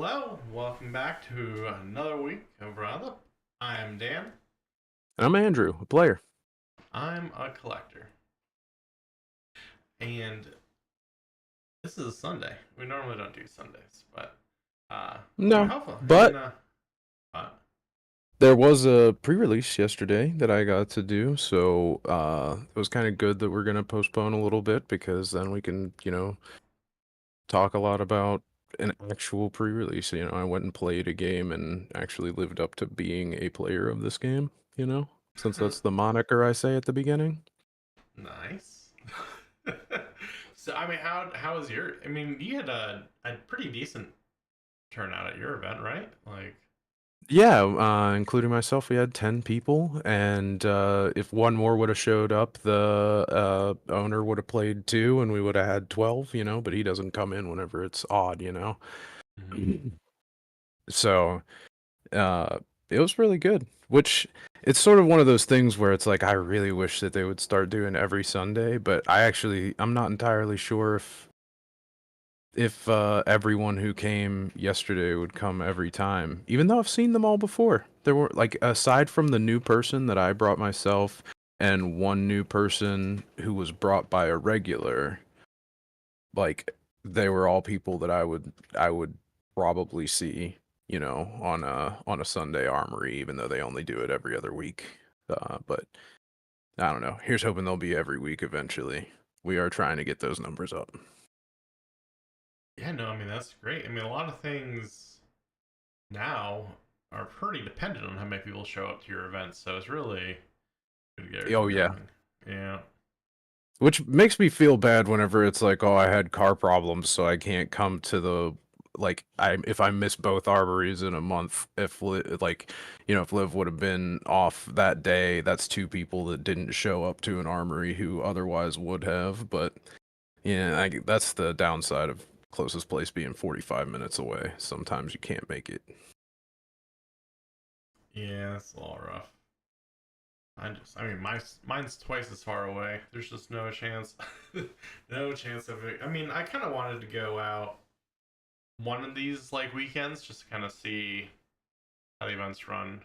Hello, welcome back to another week of Riled Up. I'm Dan. I'm Andrew, a player. I'm a collector. And this is a Sunday. We normally don't do Sundays, but I'm No, hopeful. And but uh, there was a pre-release yesterday that I got to do, so it was kind of good that we're gonna postpone a little bit because then we can, talk a lot about an actual pre-release. I went and played a game and actually lived up to being a player of this game, since that's the moniker I say at the beginning. nice. So I mean, how was your? I mean, you had a pretty decent turnout at your event, right? Like, Yeah, including myself, we had 10 people, and if one more would have showed up, the owner would have played two, and we would have had 12, but he doesn't come in whenever it's odd. mhm. So, uh, it was really good, which it's sort of one of those things where it's like, I really wish that they would start doing every Sunday, but I'm not entirely sure if everyone who came yesterday would come every time, even though I've seen them all before. There were, like, aside from the new person that I brought myself and one new person who was brought by a regular, like, they were all people that I would probably see, on a Sunday armory, even though they only do it every other week. But I don't know. Here's hoping they'll be every week eventually. We are trying to get those numbers up. Yeah, no, I mean that's great. I mean, a lot of things now are pretty dependent on how many people show up to your events, so it's really good to get Oh everything yeah. going. Yeah. Which makes me feel bad whenever it's like, oh, I had car problems, so I can't come to the like I if I miss both armories in a month. If Liv would have been off that day, that's two people that didn't show up to an armory who otherwise would have. But yeah, that's the downside of closest place being 45 minutes away. Sometimes you can't make it. Yeah, it's a little rough. I mean, mine's twice as far away. There's just no chance, no chance of it. I mean, I kind of wanted to go out one of these like weekends just to kind of see how the events run.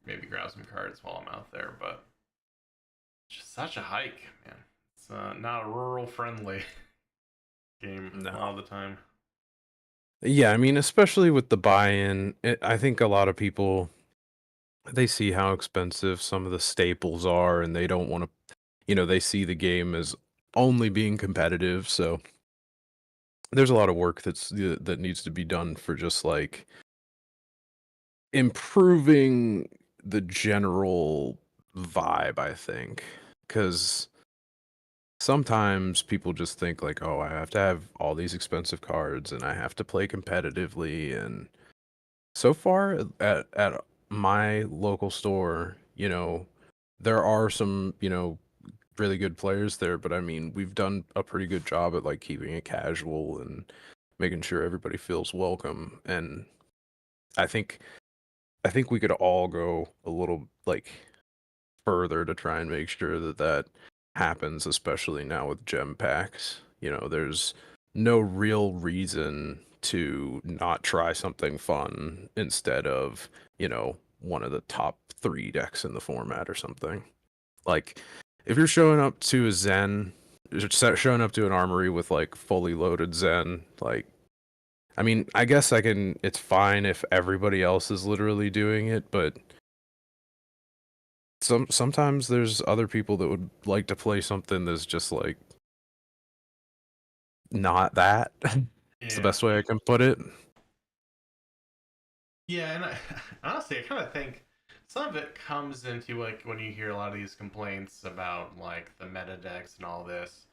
Maybe grab some cards while I'm out there, but it's just such a hike, man. It's not a rural friendly game a No. lot of the time. Yeah, I mean, especially with the buy-in, I think a lot of people they see how expensive some of the staples are and they don't want to, they see the game as only being competitive. So there's a lot of work that needs to be done for just like improving the general vibe, I think. Cuz sometimes people just think like, "Oh, I have to have all these expensive cards and I have to play competitively." And so far at my local store, there are some, really good players there, but I mean, we've done a pretty good job at like keeping it casual and making sure everybody feels welcome. And I think I think we could all go a little like further to try and make sure that that happens, especially now with gem packs. There's no real reason to not try something fun instead of, one of the top three decks in the format or something. Like, if you're showing up to a Zen, showing up to an armory with like fully loaded Zen, like, I mean, I guess it's fine if everybody else is literally doing it, but sometimes there's other people that would like to play something that's just like not that. It's the Yeah, best way I can put it. yeah, and honestly, I kind of think some of it comes into like when you hear a lot of these complaints about like the meta decks and all this.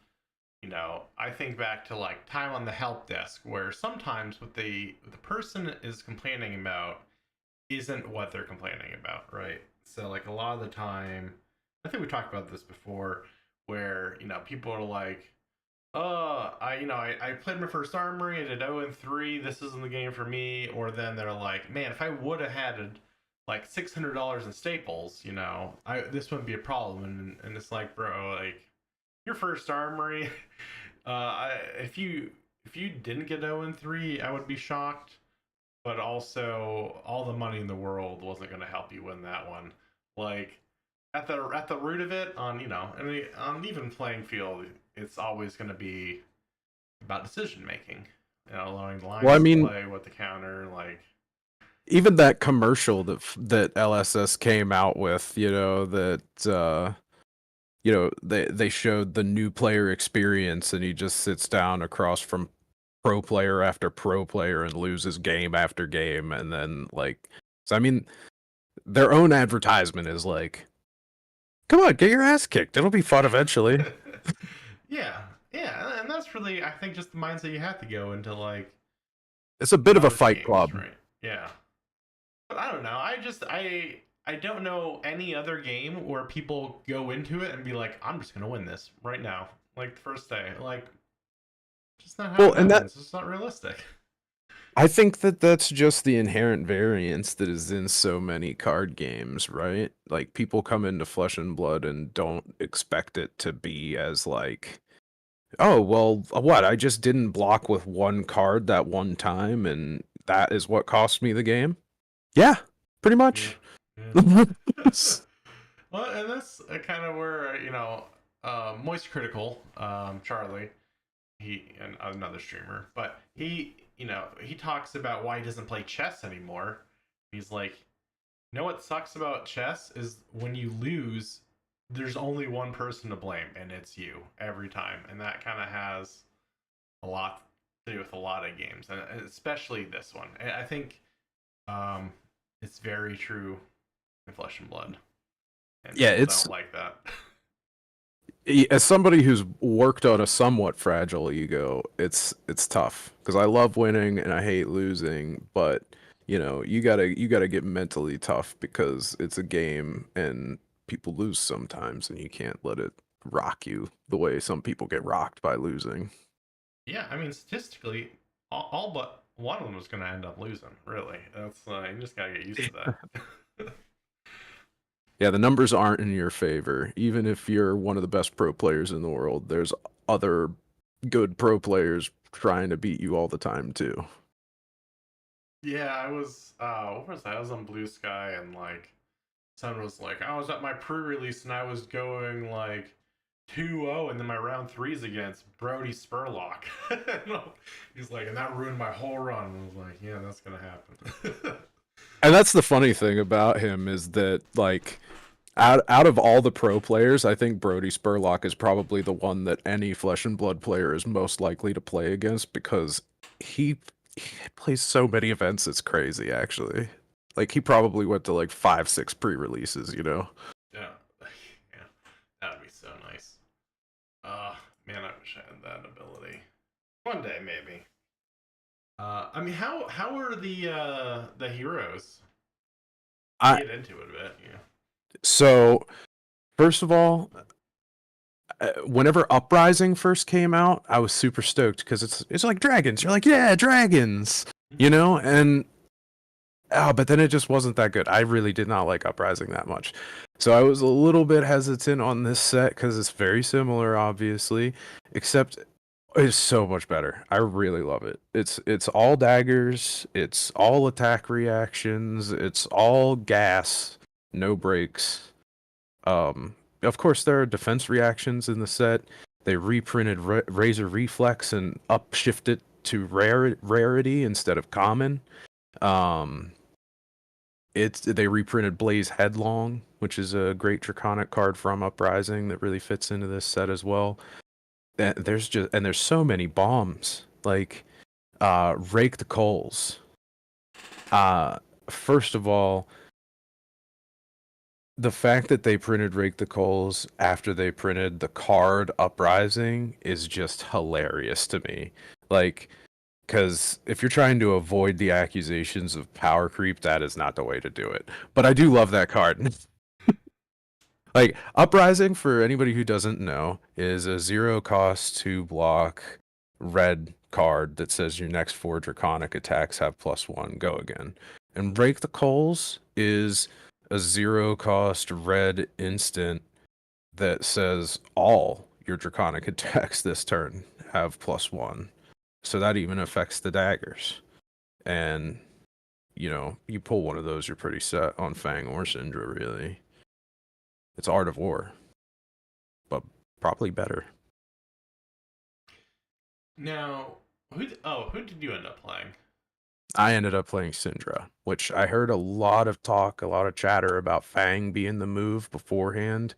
I think back to like time on the help desk where sometimes what the person is complaining about isn't what they're complaining about, right? So like a lot of the time, I think we talked about this before, where people are like, "Oh, I played my first armory, I did 0-3. This isn't the game for me." Or then they're like, "Man, if I would have had like $600 in staples, I this wouldn't be a problem." And it's like, bro, like your first armory, if you didn't get 0-3, I would be shocked. but also all the money in the world wasn't going to help you win that one. Like at the root of it, on I mean, on an even playing field, it's always going to be about decision making. Allowing the Well, I lines to mean, play with the counter, like even that commercial that LSS came out with, that they showed the new player experience, and he just sits down across from pro player after pro player and loses game after game, and then like, so I mean, their own advertisement is like, come on, get your ass kicked. It'll be fun eventually. yeah, yeah, and that's really I think just the mindset you have to go into like It's a bit of a most fight games, club. right? Yeah, but I don't know. I don't know any other game where people go into it and be like, I'm just gonna win this right now, like the first day, like just not how Well, it and that happens. It's not realistic. I think that that's just the inherent variance that is in so many card games, right? Like people come into Flesh and Blood and don't expect it to be as like, oh, well, what? I just didn't block with one card that one time, and that is what cost me the game? Yeah, pretty Yeah, much. yeah. Well, and that's kind of where Moist Critical, Charlie, he and another streamer, but he talks about why he doesn't play chess anymore. He's like, what sucks about chess is when you lose, there's only one person to blame, and it's you every time, and that kind of has a lot to do with a lot of games, and especially this one. I think um, it's very true in Flesh and Blood, and Yeah, people it's don't like that. as somebody who's worked on a somewhat fragile ego, it's tough because I love winning and I hate losing, but you gotta get mentally tough because it's a game and people lose sometimes and you can't let it rock you the way some people get rocked by losing. Yeah, I mean, statistically, all but one of them was going to end up losing. Really, that's you just gotta get used to that. Yeah, the numbers aren't in your favor. Even if you're one of the best pro players in the world, there's other good pro players trying to beat you all the time too. Yeah, I was. What was that? I was on Blue Sky, and like, someone was like, I was at my pre-release, and I was going like 2-0, and then my round threes against Brody Spurlock. He's like, and that ruined my whole run. I was like, yeah, that's gonna happen. And that's the funny thing about him is that like out of all the pro players, I think Brody Spurlock is probably the one that any Flesh and Blood player is most likely to play against because he, he plays so many events. It's crazy, actually. Like he probably went to like 5, 6 pre-releases. Yeah, yeah, that'd be so nice. Man, I wish I had that ability. One day, maybe. I mean, how are the heroes? I Get into it a bit, yeah. so first of all, whenever Uprising first came out, I was super stoked because it's like dragons. You're like, yeah, dragons, and oh, but then it just wasn't that good. I really did not like Uprising that much. So I was a little bit hesitant on this set because it's very similar, obviously, except it's so much better. I really love it. It's all daggers, it's all attack reactions, it's all gas, no breaks. Of course, there are defense reactions in the set. They reprinted Razor Reflex and upshift it to rarity instead of common. Um, they reprinted Blaze Headlong, which is a great Draconic card from Uprising that really fits into this set as well. There's so many bombs like Rake the Coals. Uh, First of all, the fact that they printed Rake the Coals after they printed the card Uprising is just hilarious to me. Like, because if you're trying to avoid the accusations of power creep, that is not the way to do it. But I do love that card. Like, Uprising, for anybody who doesn't know, is a 0 cost to block red card that says your next 4 Draconic attacks have +1, go again. And Break the Coals is a 0 cost red instant that says all your Draconic attacks this turn have +1. So that even affects the daggers. And you pull one of those, you're pretty set on Fang or Syndra, really. It's Art of War, but probably better. Now, who did you end up playing? I ended up playing Syndra, which I heard a lot of talk, a lot of chatter about Fang being the move beforehand,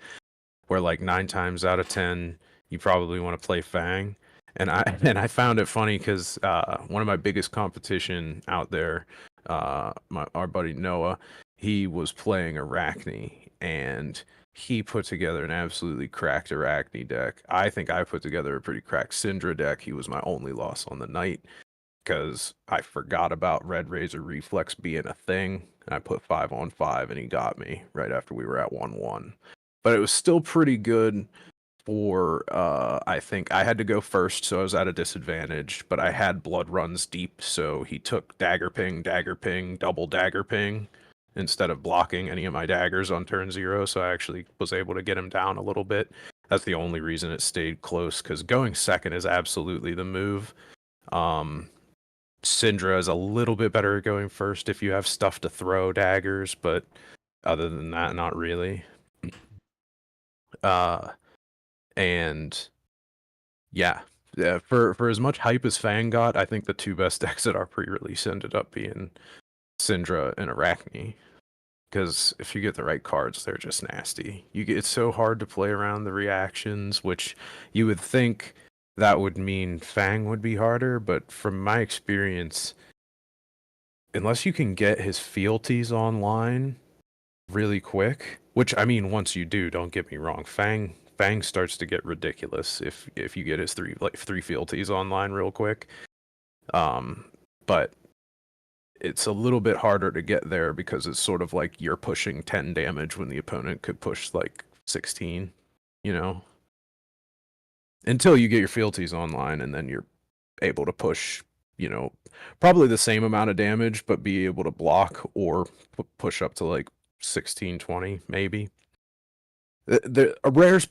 where like 9 times out of 10 you probably want to play Fang. And I and I found it funny because one of my biggest competition out there, our buddy Noah, he was playing Arachne, and he put together an absolutely cracked Arachne deck. I think I put together a pretty cracked Syndra deck. He was my only loss on the night because I forgot about Red Razor Reflex being a thing. And I put 5 on 5, and he got me right after we were at 1-1. But it was still pretty good for, I think I had to go first, so I was at a disadvantage, but I had blood runs deep, so he took dagger ping, double dagger ping, instead of blocking any of my daggers on turn 0, so I actually was able to get him down a little bit. That's the only reason it stayed close, because going second is absolutely the move. Um, Syndra is a little bit better at going first if you have stuff to throw daggers, but other than that, not really. Uh, and yeah, for as much hype as Fang got, I think the two best decks at our pre-release ended up being Syndra and Arachne. Because if you get the right cards, they're just nasty. It's so hard to play around the reactions, which you would think that would mean Fang would be harder, but from my experience, unless you can get his fealties online really quick, which I mean, once you do, don't get me wrong, Fang starts to get ridiculous if you get his three fealties online real quick. But it's a little bit harder to get there because it's sort of like you're pushing 10 damage when the opponent could push like 16, you know, until you get your fealties online, and then you're able to push, probably the same amount of damage, but be able to block or push up to like 16, 20, maybe. A rares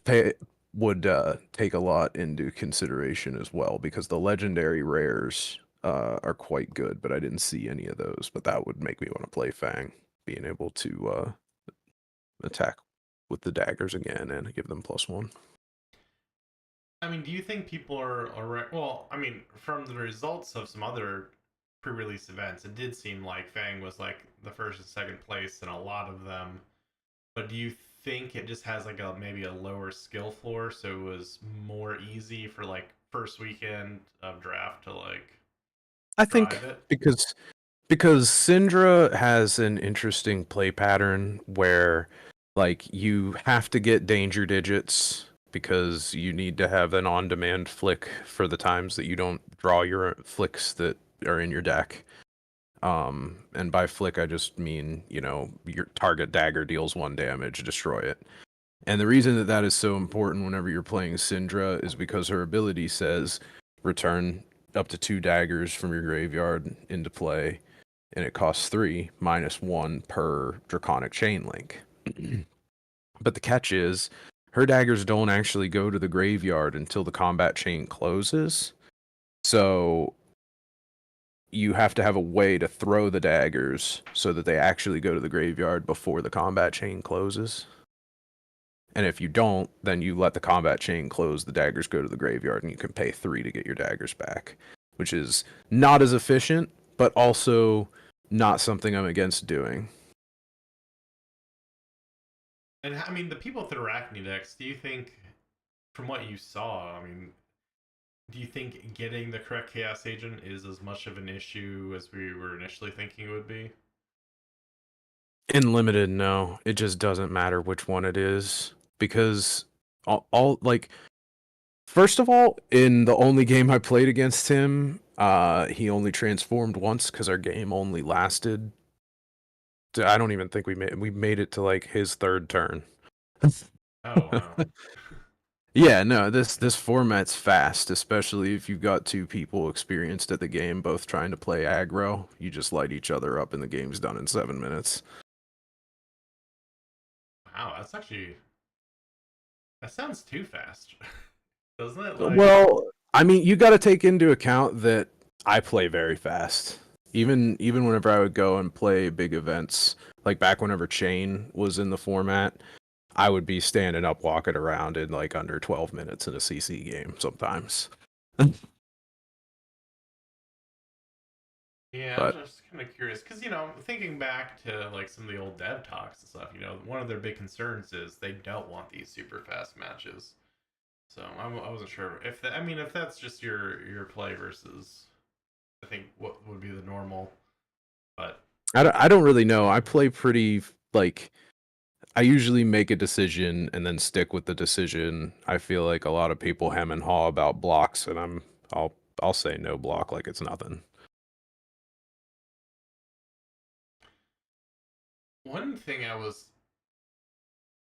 would take a lot into consideration as well, because the legendary rares are quite good, but I didn't see any of those. But that would make me want to play Fang, being able to attack with the daggers again and give them +1. I mean, do you think people are well? I mean, from the results of some other pre-release events, it did seem like Fang was like the first and second place in a lot of them. But do you think it just has like a maybe a lower skill floor, so it was more easy for like first weekend of draft to like I think drive it? because Syndra has an interesting play pattern where like you have to get danger digits because you need to have an on-demand flick for the times that you don't draw your flicks that are in your deck. And by flick I just mean, your target dagger deals 1 damage, destroy it. And the reason that that is so important whenever you're playing Syndra is because her ability says return up to 2 daggers from your graveyard into play, and it costs 3 -1 per Draconic Chain Link. But the catch is, her daggers don't actually go to the graveyard until the combat chain closes. So you have to have a way to throw the daggers so that they actually go to the graveyard before the combat chain closes. And if you don't, then you let the combat chain close, the daggers go to the graveyard, and you can pay 3 to get your daggers back, which is not as efficient, but also not something I'm against doing. And I mean, the people with the Arachne decks, do you think, from what you saw, I mean, do you think getting the correct Chaos Agent is as much of an issue as we were initially thinking it would be? In limited, no. It just doesn't matter which one it is, because all like, first of all, in the only game I played against him, he only transformed once because our game only lasted. I don't even think we made it to like his 3rd turn. Oh wow. Yeah, no, this format's fast, especially if you've got 2 people experienced at the game, both trying to play aggro. You just light each other up, and the game's done in 7 minutes. Wow, that's actually that sounds too fast. Doesn't it? Like Well, I mean, you got to take into account that I play very fast. Even whenever I would go and play big events, like back whenever Chain was in the format, I would be standing up walking around in like under 12 minutes in a CC game sometimes. Yeah, I was But just kind of curious because thinking back to like some of the old dev talks and stuff, one of their big concerns is they don't want these super fast matches. So I wasn't sure if that. I mean, if that's just your play versus, I think what would be the normal. But I don't really know. I play pretty like I usually make a decision and then stick with the decision. I feel like a lot of people hem and haw about blocks, and I'll I'll say no block like it's nothing. one thing I was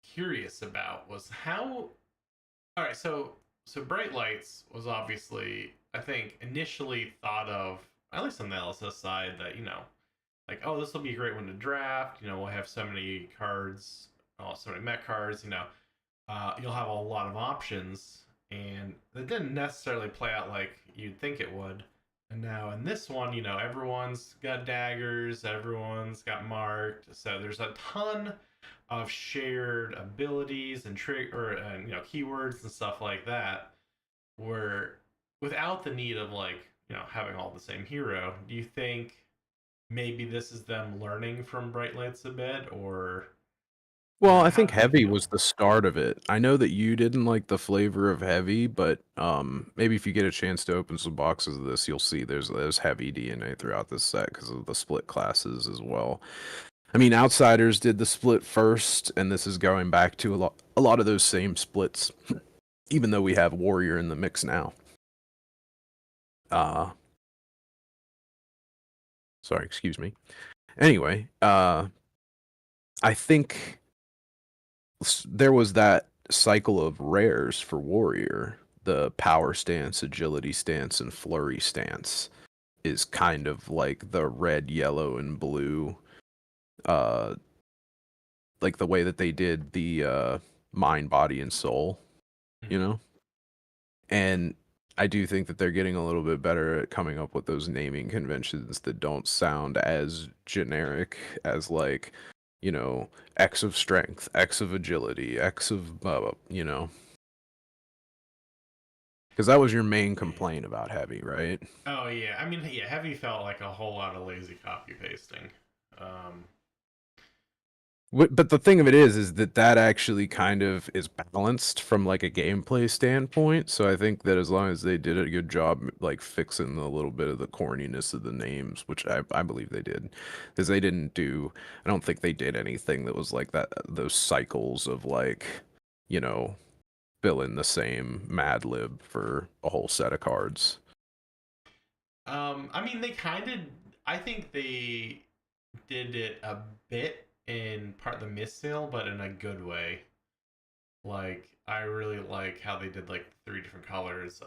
curious about was how. All right, so bright lights was obviously I think initially thought of at least on the LSS side that like, oh, this will be a great one to draft. We'll have so many cards, oh, so many mech cards. You'll have a lot of options, and it didn't necessarily play out like you'd think it would. And now in this one, everyone's got daggers, everyone's got marked, so there's a ton of shared abilities and trick or keywords and stuff like that. Where without the need of like having all the same hero, do you think maybe this is them learning from Bright Lights a bit, or Well, I how think do you heavy feel? was the start of it. I know that you didn't like the flavor of heavy, but maybe if you get a chance to open some boxes of this, you'll see there's heavy DNA throughout this set because of the split classes as well. I mean, Outsiders did the split first, and this is going back to a lot of those same splits, even though we have Warrior in the mix now. Uh Sorry, excuse me. Anyway, I think there was that cycle of rares for Warrior. The power stance, agility stance, and flurry stance is kind of like the red, yellow, and blue. Uh, like the way that they did the mind, body, and soul. You Mm-hmm. know, and I do think that they're getting a little bit better at coming up with those naming conventions that don't sound as generic as like, you know, X of strength, X of agility, X of because that was your main Yeah. complaint about heavy, right? Oh yeah, I mean, yeah, heavy felt like a whole lot of lazy copy pasting. Um, But the thing of it is that actually kind of is balanced from like a gameplay standpoint. So I think that as long as they did a good job, like fixing a little bit of the corniness of the names, which I believe they did, because they didn't do, I don't think they did anything that was like that, those cycles of like, you know, fill in the same Mad Lib for a whole set of cards. I mean, they kind of, I think they did it a bit in part of the mist sale, but in a good way. Like, I really like how they did like three different colors.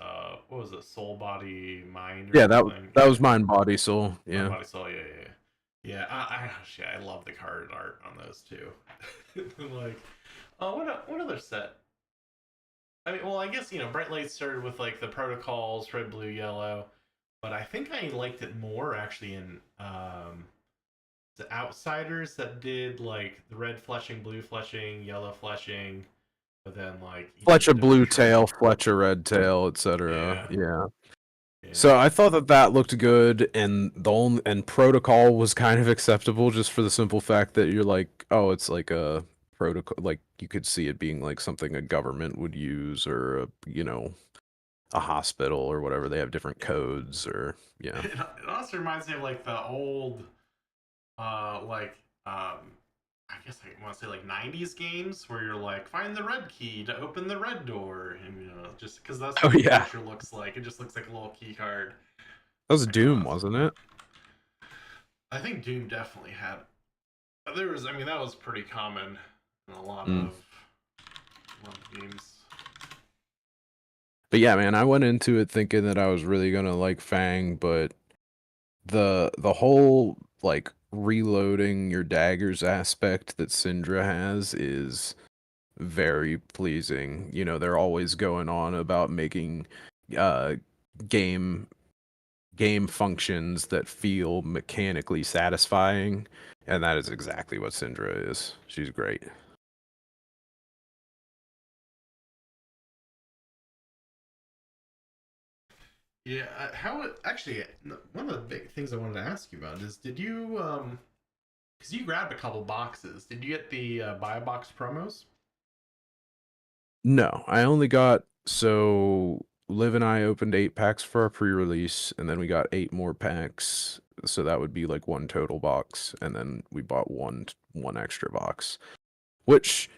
What was it? Soul, body, mind, or Yeah, something. that Yeah, was Mind, Body, Soul. mind, Yeah. body, soul. Yeah, yeah, yeah. Yeah, shit, I love the card art on those too. Like, oh, what other set? I mean, well, I guess Bright Lights started with like the protocols, red, blue, yellow, but I think I liked it more actually in the Outsiders that did like the red fleshing, blue fleshing, yellow fleshing, but then like each of the Fletcher different Blue Tail, traits. Fletcher Red Tail, etc. Yeah, Yeah. yeah. So I thought that that looked good, and and protocol was kind of acceptable just for the simple fact that you're like, oh, it's like a protocol. Like you could see it being like something a government would use, or a hospital or whatever. They have different codes, or yeah. It also reminds me of like the old, like I guess I want to say like '90s games where you're like find the red key to open the red door, and just because that's Oh what the yeah, miniature looks like. It just looks like a little key card. that was Like, oh, Doom, that's wasn't cool. it? I think Doom definitely had. There was, I mean, that was pretty common in Mm. a lot of games. But yeah, man, I went into it thinking that I was really gonna like Fang, but the whole like reloading your daggers aspect that Syndra has is very pleasing. You know, they're always going on about making uh game game functions that feel mechanically satisfying, and that is exactly what Syndra is. She's great. Yeah, actually one of the big things I wanted to ask you about is did you because you grabbed a couple boxes, did you get the buy a box promos? No, I only got so Liv and I opened 8 packs for our pre-release, and then we got 8 more packs. So that would be like one total box, and then we bought one extra box, which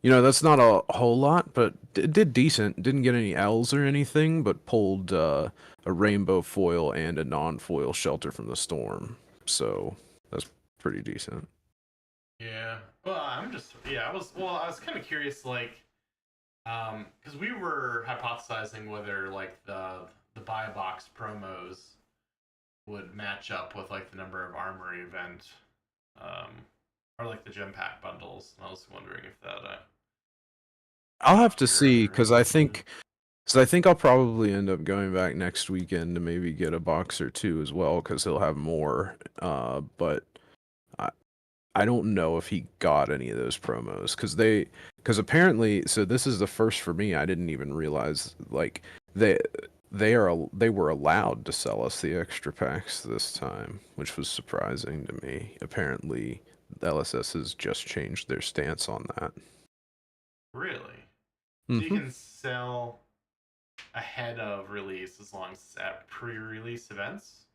that's not a whole lot, but it did decent. Didn't get any L's or anything, but pulled a rainbow foil and a non-foil shelter from the storm. So that's pretty decent. Yeah. Well, I was kind of curious like because we were hypothesizing whether like the buy a box promos would match up with like the number of armory event um or like the gem pack bundles. And I was wondering if that I'll have to you're see under any. because I think I'll probably end up going back next weekend to maybe get a box or two as well because he'll have more. But I I don't know if he got any of those promos because apparently this is the first for me. I didn't even realize like they they were allowed to sell us the extra packs this time, which was surprising to me. Apparently, the LSS has just changed their stance on that. Really? So you Hmm. can sell ahead of release as long as it's at pre-release events. Is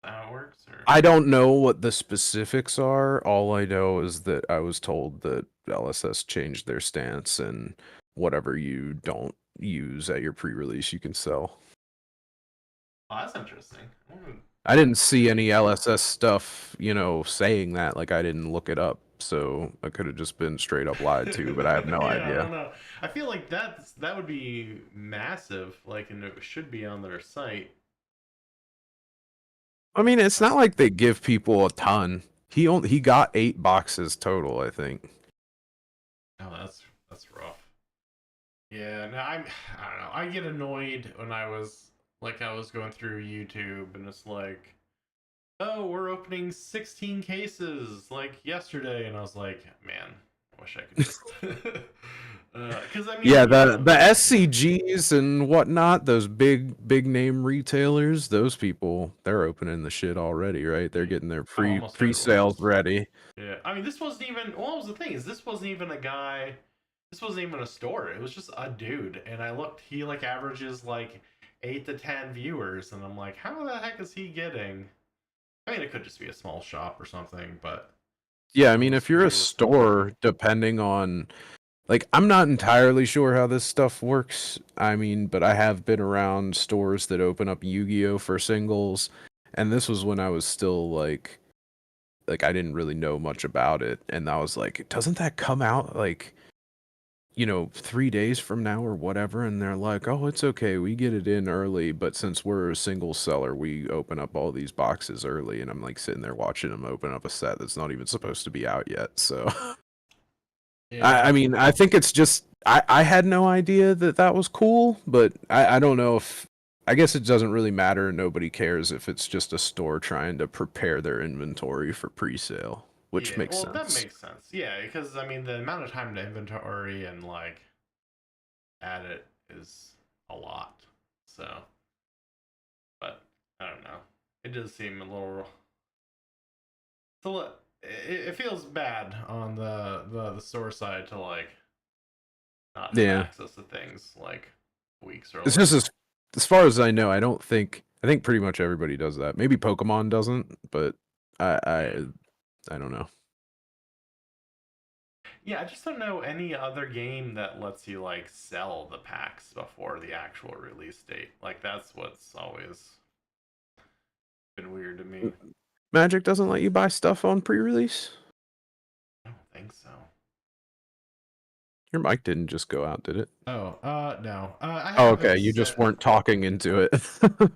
that how it works? Or I don't know what the specifics are. All I know is that I was told that LSS changed their stance and whatever you don't use at your pre-release, you can sell. oh, that's interesting. I didn't see any LSS stuff, saying that. Like I didn't look it up, so I could have just been straight up lied to, but I have no Yeah, I idea. don't know. I feel like that would be massive. Like, and it should be on their site. I mean, it's But not like they give people a ton. He got 8 boxes total, I think. oh, that's rough. Yeah, no, I don't know. I get annoyed when I was going through YouTube and it's like, oh, we're opening 16 cases like yesterday, and I was like, man, I wish I could just, because I Yeah, mean, the SCGs and whatnot, those big name retailers, those people, they're opening the shit already, right? They're getting their oh, almost everyone pre-sales is. ready. Yeah, I mean, this wasn't even. Well, what was the thing is, this wasn't even a guy. This wasn't even a store. It was just a dude, and I looked. He like averages like 8 to 10 viewers, and I'm like, how the heck is he getting? I mean, it could just be a small shop or something, but Yeah, I I mean, was if you're a confused. I was like, store, depending on like I'm not entirely sure how this stuff works. I mean, but I have been around stores that open up Yu-Gi-Oh for singles, and this was when I was still like I didn't really know much about it, and I was like, doesn't that come out like 3 days from now or whatever? And they're like, oh, it's okay, we get it in early, but since we're a single seller, we open up all these boxes early, and I'm like sitting there watching them open up a set that's not even supposed to be out yet. So I yeah, mean, I think it's just I had no idea that that was cool, but I don't know if I guess it doesn't really matter. Nobody cares if it's just a store trying to prepare their inventory for pre-sale, which yeah. makes Well, that sense. makes sense. Yeah, because I mean, the amount of time to inventory and like add it is a lot. So, but I don't know. It does seem a little. It feels bad on the store side to like not have Yeah, access to things like weeks it's early. just as far as I know, I think pretty much everybody does that. Maybe Pokemon doesn't, but I Yeah. I I don't know. Yeah, I just don't know any other game that lets you like sell the packs before the actual release date. Like that's what's always been weird to me. Magic doesn't let you buy stuff on pre-release. I don't think so. Your mic didn't just go out, did it? Oh, no. I Oh, have okay. it You just set. weren't talking into it.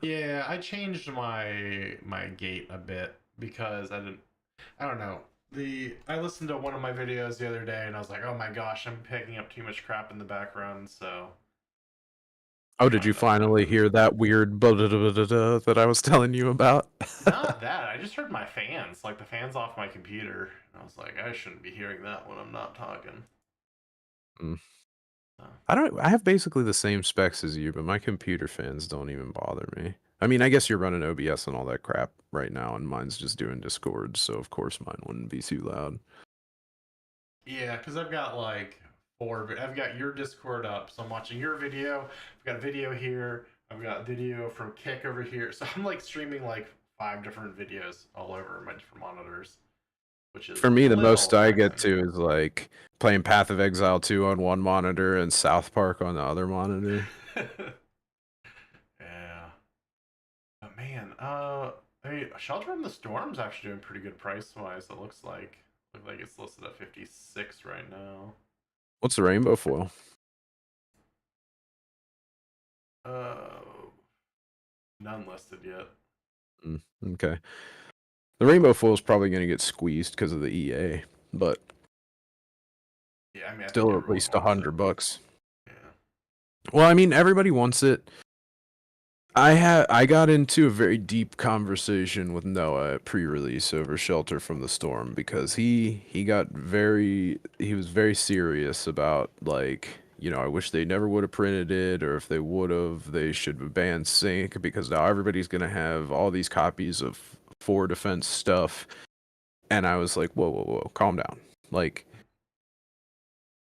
Yeah, I changed my gate a bit because I don't know. I listened to one of my videos the other day and I was like, "Oh my gosh, I'm picking up too much crap in the background." So, Oh, Like did you on the finally headphones. hear that weird that I was telling you about? Not that. I just heard my fans, like the fans off my computer. I was like, I shouldn't be hearing that when I'm not talking. Mm. So, I have basically the same specs as you, but my computer fans don't even bother me. I mean, I guess you're running OBS and all that crap right now, and mine's just doing Discord, so of course mine wouldn't be too loud. yeah, because I've got like four. I've got your Discord up, so I'm watching your video. I've got video here. I've got video from Kick over here. So I'm like streaming like five different videos all over my different monitors, which is For a me, the little most I get taxing. to is like playing Path of Exile 2 on one monitor and South Park on the other monitor. Yeah. But man, I mean, Shelter from the Storm's actually doing pretty good price wise. It looks like it's listed at 56 right now. What's the rainbow foil? Uh, none listed yet. Mm, okay. The rainbow foil is probably going to get squeezed because of the EA, but Yeah, I mean, I think still at everyone least a wants it. hundred bucks. Yeah. Well, I mean, everybody wants it. I got into a very deep conversation with Noah at pre-release over Shelter from the Storm because he was very serious about like, I wish they never would have printed it, or if they would have, they should have banned sync because now everybody's gonna have all these copies of 4 defense stuff. And I was like, whoa, whoa, whoa, calm down. Like,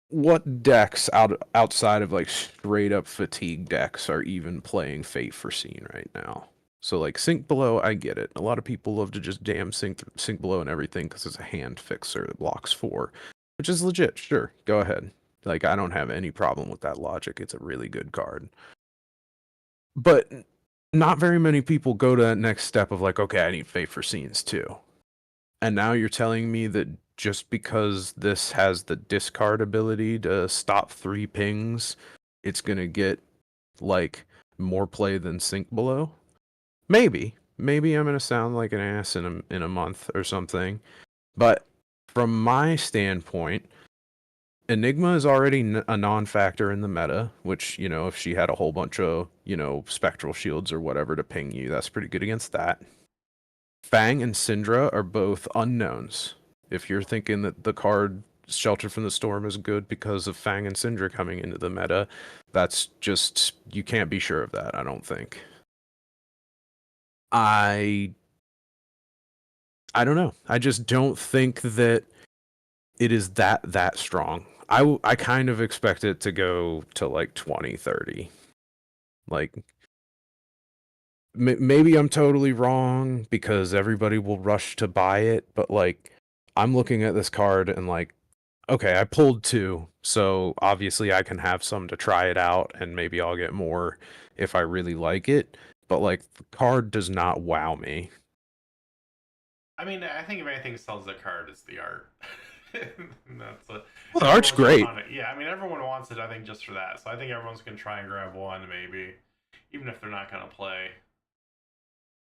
what decks outside of like straight up fatigue decks are even playing Fate Foreseen right now? So like Sink Below, I get it. A lot of people love to just damn Sink Below and everything because it's a hand fixer that blocks 4, which is legit. Sure, go ahead. Like I don't have any problem with that logic. It's a really good card. But not very many people go to that next step of like, okay, I need Fate Foreseens too. And now you're telling me that just because this has the discard ability to stop 3 pings, it's gonna get like more play than Sink Below? Maybe. Maybe I'm gonna sound like an ass in a month or something. But from my standpoint, Enigma is already a non-factor in the meta, which, if she had a whole bunch of, spectral shields or whatever to ping you, that's pretty good against that. Fang and Syndra are both unknowns. If you're thinking that the card Shelter from the Storm is good because of Fang and Syndra coming into the meta, that's just, you can't be sure of that, I don't think. I I don't know. I just don't think that it is that strong. I kind of expect it to go to like 20, 30. Like maybe I'm totally wrong because everybody will rush to buy it, but like I'm looking at this card and like, okay, I pulled 2, so obviously I can have some to try it out and maybe I'll get more if I really like it, but like the card does not wow me. I mean, I think if anything sells the card, it's the art. That's a, Well, the art's everyone's just great. trying to. Yeah, I mean, everyone wants it. I think just for that. So I think everyone's gonna try and grab one, maybe, even if they're not gonna play.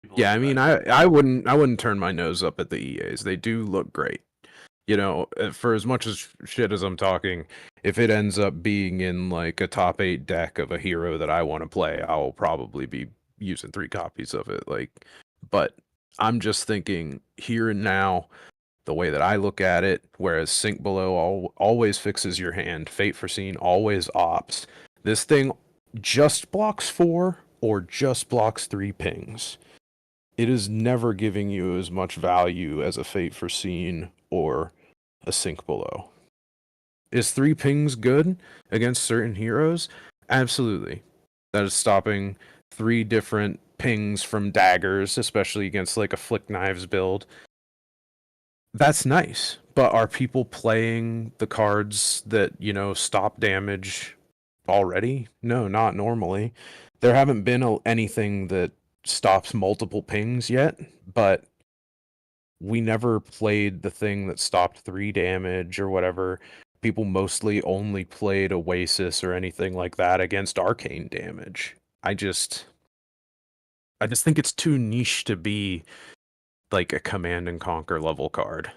People Yeah, I mean, expect I it. I wouldn't I wouldn't turn my nose up at the EAs. They do look great. For as much as shit as I'm talking, if it ends up being in like a top 8 deck of a hero that I want to play, I'll probably be using 3 copies of it. Like, but I'm just thinking here and now, the way that I look at it, whereas Sink Below always fixes your hand, Fate Foreseen always opts. This thing just blocks 4 or just blocks 3 pings. It is never giving you as much value as a Fate Foreseen or a Sink Below. Is 3 pings good against certain heroes? Absolutely. That is stopping 3 different pings from daggers, especially against like a Flick Knives build. That's nice. But are people playing the cards that, stop damage already? No, not normally. There haven't been anything that stops multiple pings yet, but we never played the thing that stopped 3 damage or whatever. People mostly only played Oasis or anything like that against arcane damage. I just think it's too niche to be like a command and conquer level card.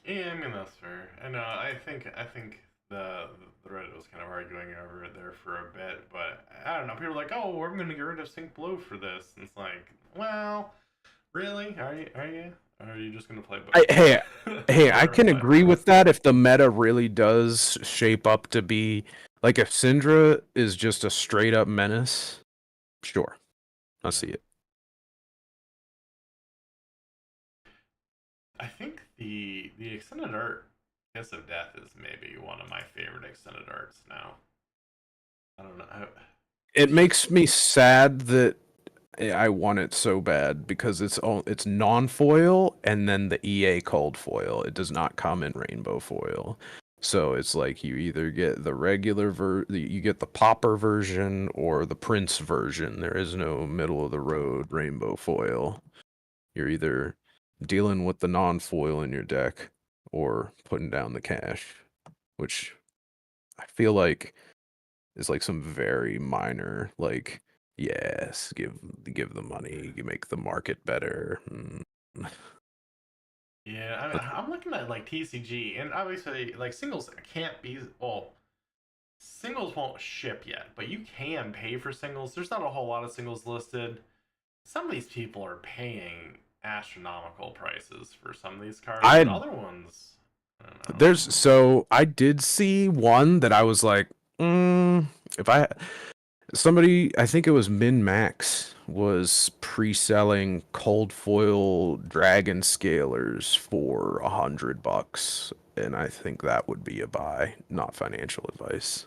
Yeah, I mean that's fair. And I think the the Reddit was kind of arguing over it there for a bit, but I don't know. People are like, "Oh, we're going to get rid of Sync Blue for this," and it's like, well, really? Are you? Are you? Or are you just going to play I, hey, both? hey, I Whatever can the vibe agree is. with that if the meta really does shape up to be like if Syndra is just a straight up menace. Sure, I Yeah. see it. I think the extended art Kiss of Death is maybe one of my favorite extended arts now. I don't know. It It's just makes me sad that I want it so bad because it's non-foil and then the EA cold foil. It does not come in rainbow foil. So it's like you either get the you get the popper version or the Prince version. There is no middle of the road rainbow foil. You're either dealing with the non-foil in your deck or putting down the cash, which I feel like is like some very minor, like, yes, give the money, you make the market better. yeah. I mean, But I'm looking at like TCG, and obviously like singles can't be well. Singles won't ship yet, but you can pay for singles. There's not a whole lot of singles listed. Some of these people are paying astronomical prices for some of these cards, and I other ones, I don't know. I did see one that I was like, if I somebody, I think it was Min Max, was pre-selling cold foil dragon scalers for $100, and I think that would be a buy, not financial advice.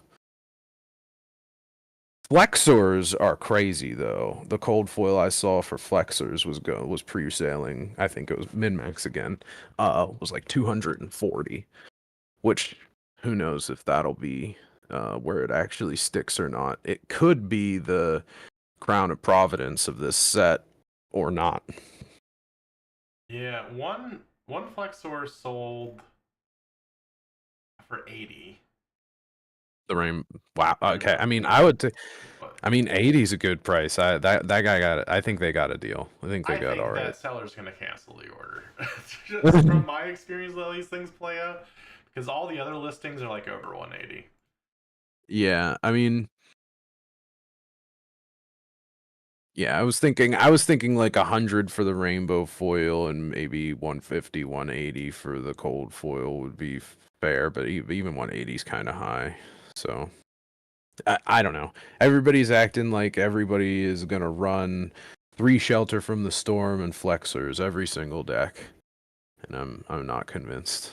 Flexors are crazy though. The cold foil I saw for Flexors was pre-selling. I think it was Min Max again. Was like 240, which who knows if that'll be where it actually sticks or not. It could be the crown of providence of this set or not. Yeah, one Flexor sold for 80, The rain. Wow. Okay. I and mean, I would. but I mean, 80 is a good price. That guy got it. I think they got a deal. I think they I got all think right. that seller's gonna cancel the order. Just from my experience, how these things play out, because all the other listings are like over 180. Yeah. I mean, yeah. I was thinking like 100 for the rainbow foil and maybe 150, 180 for the cold foil would be fair. But even 180 is kind of high. So. I don't know. Everybody's acting like everybody is gonna run 3 Shelter from the Storm and Flexors every single deck, and I'm not convinced.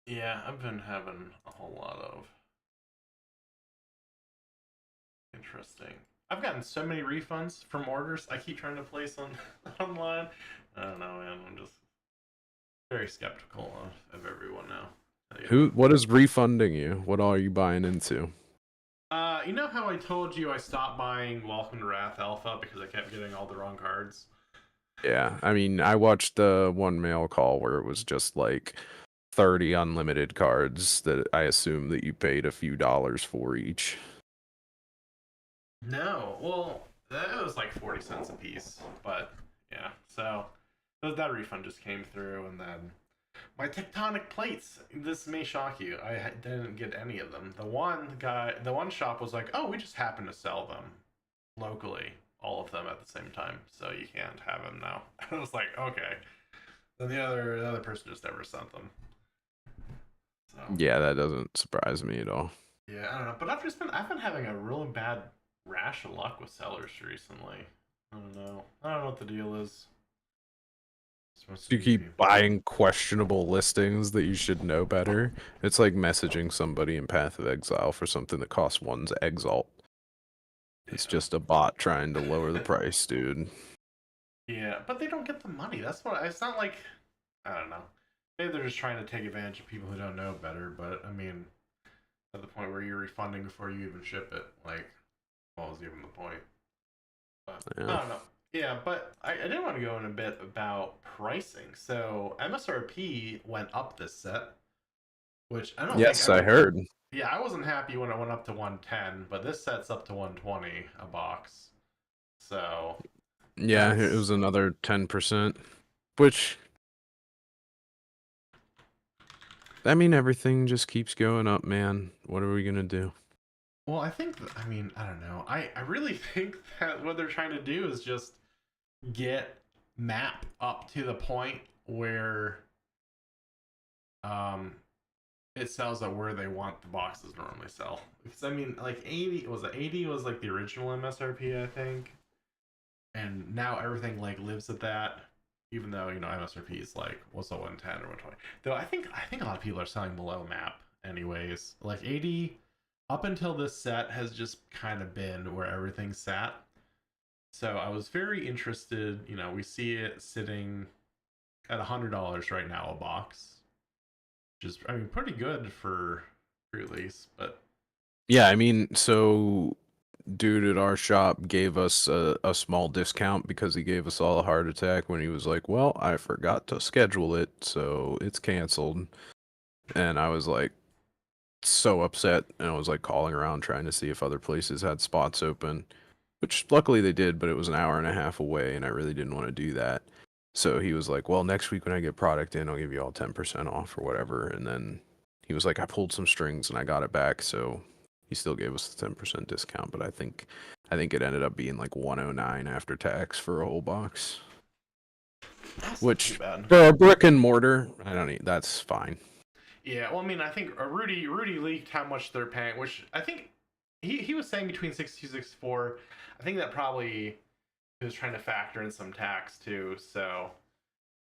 Yeah, I've been having a whole lot of interesting. I've gotten so many refunds from orders I keep trying to place on online. I don't know, man. I'm just very skeptical of everyone now. What is refunding you? What are you buying into? You know how I told you I stopped buying Welcome to Wrath Alpha because I kept getting all the wrong cards? Yeah, I mean, I watched the one mail call where it was just like 30 unlimited cards that I assume that you paid a few dollars for each. No, well, that was like 40 cents a piece, but yeah. So that refund just came through, and then my tectonic plates. This may shock you. I didn't get any of them. The one shop was like, "Oh, we just happen to sell them locally, all of them at the same time, so you can't have them now." I was like, "Okay." Then the other person just never sent them. So Yeah, that doesn't surprise me at all. yeah, I don't know. But I've been having a really bad rash of luck with sellers recently. I don't know. I don't know what the deal is. It's supposed to You be. keep buying questionable listings that you should know better. It's like messaging somebody in Path of Exile for something that costs one's exalt. It's just a bot trying to lower the price, dude. Yeah, but they don't get the money. That's what. It's not like I don't know. Maybe they're just trying to take advantage of people who don't know better. But I mean, at the point where you're refunding before you even ship it, like, what was even the point? But I Yeah. don't know. Yeah, but I did want to go in a bit about pricing. So MSRP went up this set, which I don't think Yes, I every. heard. Yeah, I wasn't happy when it went up to 110, but this set's up to 120 a box. So Yeah, it that's was another 10%. Which, I mean, everything just keeps going up, man. What are we gonna do? Well, I think, I mean, I don't know. I really think that what they're trying to do is just get map up to the point where um it sells at where they want the boxes normally sell. Because I mean, like 80 was like the original MSRP, I think, and now everything like lives at that. Even though MSRP is like what's a 110 or 120. Though I think a lot of people are selling below map anyways. Like 80 up until this set has just kind of been where everything sat. So I was very interested. We see it sitting at $100 right now a box, which is I mean pretty good for release. But Yeah, I mean, so dude at our shop gave us a small discount because he gave us all a heart attack when he was like, "Well, I forgot to schedule it, so it's canceled." And I was like so upset, and I was like calling around trying to see if other places had spots open, which luckily they did, but it was an hour and a half away, and I really didn't want to do that. So he was like, "Well, next week when I get product in, I'll give you all 10% off or whatever." And then he was like, "I pulled some strings and I got it back." So he still gave us the 10% discount, but I think it ended up being like 109 after tax for a whole box. that's not too Which bad. for a brick and mortar, I don't need that's fine. Yeah, well, I mean, I think Rudy leaked how much they're paying, which I think he was saying between 62 64. I think that probably he was trying to factor in some tax too. So,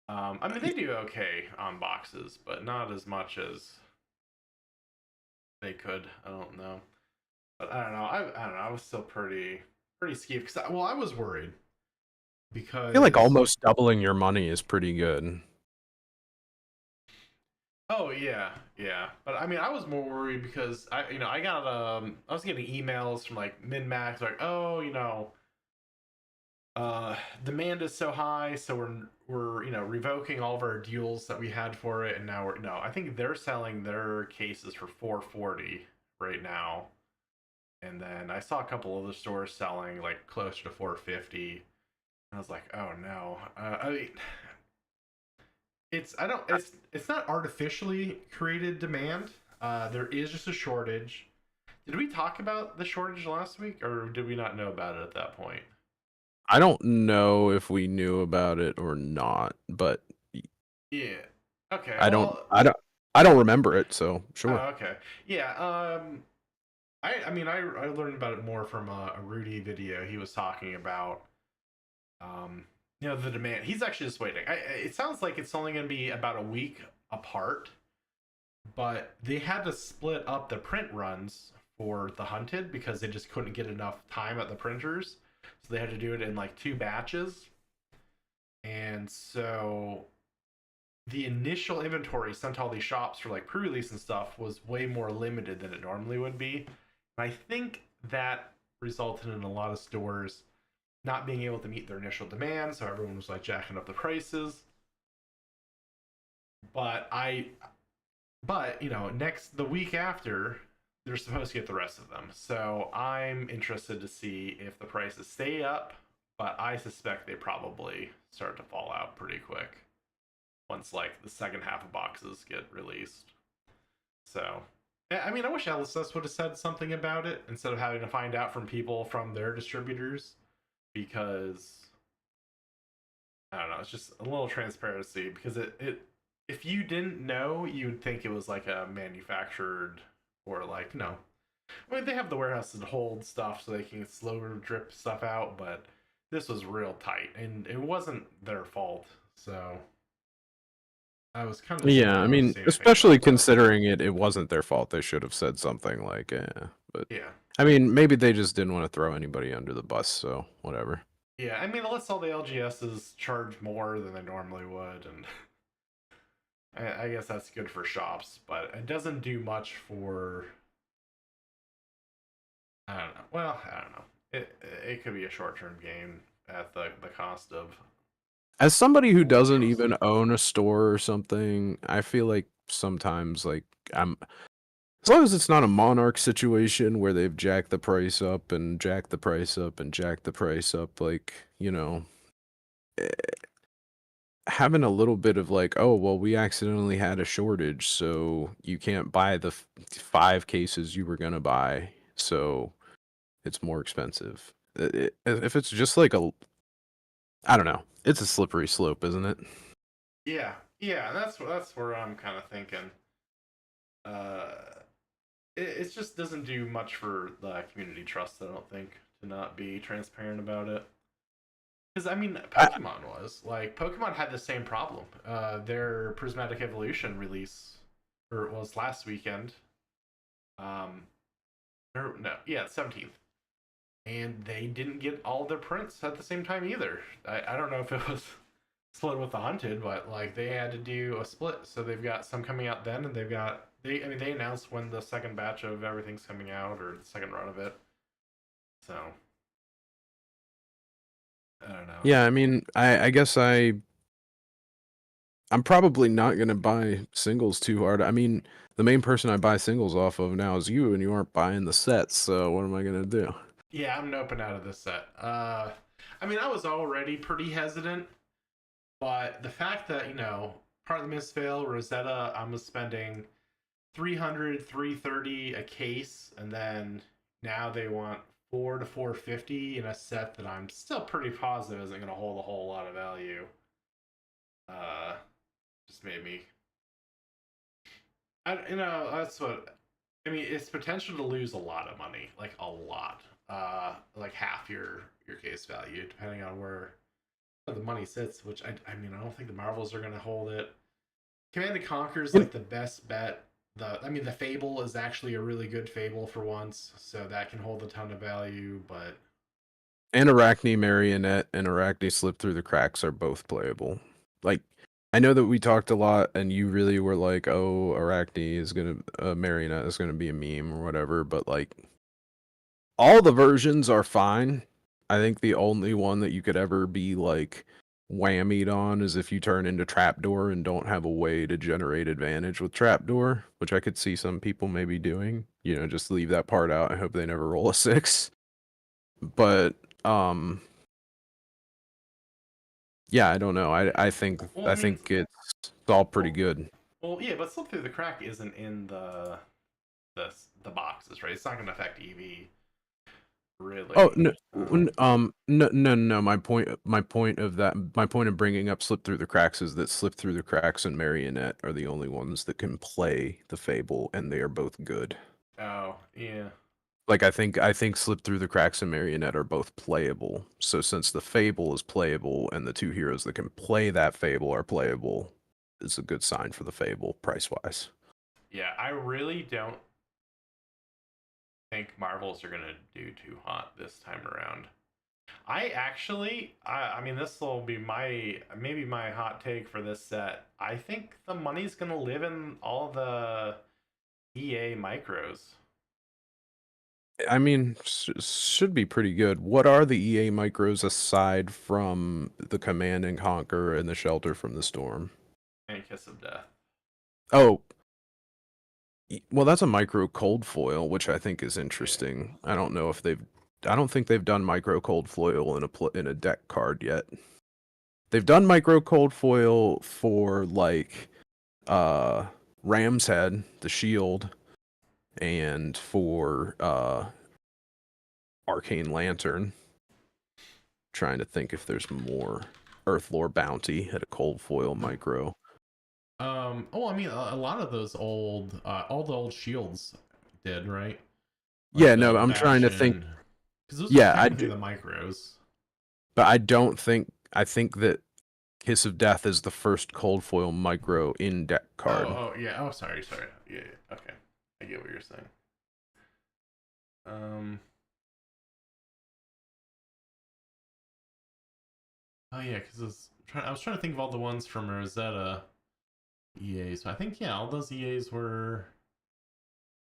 I mean, they do okay on boxes, but not as much as they could. I don't know, but I don't know. I don't know. I was still pretty skeeved because well, I was worried I feel like because almost doubling your money is pretty good. oh yeah, yeah. But I mean, I was more worried because I got I was getting emails from like MinMax like, oh, demand is so high, so we're revoking all of our deals that we had for it, and now we're no. I think they're selling their cases for 440 right now, and then I saw a couple other stores selling like closer to 450. I was like, oh no. I mean, it's I don't it's not artificially created demand. There is just a shortage. Did we talk about the shortage last week, or did we not know about it at that point? I don't know if we knew about it or not, but Yeah. Okay. I don't Well. I don't I don't remember it, so sure. Oh, okay. Yeah. I mean I learned about it more from a Rudy video. He was talking about um the demand. He's actually just waiting. It sounds like it's only going to be about a week apart, but they had to split up the print runs for the hunted because they just couldn't get enough time at the printers, so they had to do it in like two batches. And so the initial inventory sent to all these shops for like pre-release and stuff was way more limited than it normally would be. And I think that resulted in a lot of stores not being able to meet their initial demand, so everyone was like jacking up the prices. But next the week after, they're supposed to get the rest of them. So I'm interested to see if the prices stay up, but I suspect they probably start to fall out pretty quick once like the second half of boxes get released. So yeah, I mean, I wish LSS would have said something about it instead of having to find out from people from their distributors, because I don't know, it's just a little transparency because it if you didn't know, you'd think it was like a manufactured or like no. I mean, they have the warehouses to hold stuff so they can slower drip stuff out, but this was real tight and it wasn't their fault. So I was kind of Yeah, I disappointed not to mean, see anything especially about that. considering it wasn't their fault. They should have said something like, but Yeah. I mean, maybe they just didn't want to throw anybody under the bus, so whatever. Yeah, I mean, unless all the LGSs charge more than they normally would, and I guess that's good for shops, but it doesn't do much for. I don't know. Well, I don't know. It could be a short term gain at the cost of As somebody who people's doesn't trust. even own a store or something, I feel like sometimes like I'm as long as it's not a Monarch situation where they've jacked the price up and jacked the price up and jacked the price up, like, eh, having a little bit of like, oh, well, we accidentally had a shortage, so you can't buy the 5 cases you were gonna buy, so it's more expensive. If it's just like I don't know, it's a slippery slope, isn't it? Yeah, yeah, that's where I'm kind of thinking. Uh, it just doesn't do much for the community trust. I don't think to not be transparent about it. Because I mean, I, Pokemon was like Pokemon had the same problem. Their Prismatic Evolution release, or it was last weekend. Um, or no, yeah, 17th, and they didn't get all their prints at the same time either. I don't know if it was split with the Hunted, but like they had to do a split. So they've got some coming out then, and they announced when the second batch of everything's coming out or the second run of it. So I don't know. yeah, I mean, I guess I'm probably not gonna buy singles too hard. I mean, the main person I buy singles off of now is you, and you aren't buying the sets, so what am I gonna do? Yeah, I'm noping out of this set. I mean, I was already pretty hesitant, but the fact that part of the misfail Rosetta, I'm spending 300, 330 a case, and then now they want 4 to 450 in a set that I'm still pretty positive isn't going to hold a whole lot of value. Uh, just made me. That's what I mean. It's potential to lose a lot of money, like a lot, like half your case value, depending on where the money sits. Which I mean, I don't think the Marvels are going to hold it. Command and Conquer is And, like the best bet. The Fable is actually a really good Fable for once, so that can hold a ton of value. But and Arachne Marionette and Arachne Slip Through the Cracks are both playable. Like, I know that we talked a lot, and you really were like, "Oh, Arachne is gonna, Marionette is gonna be a meme or whatever," but like, all the versions are fine. I think the only one that you could ever be like whammied on is if you turn into Trapdoor and don't have a way to generate advantage with Trapdoor, which I could see some people maybe doing. Just leave that part out. I hope they never roll a 6. But um yeah, I don't know. I think well, I I mean, think it's all pretty well, good. yeah, but Slip Through the Crack isn't in the boxes, right? It's not going to affect EV Oh really. no, Um, no, no, no. My point of bringing up Slip Through the Cracks is that Slip Through the Cracks and Marionette are the only ones that can play the Fable, and they are both good. oh yeah, Like I think Slip Through the Cracks and Marionette are both playable. So since the Fable is playable and the two heroes that can play that Fable are playable, it's a good sign for the Fable price wise. yeah. I really don't think Marvels are going to do too hot this time around. I mean, this will be maybe my hot take for this set. I think the money's gonna live in all the EA micros. I mean, should be pretty good. What are the EA micros aside from the Command and Conquer and the Shelter from the Storm? And Kiss of Death. Oh, well, that's a micro cold foil, which I think is Yeah. interesting. I don't think they've done micro cold foil in a deck card yet. They've done micro cold foil for like uh Ram's Head, the shield, and for Arcane Lantern. Trying to think if there's more. Earthlore Bounty had a cold foil micro. Oh, I mean, a lot of those all the old shields did right, like Yeah, no, the I'm trying to think. Bastion, because those are Yeah, I technically do, the micros. but I don't think I think that Kiss of Death is the first cold foil micro in deck card. Oh, yeah. Oh, sorry. Yeah, yeah. Okay, I get what you're saying. Um. Oh yeah, because I was trying to think of all the ones from Rosetta EA. So I think yeah, all those EAs were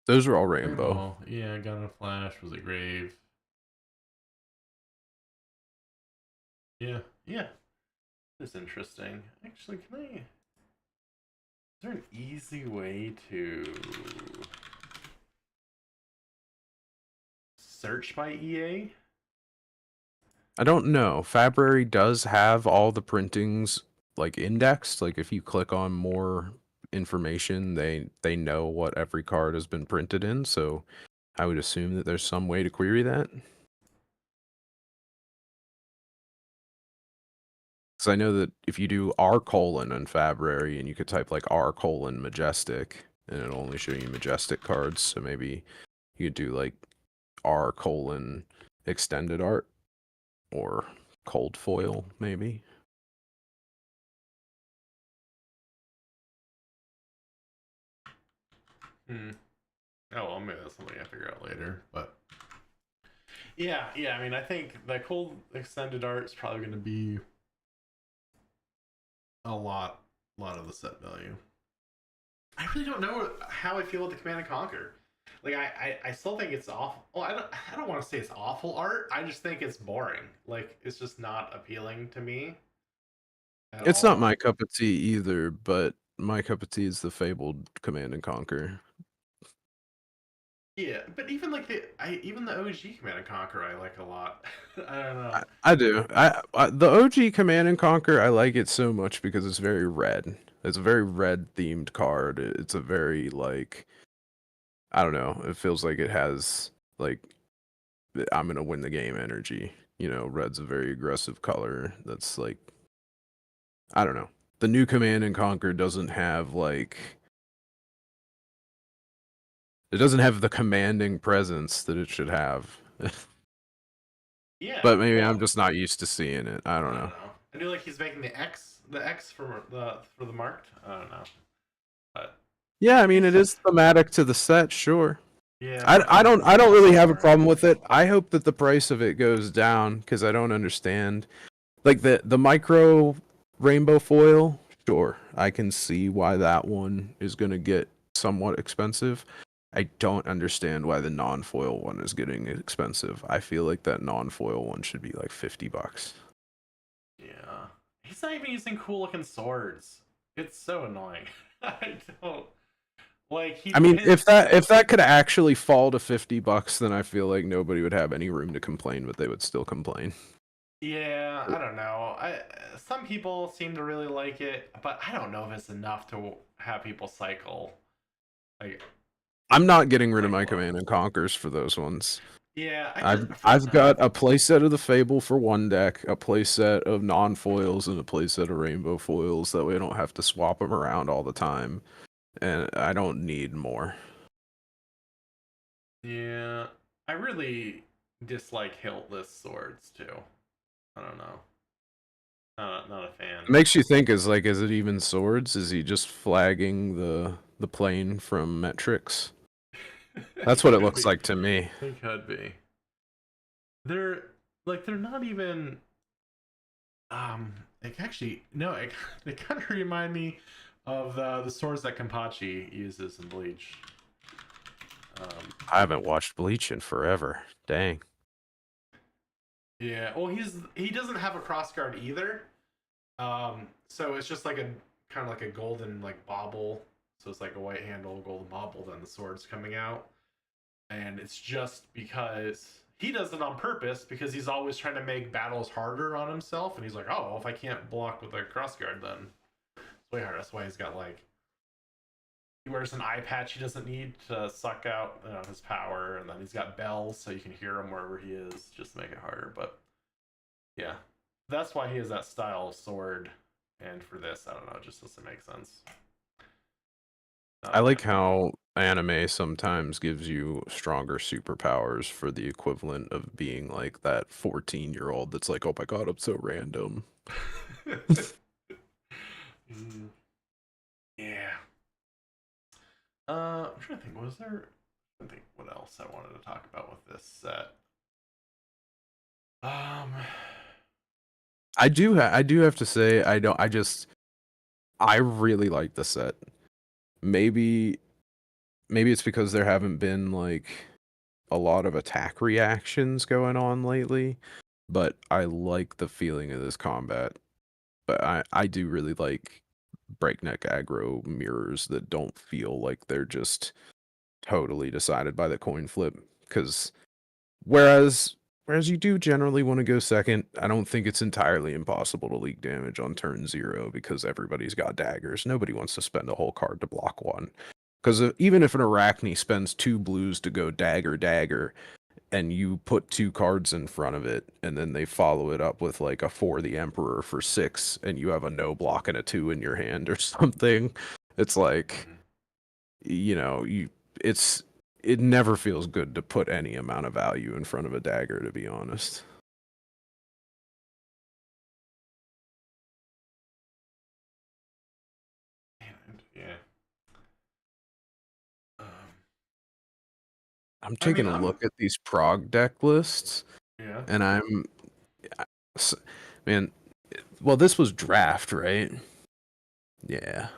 Those are all rainbow. playable. Yeah, Gun and Flash was a grave. Yeah, yeah. That's interesting. Actually, can I? Is there an easy way to search by EA? I don't know. Fabrary does have all the printings like indexed. Like if you click on more information, they know what every card has been printed in. So I would assume that there's some way to query that. Because I know that if you do R colon in Fabrary and you could type like R colon majestic and it'll only show you majestic cards. So maybe you could do like R colon extended art or cold foil maybe. Hmm. Oh well, maybe that's something I figure out later. But yeah. I mean, I think the cold extended art is probably going to be a lot of the set value. I really don't know how I feel with the Command and Conquer. Like I still think it's awful. Well, I don't want to say it's awful art. I just think it's boring. Like it's just not appealing to me at It's not all. my cup of tea either, but my cup of tea is the fabled Command and Conquer. Yeah, but even like even the OG Command and Conquer I like a lot. I don't know. I do. The OG Command and Conquer, I like it so much because it's very red. It's a very red themed card. It's a very like I don't know. It feels like it has like I'm gonna win the game energy. You know, red's a very aggressive color. That's like I don't know. The new Command and Conquer doesn't have like it doesn't have the commanding presence that it should have. Yeah, But maybe I'm well, just not used to seeing it. I don't I don't know. know. I knew like he's making the X for the marked. I don't know, but Yeah, I mean he's it is thematic to the set, sure. yeah. I Markman's don't is really also have a boring. problem with it. I hope that the price of it goes down because I don't understand. Like the micro rainbow foil, sure, I can see why that one is gonna get somewhat expensive. I don't understand why the non-foil one is getting expensive. I feel like that non-foil one should be like $50. Yeah, he's not even using cool looking swords. It's so annoying. I don't like I mean, his. if that could actually fall to $50, then I feel like nobody would have any room to complain, but they would still complain. Yeah, I don't know. I Some people seem to really like it, but I don't know if it's enough to have people cycle like I'm not getting rid of my cycle. Command and Conquers for those ones. Yeah, I just I've got a playset of the Fable for one deck, a playset of non-foils, and a playset of rainbow foils. That way I don't have to swap them around all the time, and I don't need more. yeah. I really dislike hiltless swords too. I don't know. Not a fan. It makes you think: is it even swords? Is he just flagging the plane from Metrics? That's It what it could looks be. like to me. It could be. They're they're not even like actually no, they kind of remind me of the swords that Kampachi uses in Bleach. Um, I haven't watched Bleach in forever. Dang. yeah, well, he doesn't have a crossguard either. So it's just like a kind of like a golden like bauble. So it's like a white handle, golden bauble. Then the sword's coming out, and it's just because he does it on purpose because he's always trying to make battles harder on himself, and he's like, oh, well, if I can't block with a crossguard, then it's way harder. That's why he's got like he wears an eye patch he doesn't need to suck out his power, and then he's got bells so you can hear him wherever he is, just to make it harder. But yeah, that's why he has that style of sword. And for this, I don't know, it just doesn't make sense. Not I a like fan. how anime sometimes gives you stronger superpowers for the equivalent of being like that 14-year-old that's like, oh my god, I'm so random. Mm, yeah. I'm trying to think. Was there? I think what else I wanted to talk about with this set. Um, I do have to say I really like the set. Maybe it's because there haven't been like a lot of attack reactions going on lately, but I like the feeling of this combat. But I do really like breakneck aggro mirrors that don't feel like they're just totally decided by the coin flip. Because whereas Whereas you do generally want to go second. I don't think it's entirely impossible to leak damage on turn 0 because everybody's got daggers. Nobody wants to spend a whole card to block one. Because even if an Arachne spends 2 blues to go dagger dagger, and you put 2 cards in front of it, and then they follow it up with like a 4 the Emperor for 6, and you have a no block and a 2 in your hand or something, it's like, Mhm. you know, it never feels good to put any amount of value in front of a dagger, to be honest. Yeah. I'm I taking mean, a I'm look at these prog deck lists, yeah. and s- man, well, this was draft, right? Yeah.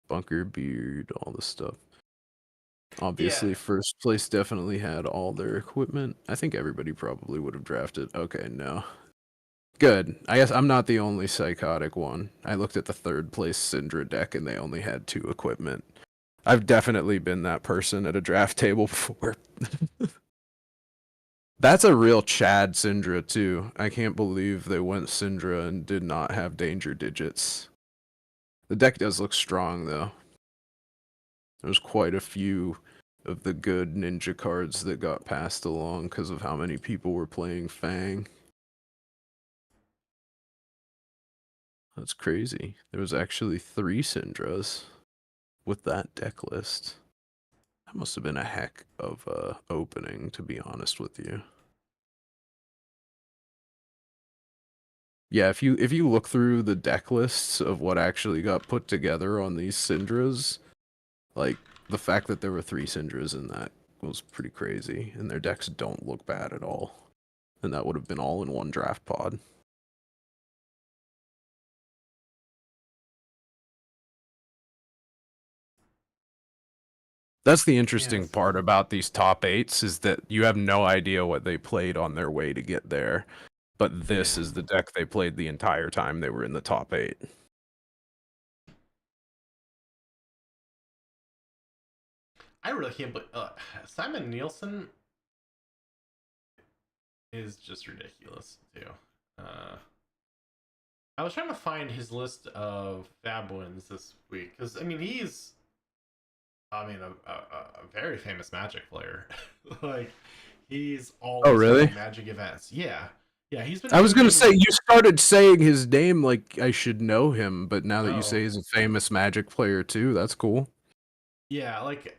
Bunker Beard, all this stuff. Yeah. Obviously, first place definitely had all their equipment. I think everybody probably would have drafted. Okay, no. Good. I guess I'm not the only psychotic one. I looked at the third place Syndra deck and they only had 2 equipment. I've definitely been that person at a draft table before. That's a real Chad Syndra too. I can't believe they went Syndra and did not have danger digits. The deck does look strong though. There's quite a few of the good ninja cards that got passed along because of how many people were playing Fang. That's crazy. There was actually 3 Syndras with that deck list. That must have been a heck of a opening, to be honest with you. Yeah, if you look through the deck lists of what actually got put together on these Syndras, like the fact that there were 3 Syndras in that was pretty crazy, and their decks don't look bad at all. And that would have been all in one draft pod. That's the interesting Yes. part about these top 8s is that you have no idea what they played on their way to get there. But this Yeah. is the deck they played the entire time they were in the top 8. I really can't believe Simon Nielsen is just ridiculous too. Uh, I was trying to find his list of Fab wins this week because I mean he's, I mean, a very famous Magic player. Like he's Oh, always really? playing Magic events. Yeah, yeah, he's been I was gonna winning. say you started saying his name like I should know him, but now that you Oh, say he's a famous Magic player too, that's cool. yeah, like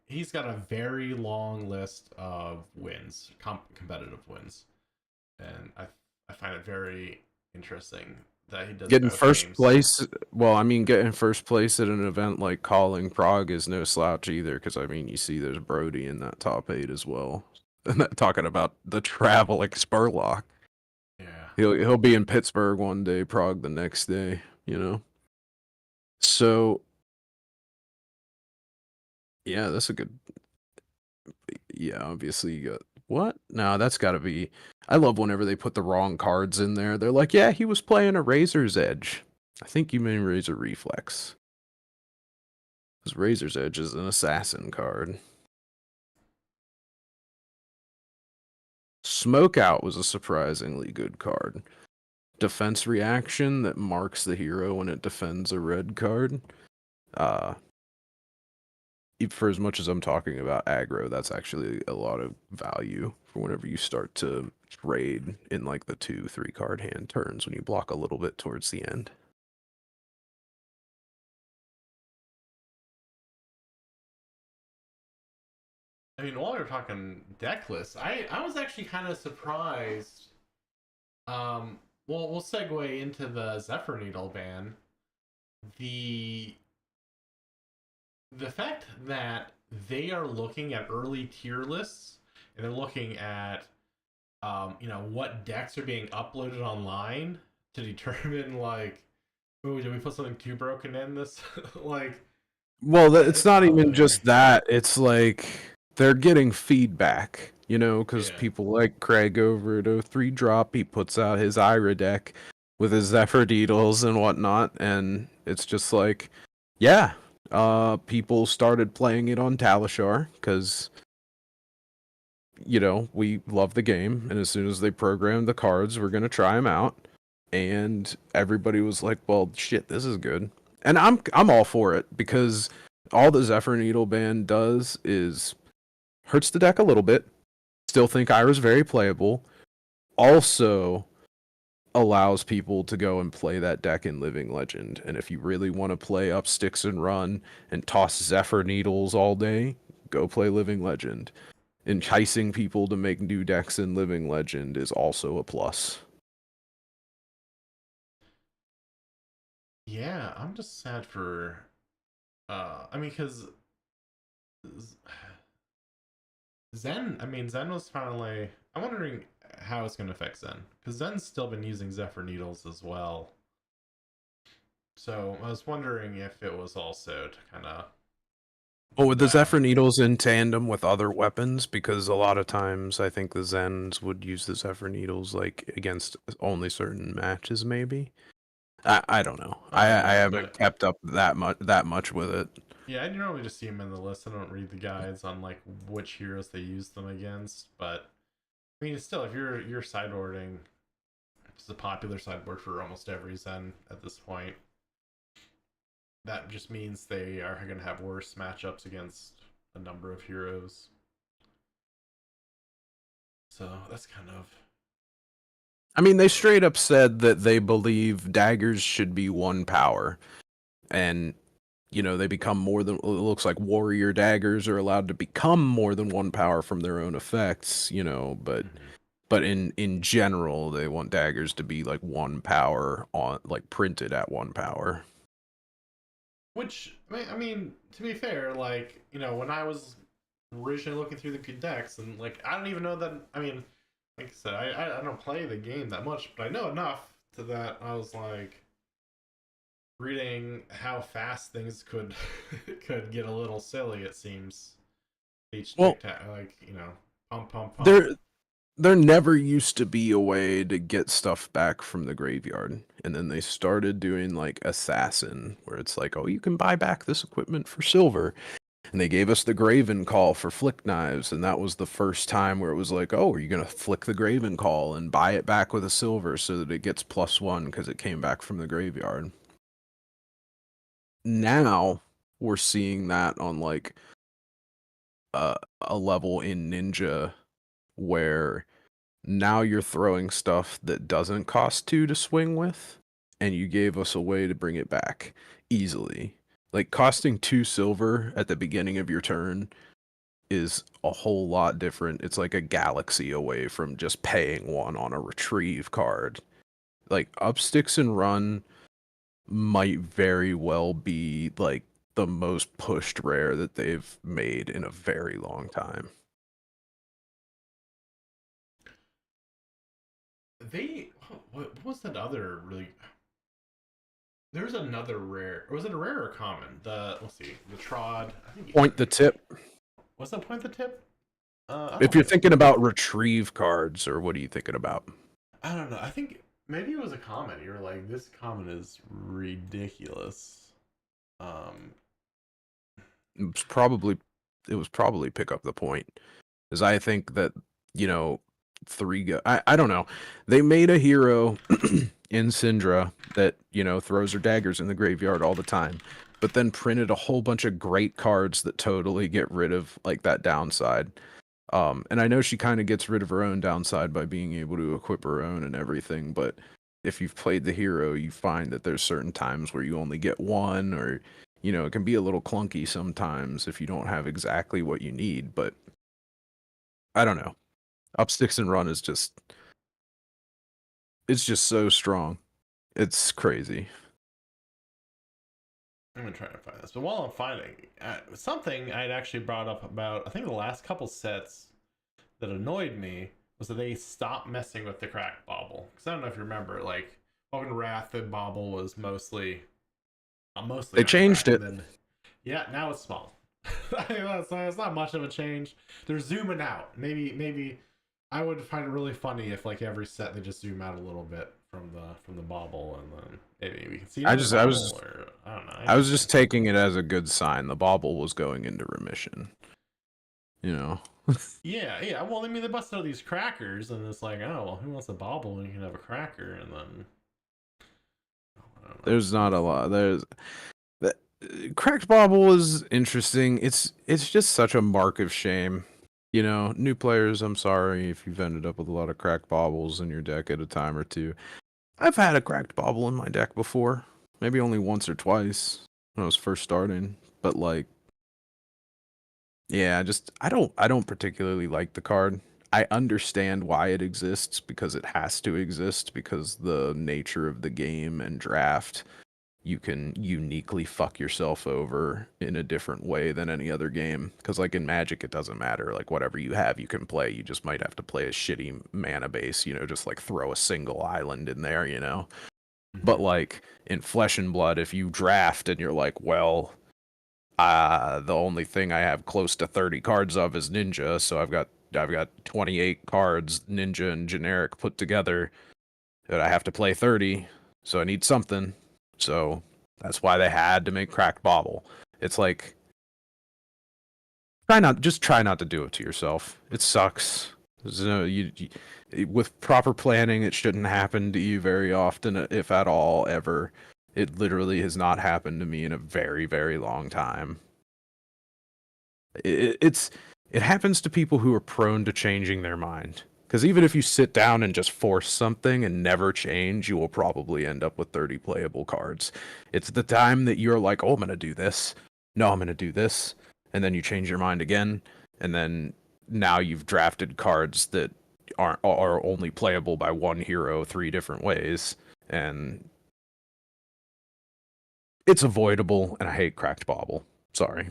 he's got a very long list of wins, competitive wins, and I find it very interesting that he does Getting both first games. place, well, I mean, getting first place at an event like Calling Prague is no slouch either, because I mean, you see there's Brody in that top 8 as well. And that, talking about the traveling Spurlock. Yeah. He'll be in Pittsburgh one day, Prague the next day, you know? So, yeah, that's a good. Yeah, obviously you got what? No, that's got to be. I love whenever they put the wrong cards in there. They're like, yeah, he was playing a Razor's Edge. I think you mean Razor Reflex. Because Razor's Edge is an assassin card. Smokeout was a surprisingly good card. Defense reaction that marks the hero when it defends a red card. Uh, for as much as I'm talking about aggro, that's actually a lot of value for whenever you start to trade in like the 2, 3 card hand turns when you block a little bit towards the end. I mean, while we are talking deck lists, I was actually kind of surprised. Well, we'll segue into the Zephyr Needle ban. The the fact that they are looking at early tier lists and they're looking at what decks are being uploaded online to determine like, oh, did we put something too broken in this? Like, Well, it's it's not out even there. just that. It's like they're getting feedback, because Yeah. people like Craig over at 03 Drop, he puts out his Ira deck with his Zephyr Needles and whatnot, and it's just like, yeah, people started playing it on Talishar because we love the game, and as soon as they programmed the cards, we're gonna try them out. And everybody was like, "Well, shit, this is good," and I'm all for it because all the Zephyr Needle Band does is hurts the deck a little bit. Still think Ira's very playable. Also allows people to go and play that deck in Living Legend. And if you really want to play up sticks and run and toss Zephyr Needles all day, go play Living Legend. Enticing people to make new decks in Living Legend is also a plus. Yeah, I'm just sad for. I mean, because Zen. I mean, Zen was finally. I'm wondering how it's going to affect Zen because Zen's still been using Zephyr needles as well. So I was wondering if it was also to kind of But with the that. Zephyr Needles in tandem with other weapons, because a lot of times I think the Zens would use the Zephyr Needles like against only certain matches, maybe. I don't know. I don't I know, haven't but kept up that much with it. yeah, I normally just see them in the list. I don't read the guides on like which heroes they use them against. But I mean, still, if you're sideboarding, it's a popular sideboard for almost every Zen at this point. That just means they are going to have worse matchups against a number of heroes. So that's kind of. I mean, they straight up said that they believe daggers should be one power, and they become more than it looks like warrior daggers are allowed to become more than one power from their own effects, but Mhm. in general, they want daggers to be like one power on like printed at one power. Which I mean, to be fair, like when I was originally looking through the decks, and like I don't even know that. I mean, like I said, I don't play the game that much, but I know enough to that I was like reading how fast things could could get a little silly. It seems each Well, like pump pump pump. there there never used to be a way to get stuff back from the graveyard. And then they started doing like Assassin, where it's like, oh, you can buy back this equipment for silver. And they gave us the Graven Call for flick knives, and that was the first time where it was like, oh, are you gonna flick the Graven Call and buy it back with a silver so that it gets +1 because it came back from the graveyard. Now we're seeing that on like a level in Ninja where now you're throwing stuff that doesn't cost 2 to swing with, and you gave us a way to bring it back easily. Like costing 2 silver at the beginning of your turn is a whole lot different. It's like a galaxy away from just paying 1 on a retrieve card. Like up sticks and run might very well be like the most pushed rare that they've made in a very long time. They what was that other really? There's another rare. Was it a rare or common? The let's see, the Trod. I think Point the tip. was that point the tip? I If don't you're think. thinking about retrieve cards, or what are you thinking about? I don't know. I think maybe it was a comment. You were like, "This comment is ridiculous." Um, It was probably pick up the point. Because I think that, you know, I don't know. They made a hero in Syndra that, throws her daggers in the graveyard all the time, but then printed a whole bunch of great cards that totally get rid of like that downside. And I know she kind of gets rid of her own downside by being able to equip her own and everything, but if you've played the hero, you find that there's certain times where you only get one, or, it can be a little clunky sometimes if you don't have exactly what you need, but I don't know. Up sticks and run is it's just so strong. It's crazy. I'm gonna try to find this. But while I'm finding something, I'd actually brought up about I think the last couple sets that annoyed me was that they stopped messing with the crack bobble. Because I don't know if you remember, like Welcome to Wrath, the bobble was mostly They on changed crack, and it. then yeah, now it's small. It's not much of a change. They're zooming out. Maybe I would find it really funny if like every set they just zoom out a little bit from the bobble, and then maybe we can see I another just I was bobble, or I don't know, I was anything. just taking it as a good sign. The bobble was going into remission. you know. Yeah, yeah. Well, I mean, they bust out these crackers, and it's like, oh, well, who wants a bobble when you can have a cracker? And then I don't know. There's not a lot. There's the cracked bobble is interesting. It's just such a mark of shame. You know, new players, I'm sorry if you've ended up with a lot of cracked bobbles in your deck at a time or two. I've had a cracked bobble in my deck before. Maybe only once or twice when I was first starting. But like, yeah, just I don't particularly like the card. I understand why it exists because it has to exist because the nature of the game and draft, you can uniquely fuck yourself over in a different way than any other game. Because like in Magic, it doesn't matter. Like whatever you have, you can play. You just might have to play a shitty mana base. You know, just like throw a single island in there. You know. But Mm-hmm. like in Flesh and Blood, if you draft and you're like, well, the only thing I have close to 30 cards of is Ninja, so I've got 28 cards, Ninja and generic put together, that I have to play 30, so I need something. So that's why they had to make Cracked Bobble. It's like try not to do it to yourself. It sucks. With proper planning, it shouldn't happen to you very often, if at all, ever. It literally has not happened to me in a very, very long time. It, it's it happens to people who are prone to changing their mind. Because even if you sit down and just force something and never change, you will probably end up with 30 playable cards. It's the time that you're like, oh, I'm going to do this. No, I'm going to do this. And then you change your mind again. And then now you've drafted cards that are only playable by one hero three different ways. And it's avoidable. And I hate Cracked Bobble. Sorry.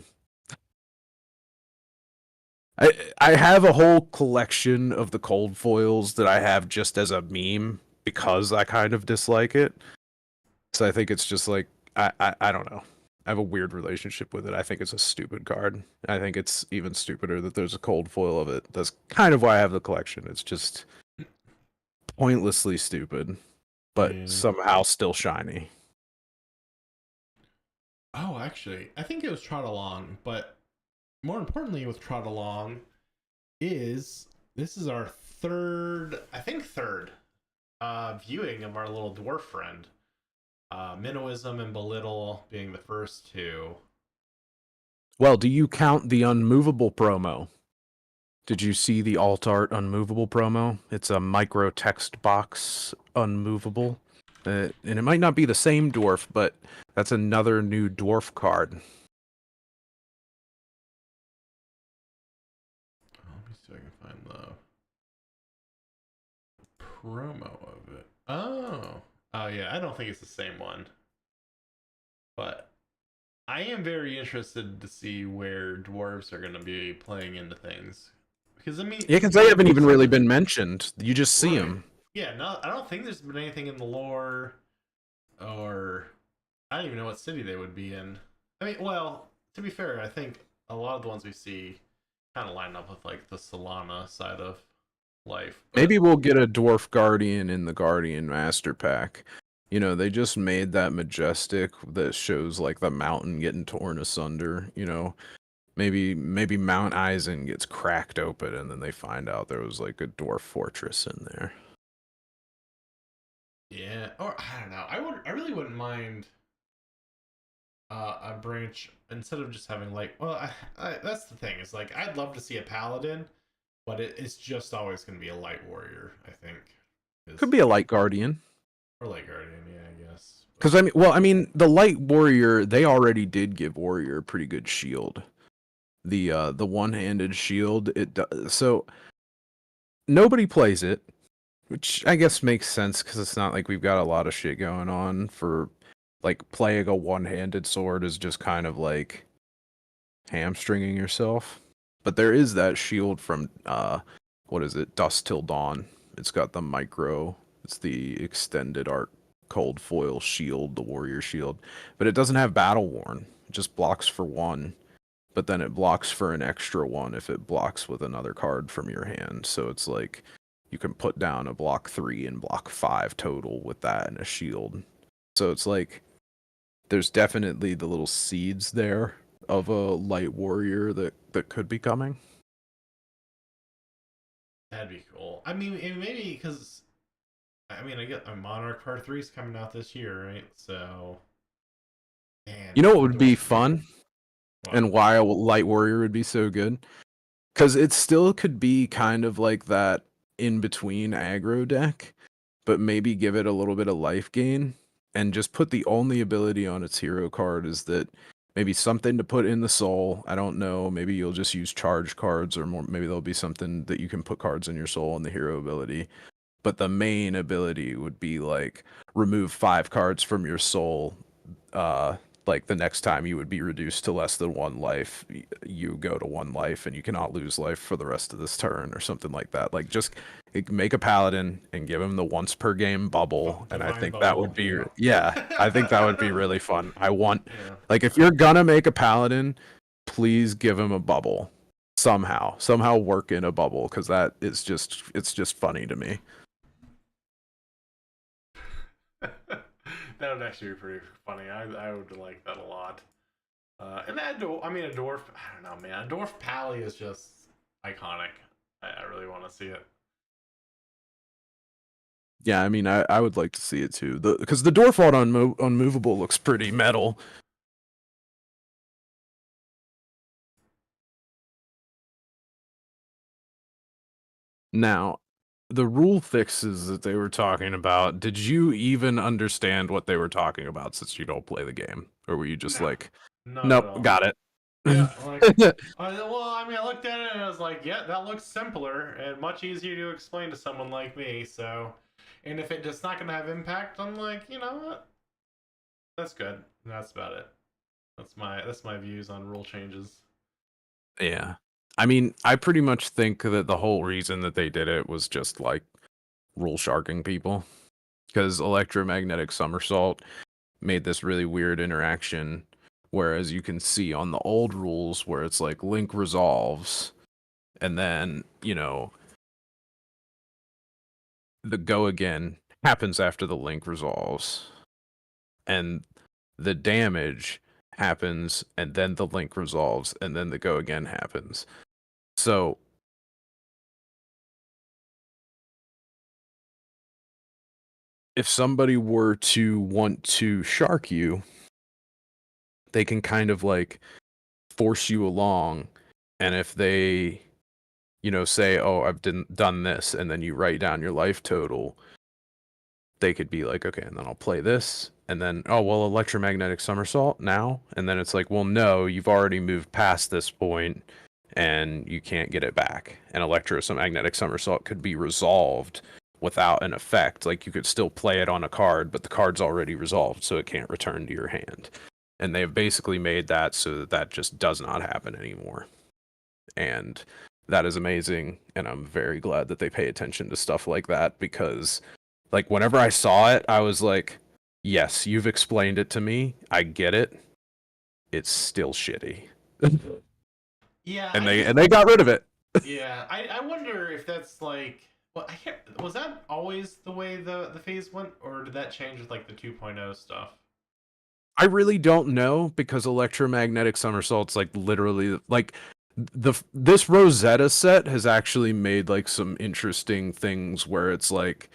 I I have a whole collection of the cold foils that I have just as a meme because I kind of dislike it. So I think it's just like I don't know. I have a weird relationship with it. I think it's a stupid card. I think it's even stupider that there's a cold foil of it. That's kind of why I have the collection. It's just pointlessly stupid, but Yeah. somehow still shiny. Oh, actually, I think it was Trot Along, but more importantly, with Trot Along is this is our third, I think third, viewing of our little dwarf friend. Minnowism and Belittle being the first two. Well, do you count the unmovable promo? Did you see the alt art unmovable promo? It's a micro text box unmovable. And it might not be the same dwarf, but that's another new dwarf card. Let me see if I can find the promo of it. Oh. Oh, yeah. I don't think it's the same one. But I am very interested to see where dwarves are going to be playing into things. Because, I mean, Yeah, because they like haven't we've even really seen. been mentioned. You just see Right. them. Yeah, no, I don't think there's been anything in the lore or I don't even know what city they would be in. I mean, well, to be fair, I think a lot of the ones we see kind of line up with like the Solana side of life. Maybe But we'll get a dwarf guardian in the Guardian Master Pack. You know, they just made that majestic that shows like the mountain getting torn asunder. You know, maybe Mount Eisen gets cracked open and then they find out there was like a dwarf fortress in there. yeah, or I don't know. I really wouldn't mind a branch instead of just having like. Well, that's the thing. Is like I'd love to see a paladin, but it's just always going to be a light warrior. I think Could is be a light guardian. or light guardian. Yeah, I guess. Because I mean, well, I mean, the light warrior they already did give warrior a pretty good shield. The one-handed shield. So nobody plays it, which I guess makes sense because it's not like we've got a lot of shit going on for like playing a one-handed sword is just kind of like hamstringing yourself. But there is that shield from what is it? Dust Till Dawn. It's got the micro. It's the extended art cold foil shield, the warrior shield. But it doesn't have battle worn. It just blocks for one. But then it blocks for an extra one if it blocks with another card from your hand. So it's like you can put down a block 3 and block 5 total with that and a shield. So it's like there's definitely the little seeds there of a light warrior that could be coming. That'd be cool. I mean, and maybe because I mean, I get a Monarch Part 3 is coming out this year, right? So, man, You know what the would be dwarf would be fun what? and why a light warrior would be so good? Because it still could be kind of like that in between aggro deck, but maybe give it a little bit of life gain and just put the only ability on its hero card is that maybe something to put in the soul. I don't know. Maybe you'll just use charge cards or more. Maybe there'll be something that you can put cards in your soul in the hero ability. But the main ability would be like remove 5 cards from your soul. uh like the next time you would be reduced to less than 1 life, you go to 1 life and you cannot lose life for the rest of this turn or something like that. Like just make a paladin and give him the once per game bubble, and I Divine think that would Bubble, be, yeah. yeah, I think that would be really fun. I want, Yeah. like, if you're gonna make a paladin, please give him a bubble somehow work in a bubble, because that is just, it's just funny to me. That would actually be pretty funny. I would like that a lot. And that I mean, a dwarf. I don't know, man. A dwarf pally is just iconic. I really want to see it. Yeah, I mean, I would like to see it too. Because the dwarf alt unmovable looks pretty metal. Now, the rule fixes that they were talking about, did you even understand what they were talking about since you don't play the game? Or were you just No, like, not at nope, all. got it? Yeah, like, well, I mean, I looked at it and I was like, yeah, that looks simpler and much easier to explain to someone like me. So, and if it just not gonna have impact, I'm like, you know what? That's good. That's about it. That's my views on rule changes. Yeah. I mean, I pretty much think that the whole reason that they did it was just like rule sharking people. Because electromagnetic somersault made this really weird interaction. Whereas you can see on the old rules where it's like link resolves, and then, the go again happens after the link resolves, and the damage happens, and then the link resolves, and then the go again happens. So if somebody were to want to shark you, they can kind of like force you along. And if they, say, oh, I've done this, and then you write down your life total, they could be like, okay, and then I'll play this. And then, oh, well, electromagnetic somersault now. And then it's like, well, no, you've already moved past this point and you can't get it back. And electromagnetic somersault could be resolved without an effect. Like you could still play it on a card, but the card's already resolved, so it can't return to your hand. And they've basically made that so that that just does not happen anymore. And that is amazing. And I'm very glad that they pay attention to stuff like that, because like whenever I saw it, I was like, yes, you've explained it to me. I get it. It's still shitty. Yeah, and I they just and they got rid of it. yeah, I wonder if that's like well, I can't was that always the way the phase went, or did that change with like the 2.0 stuff? I really don't know, because electromagnetic somersaults like literally like this Rosetta set has actually made like some interesting things where it's like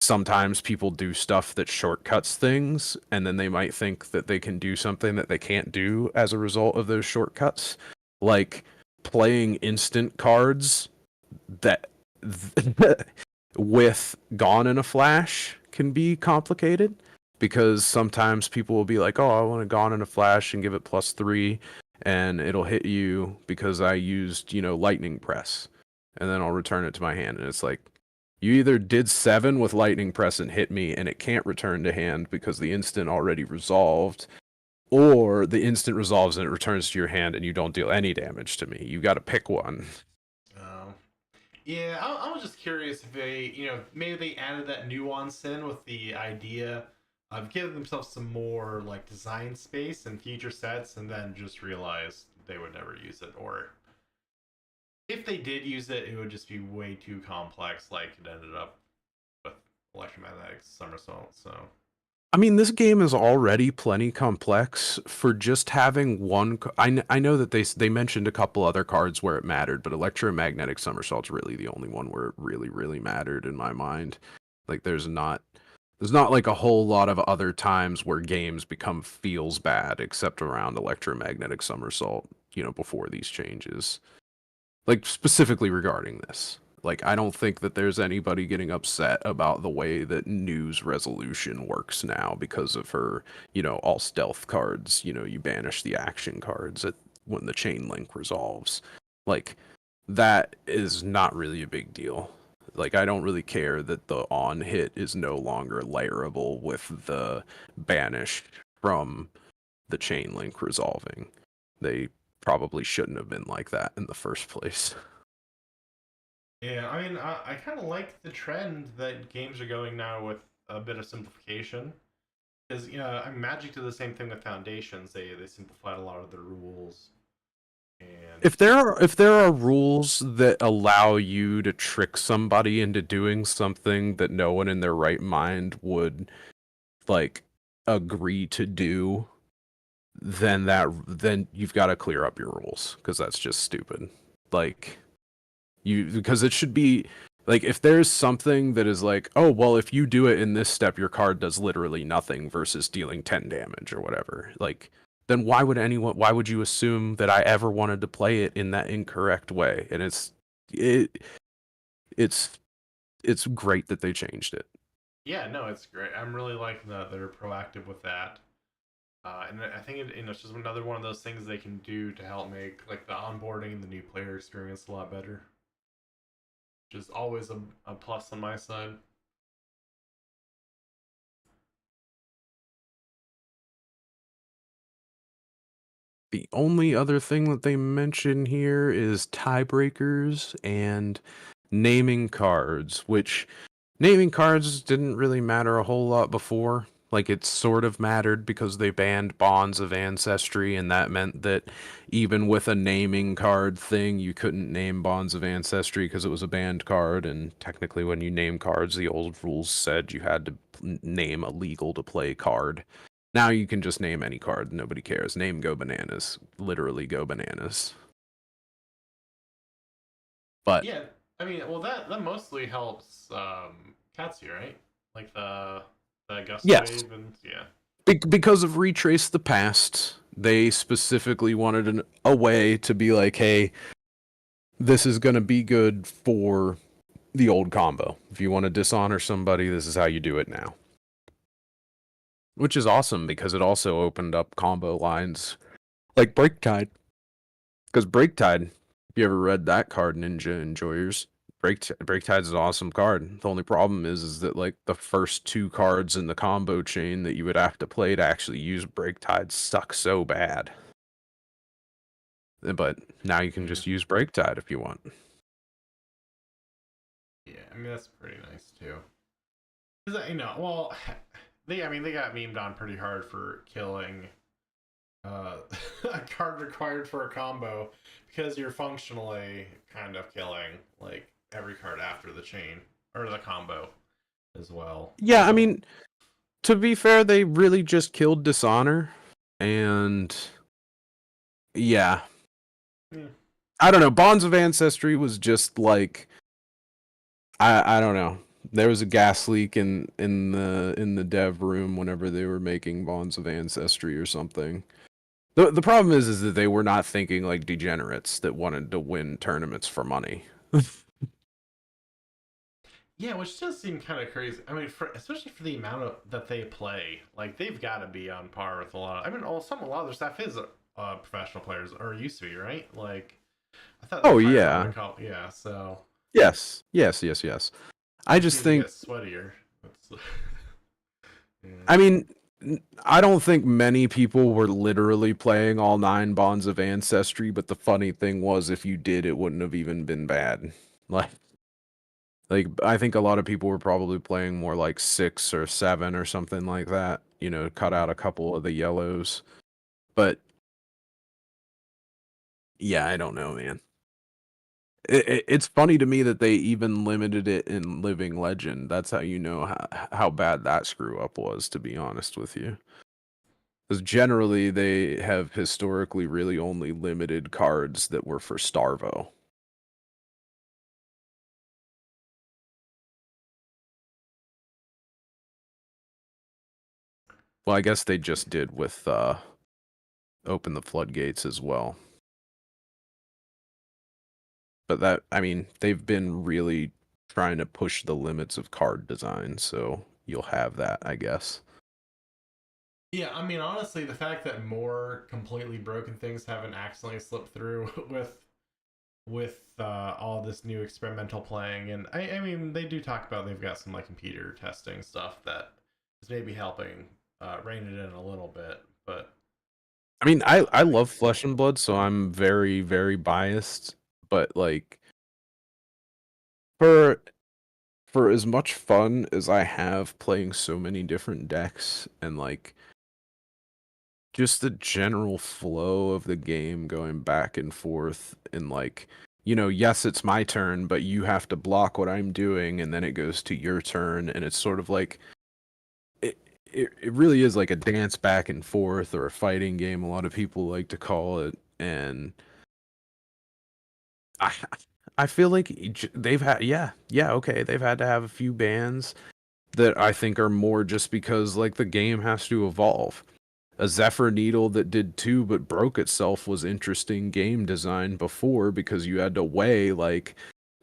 sometimes people do stuff that shortcuts things, and then they might think that they can do something that they can't do as a result of those shortcuts. Like playing instant cards that with Gone in a Flash can be complicated, because sometimes people will be like, "Oh, I want to Gone in a Flash and give it +3, and it'll hit you because I used, Lightning Press, and then I'll return it to my hand." And it's like, you either did 7 with Lightning Press and hit me, and it can't return to hand because the instant already resolved, or the instant resolves and it returns to your hand and you don't deal any damage to me. You got to pick one. Oh. Yeah, I was just curious if they, maybe they added that nuance in with the idea of giving themselves some more like design space and future sets, and then just realized they would never use it, or if they did use it, it would just be way too complex, like it ended up with electromagnetic somersault. So I mean, this game is already plenty complex for just having one. I know that they mentioned a couple other cards where it mattered, but electromagnetic somersault's really the only one where it really mattered in my mind. Like, there's not like a whole lot of other times where games become feels bad except around electromagnetic somersault. Before these changes, like specifically regarding this. Like, I don't think that there's anybody getting upset about the way that news resolution works now because of her, all stealth cards. You banish the action cards when the chain link resolves. Like, that is not really a big deal. Like, I don't really care that the on hit is no longer layerable with the banish from the chain link resolving. They probably shouldn't have been like that in the first place. Yeah, I mean, I kind of like the trend that games are going now with a bit of simplification. Because Magic did the same thing with Foundations. They simplified a lot of the rules, and If there are rules that allow you to trick somebody into doing something that no one in their right mind would like agree to do, then you've got to clear up your rules because that's just stupid. Like, because it should be like, if there's something that is like, oh well, if you do it in this step your card does literally nothing versus dealing 10 damage or whatever, like, then why would you assume that I ever wanted to play it in that incorrect way? And it it's it's great that they changed it. yeah, no, it's great. I'm really liking that they're proactive with that. And I think it's just another one of those things they can do to help make like the onboarding and the new player experience a lot better, which is always a plus on my side. The only other thing that they mention here is tiebreakers and naming cards, which naming cards didn't really matter a whole lot before. Like, it sort of mattered because they banned Bonds of Ancestry, and that meant that even with a naming card thing, you couldn't name Bonds of Ancestry because it was a banned card. And technically, when you name cards, the old rules said you had to name a legal to play card. Now you can just name any card. Nobody cares. Name Go Bananas. Literally Go Bananas. But Yeah, I mean, well, that mostly helps Katsu, right? Like the gust yes, wave and yeah. because of Retrace the Past, they specifically wanted a way to be like, hey, this is going to be good for the old combo. If you want to dishonor somebody, this is how you do it now. Which is awesome because it also opened up combo lines like Breaktide. Because Breaktide, if you ever read that card, Ninja Enjoyers, Breaktide's an awesome card. The only problem is that like the first two cards in the combo chain that you would have to play to actually use Breaktide suck so bad. But now you can Yeah, just use Breaktide if you want. yeah. I mean, that's pretty nice too. Because well, they got memed on pretty hard for killing uh, a card required for a combo because you're functionally kind of killing like every card after the chain or the combo as well. Yeah, I mean, to be fair, they really just killed Dishonor, and yeah, Yeah. I don't know. Bonds of Ancestry was just like, I don't know. There was a gas leak in the dev room whenever they were making Bonds of Ancestry or something. The problem is that they were not thinking like degenerates that wanted to win tournaments for money. Yeah, which does seem kind of crazy. I mean, especially for the amount of that they play, like they've got to be on par with a lot. I mean, a lot of their staff is professional players or used to be, right? Like, I thought they Oh hired a lot yeah. of yeah. So Yes. Yes, yes, yes. I it just seems to get think sweatier. That's, yeah. I mean, I don't think many people were literally playing all 9 Bonds of Ancestry, but the funny thing was if you did, it wouldn't have even been bad. Like I think a lot of people were probably playing more like 6 or 7 or something like that, cut out a couple of the yellows. But yeah, I don't know, man. It's funny to me that they even limited it in Living Legend. That's how you know how bad that screw up was, to be honest with you. Because generally they have historically really only limited cards that were for Starvo. Well, I guess they just did with Open the Floodgates as well. But that, I mean, they've been really trying to push the limits of card design, so you'll have that, I guess. Yeah, I mean, honestly, the fact that more completely broken things haven't accidentally slipped through with all this new experimental playing, and I mean, they do talk about they've got some like computer testing stuff that is maybe helping rein it in a little bit, but I mean, I I love can see Flesh it. and Blood, so I'm very, very biased. But like for for as much fun as I have playing so many different decks and like just the general flow of the game going back and forth and like yes, it's my turn, but you have to block what I'm doing and then it goes to your turn and it's sort of like it, it really is like a dance back and forth or a fighting game, a lot of people like to call it. And I I feel like they've had okay, they've had to have a few bans that I think are more just because like the game has to evolve. A Zephyr Needle that did two but broke itself was interesting game design before because you had to weigh like,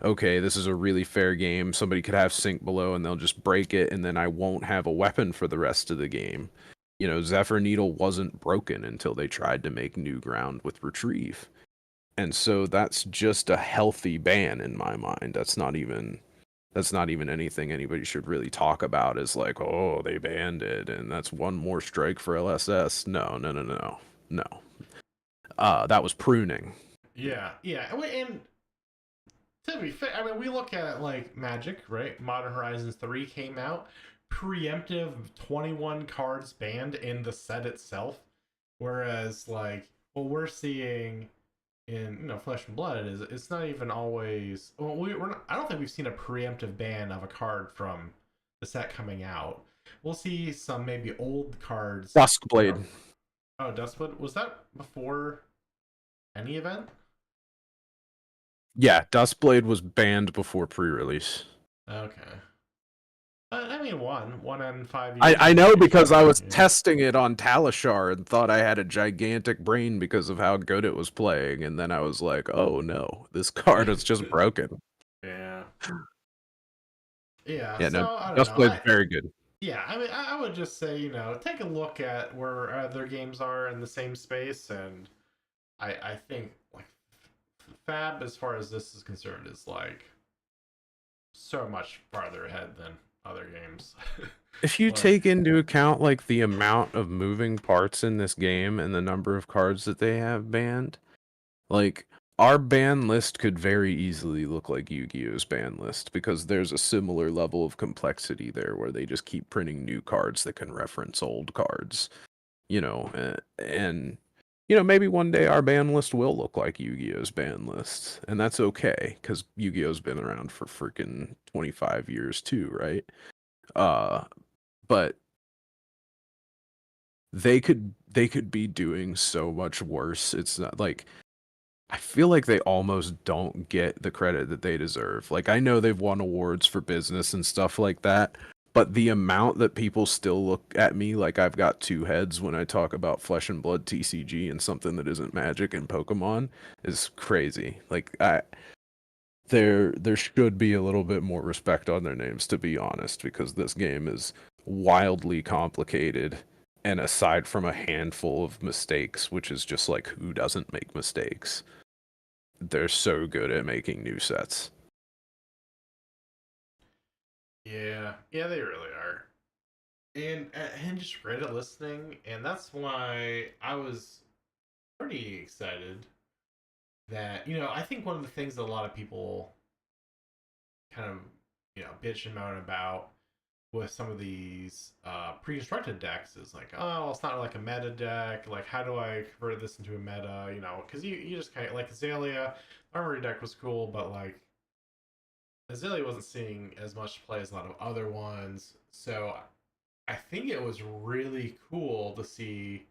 okay, this is a really fair game. Somebody could have Sink Below and they'll just break it and then I won't have a weapon for the rest of the game. Zephyr Needle wasn't broken until they tried to make new ground with Retrieve. And so that's just a healthy ban in my mind. That's not even anything anybody should really talk about as like, oh, they banned it and that's one more strike for LSS. No, no, no, no, no. That was pruning. Yeah, yeah, and to be fair, I mean, we look at it like Magic, right? Modern Horizons 3 came out, preemptive 21 cards banned in the set itself. Whereas, like, what we're seeing in Flesh and Blood is it's not even always. Well, we're not, I don't think we've seen a preemptive ban of a card from the set coming out. We'll see some maybe old cards Duskblade. from. Oh, Dustwood, was that before any event? Yeah, Duskblade was banned before pre-release. Okay. I mean, one in 5 years I is know because I usually, was yeah. testing it on Talishar and thought I had a gigantic brain because of how good it was playing, and then I was like, oh no, this card is just broken. Yeah. Yeah. Yeah, So no, I don't know. Duskblade's very good. Yeah. I mean, I would just say take a look at where other games are in the same space, and I think like Fab, as far as this is concerned, is like so much farther ahead than other games. If you Like, take into account like the amount of moving parts in this game and the number of cards that they have banned, like our ban list could very easily look like Yu-Gi-Oh's ban list because there's a similar level of complexity there where they just keep printing new cards that can reference old cards, and maybe one day our ban list will look like Yu-Gi-Oh's ban list, and that's okay because Yu-Gi-Oh's been around for freaking 25 years too, right? Uh, but they could be doing so much worse. It's not like I feel like they almost don't get the credit that they deserve. Like I know they've won awards for business and stuff like that, but the amount that people still look at me like I've got two heads when I talk about Flesh and Blood TCG and something that isn't Magic and Pokemon is crazy. Like there should be a little bit more respect on their names, to be honest, because this game is wildly complicated. And aside from a handful of mistakes, which is just like who doesn't make mistakes, they're so good at making new sets. yeah, yeah, they really are. And just Reddit listening, and that's why I was pretty excited that I think one of the things that a lot of people kind of bitch and moan about with some of these pre-constructed decks is like, oh, it's not like a meta deck. Like, how do I convert this into a meta? You know, because you just kind of like Azalea Armory deck was cool, but like Azalea wasn't seeing as much play as a lot of other ones. So I think it was really cool to see,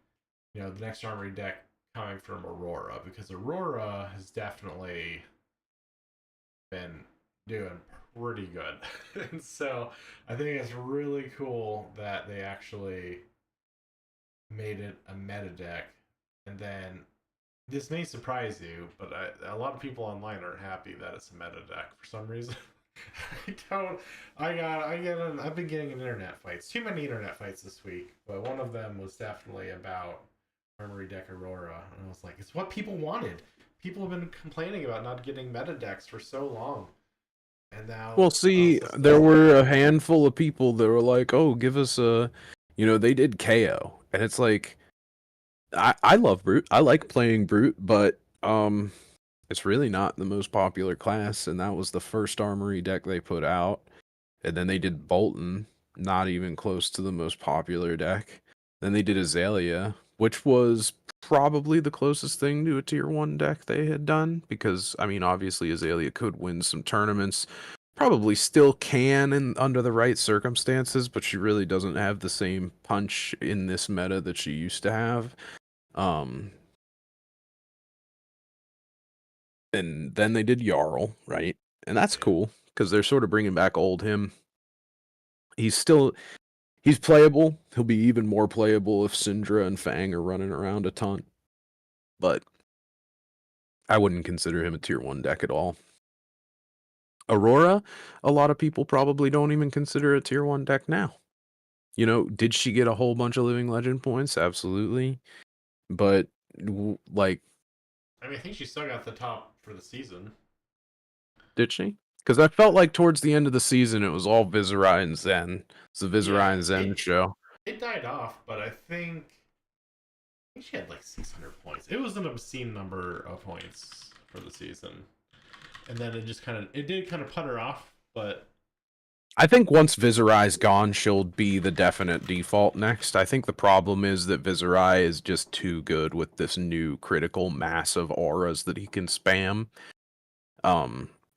you know, the next Armory deck coming from Aurora, because Aurora has definitely been doing pretty good. And so I think it's really cool that they actually made it a meta deck. And then this may surprise you, but a lot of people online aren't happy that it's a meta deck for some reason. I don't. I've been getting in internet fights. Too many internet fights this week, but one of them was definitely about Armory Deck Aurora, and I was like, it's what people wanted. People have been complaining about not getting meta decks for so long, and now Well, I was see, just there like, were a handful of people that were like, "Oh, give us a," they did KO, and it's like, I love Brute. I like playing Brute, but it's really not the most popular class, and that was the first Armory deck they put out. And then they did Bolton, not even close to the most popular deck. Then they did Azalea, which was probably the closest thing to a tier 1 deck they had done, because I mean obviously Azalea could win some tournaments. Probably still can in under the right circumstances, but she really doesn't have the same punch in this meta that she used to have. Um and then they did Jarl, right? And that's yeah. cool because they're sort of bringing back old him. He's still He's playable. He'll be even more playable if Syndra and Fang are running around a ton. But I wouldn't consider him a tier 1 deck at all. Aurora, a lot of people probably don't even consider a tier 1 deck now. Did she get a whole bunch of Living Legend points? Absolutely. But, like, I mean, I think she still got the top for the season. did she? Because I felt like towards the end of the season, it was all Viserai and Zen. It's the Viserai Yeah, and Zen show. it died off, but I think she had like 600 points. It was an obscene number of points for the season, and then it did kind of putter off, but I think once Viserai's gone, she'll be the definite default next. I think the problem is that Viserai is just too good with this new critical mass of auras that he can spam.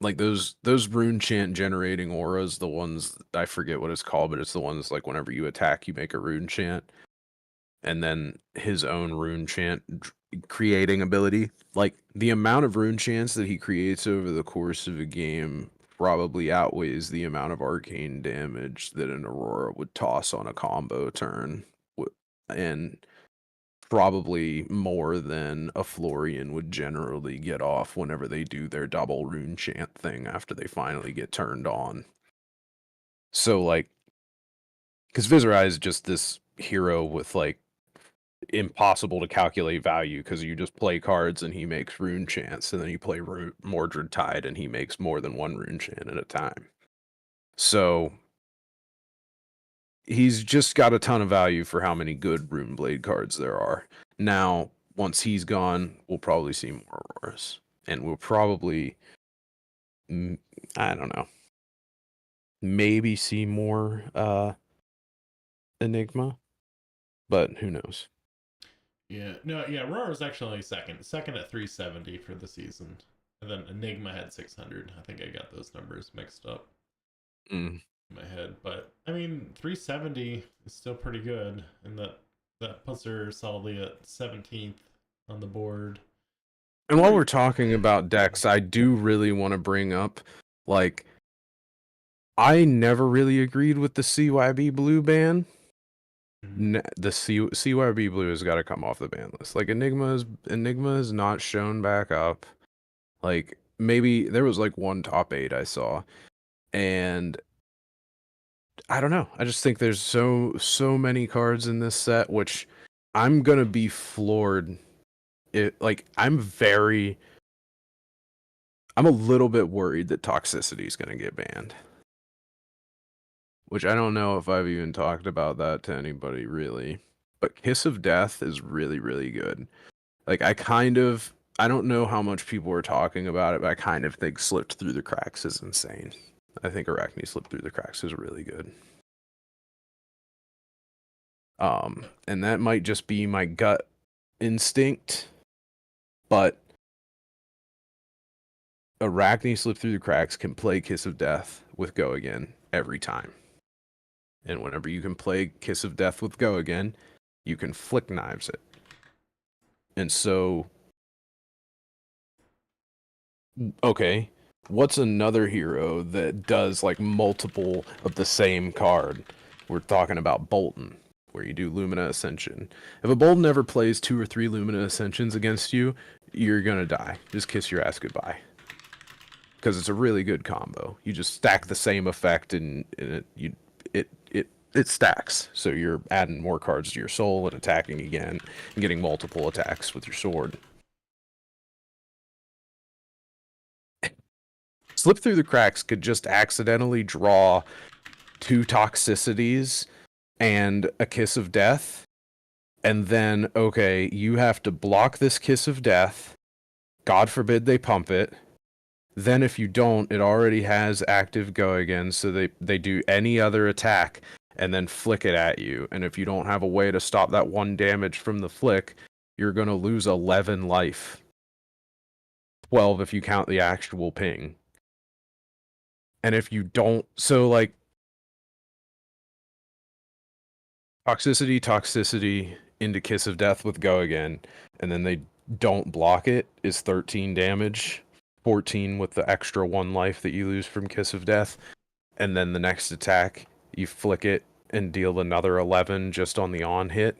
Like those rune chant generating auras, the ones I forget what it's called, but it's the ones like whenever you attack, you make a rune chant, and then his own rune chant creating ability. Like the amount of rune chants that he creates over the course of a game probably outweighs the amount of arcane damage that an Aurora would toss on a combo turn, and probably more than a Florian would generally get off whenever they do their double rune chant thing after they finally get turned on. So like, because Viserai is just this hero with like impossible to calculate value because you just play cards and he makes rune chants, and then you play Mordred Tide and he makes more than one rune chant at a time. So he's just got a ton of value for how many good Rune Blade cards there are. Now, once he's gone, we'll probably see more Auroras. And we'll probably, I don't know, maybe see more Enigma, but who knows? yeah, no, yeah, Aurora was actually second at 370 for the season, and then Enigma had 600. I think I got those numbers mixed up Mm. in my head, but I mean, 370 is still pretty good, and that puts her solidly at 17th on the board. And while we're talking about decks, I do really want to bring up, like, I never really agreed with the CYB Blue ban. The CYB Blue has got to come off the ban list. Like Enigma is not shown back up. Like maybe there was like one top 8 I saw, and I don't know. I just think there's so many cards in this set, which I'm gonna be floored. I'm a little bit worried that Toxicity is gonna get banned. Which I don't know if I've even talked about that to anybody really. But Kiss of Death is really, really good. Like I don't know how much people are talking about it, but I kind of think Slipped Through the Cracks is insane. I think Arachne Slipped Through the Cracks is really good. And that might just be my gut instinct, but Arachne Slip Through the Cracks can play Kiss of Death with Go Again every time. And whenever you can play Kiss of Death with Go Again, you can flick knives it. And so, okay, what's another hero that does like multiple of the same card? We're talking about Bolton, where you do Lumina Ascension. If a Bolton ever plays 2 or 3 Lumina Ascensions against you, you're gonna die. Just kiss your ass goodbye. Because it's a really good combo. You just stack the same effect, and it stacks. So you're adding more cards to your soul and attacking again, and getting multiple attacks with your sword. Slip Through the Cracks could just accidentally draw 2 toxicities and a Kiss of Death, and then, okay, you have to block this Kiss of Death. God forbid they pump it. Then if you don't, it already has active Go Again, so they do any other attack and then flick it at you. And if you don't have a way to stop that 1 damage from the flick, you're going to lose 11 life. 12 if you count the actual ping. And if you don't, so like toxicity into Kiss of Death with Go Again, and then they don't block it is 13 damage, 14 with the extra 1 life that you lose from Kiss of Death, and then the next attack you flick it and deal another 11 just on the on hit.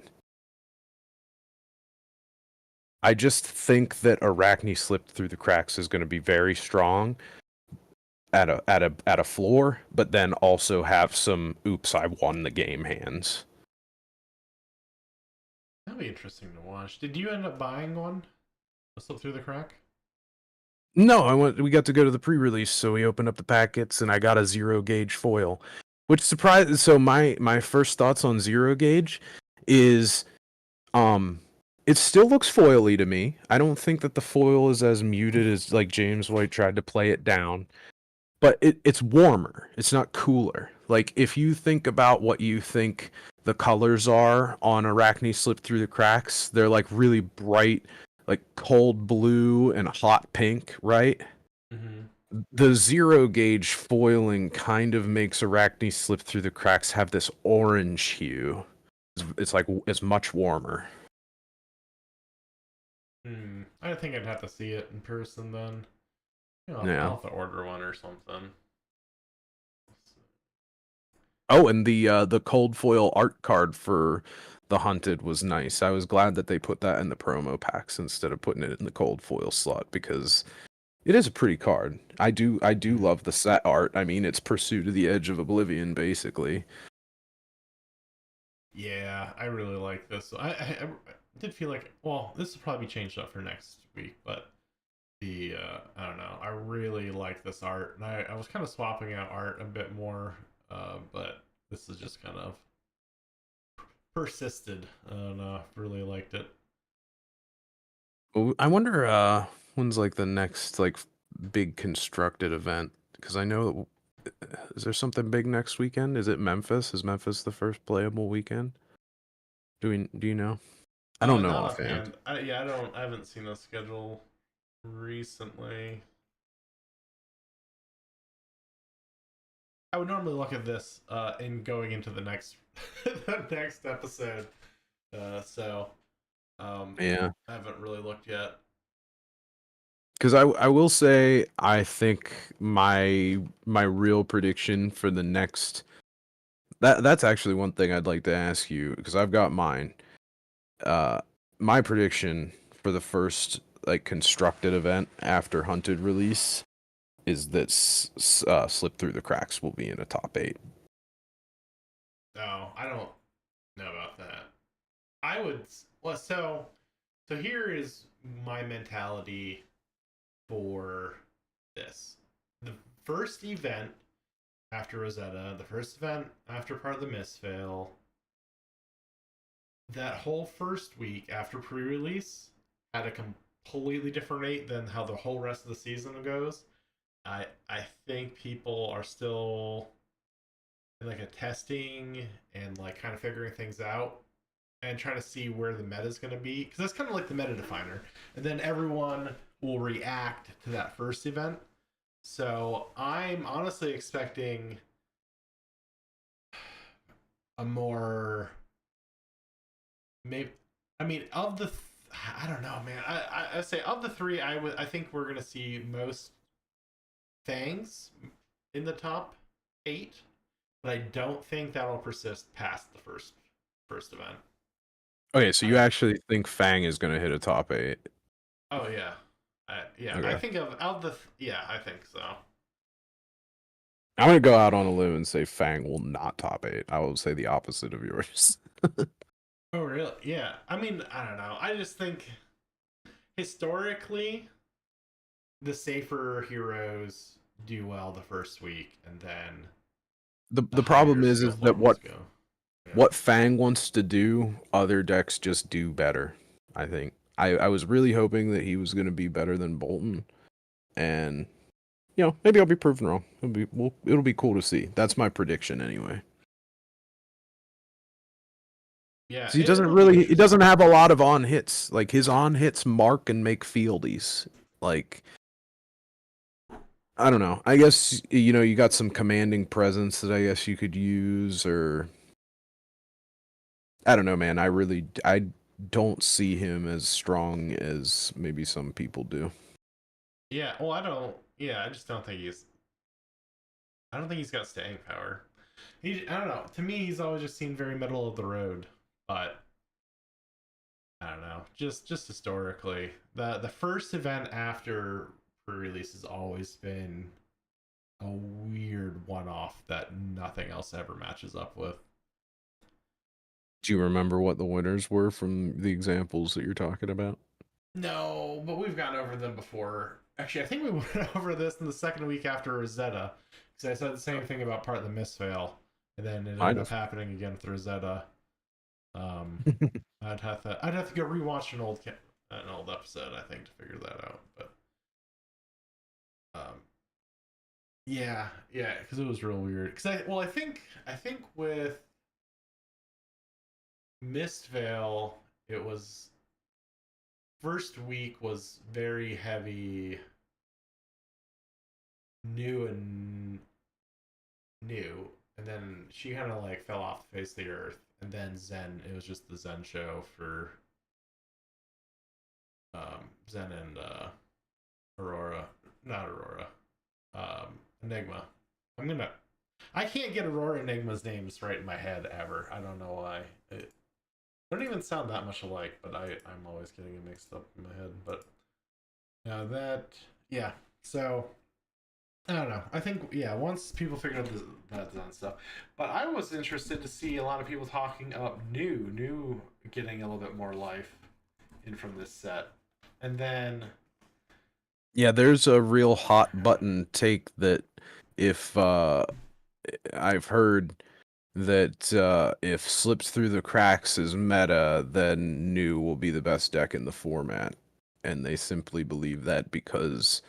I just think that Arachne Slipped Through the Cracks is going to be very strong at a floor, but then also have some oops I won the game hands. That'd be interesting to watch. Did you end up buying one? A Slip Through the Crack? No, we got to go to the pre-release, so we opened up the packets and I got a zero gauge foil. Which surprised, so my first thoughts on zero gauge is it still looks foily to me. I don't think that the foil is as muted as like James White tried to play it down. But it's warmer. It's not cooler. Like if you think about what you think the colors are on Arachne Slip Through the Cracks, they're like really bright, like cold blue and hot pink, right? Mm-hmm. The zero gauge foiling kind of makes Arachne Slip Through the Cracks have this orange hue. It's like it's much warmer. I think I'd have to see it in person then. You know, I'll Yeah. have to order one or something. Oh, and the cold foil art card for the Hunted was nice. I was glad that they put that in the promo packs instead of putting it in the cold foil slot because it is a pretty card. I do love the set art. I mean, it's Pursuit of the Edge of Oblivion basically. Yeah, I really like this. I did feel like, well, this will probably be changed up for next week, but I don't know. I really like this art, and I was kind of swapping out art a bit more, but this is just kind of persisted. I don't know. I really liked it. I wonder when's like the next like big constructed event because I know is there something big next weekend? Is it Memphis? Is Memphis the first playable weekend? Do you know? I don't know Not offhand. offhand. I haven't seen a schedule recently. I would normally look at this in going into the next the next episode. So Yeah. I haven't really looked yet. Because I will say I think my real prediction for the next that's actually one thing I'd like to ask you because I've got mine. Uh, my prediction for the first like constructed event after Hunted release is that Slip Through the Cracks will be in a top 8. No, I don't know about that. I would well so here is my mentality for this. The first event after Rosetta, the first event after part of the Misfail, that whole first week after pre-release had a completely different rate than how the whole rest of the season goes. I think people are still in like a testing and like kind of figuring things out and try to see where the meta is going to be, because that's kind of like the meta definer, and then everyone will react to that first event. So I'm honestly expecting a more, maybe, I mean, of the I don't know, man. I say of the three, I think we're gonna see most Fangs in the top 8, but I don't think that'll persist past the first event. Okay, so you I actually think Fang is going to hit a top 8? Oh yeah, yeah. I Okay. think of the yeah, I think so. I'm going to go out on a limb and say Fang will not top 8. I will say the opposite of yours. Oh really? Yeah. I mean, I don't know. I just think historically the safer heroes do well the first week, and then the The higher problem skill is that floor ones go. Yeah. what Fang wants to do, other decks just do better, I think. I was really hoping that he was going to be better than Bolton, and maybe I'll be proven wrong. It'll be cool to see. That's my prediction anyway. Yeah, 'Cause he it'll be he interesting. doesn't have a lot of on hits. Like his on hits mark and make fieldies. Like I don't know. I guess you got some commanding presence that I guess you could use, or I don't know, man. I don't see him as strong as maybe some people do. Yeah, well, I don't. Yeah, I just don't think he's. I don't think he's got staying power. I don't know. To me, he's always just seemed very middle of the road. But I don't know. Just historically, the first event after pre-release has always been a weird one-off that nothing else ever matches up with. Do you remember what the winners were from the examples that you're talking about? No, but we've gone over them before. Actually, I think we went over this in the second week after Rosetta, because I said the same thing about part of the misfail, and then it Might ended up have. happening again with Rosetta. Um, I'd have to go rewatch an old episode, I think, to figure that out. But um, yeah, because it was real weird. Because I think with Mistvale, it was first week was very heavy new and new, and then she kind of like fell off the face of the earth, and then Zen. It was just the Zen show for Zen and Aurora, not Aurora, Enigma. I'm gonna. I can't get Aurora Enigma's names right in my head ever. I don't know why. It don't even sound that much alike, but I'm always getting it mixed up in my head. But now that yeah, so I don't know. I think yeah. Once people figure out that Zen stuff, but I was interested to see a lot of people talking about new getting a little bit more life in from this set, and then Yeah, there's a real hot button take that if I've heard that if Slips Through the Cracks is meta, then New will be the best deck in the format. And they simply believe that because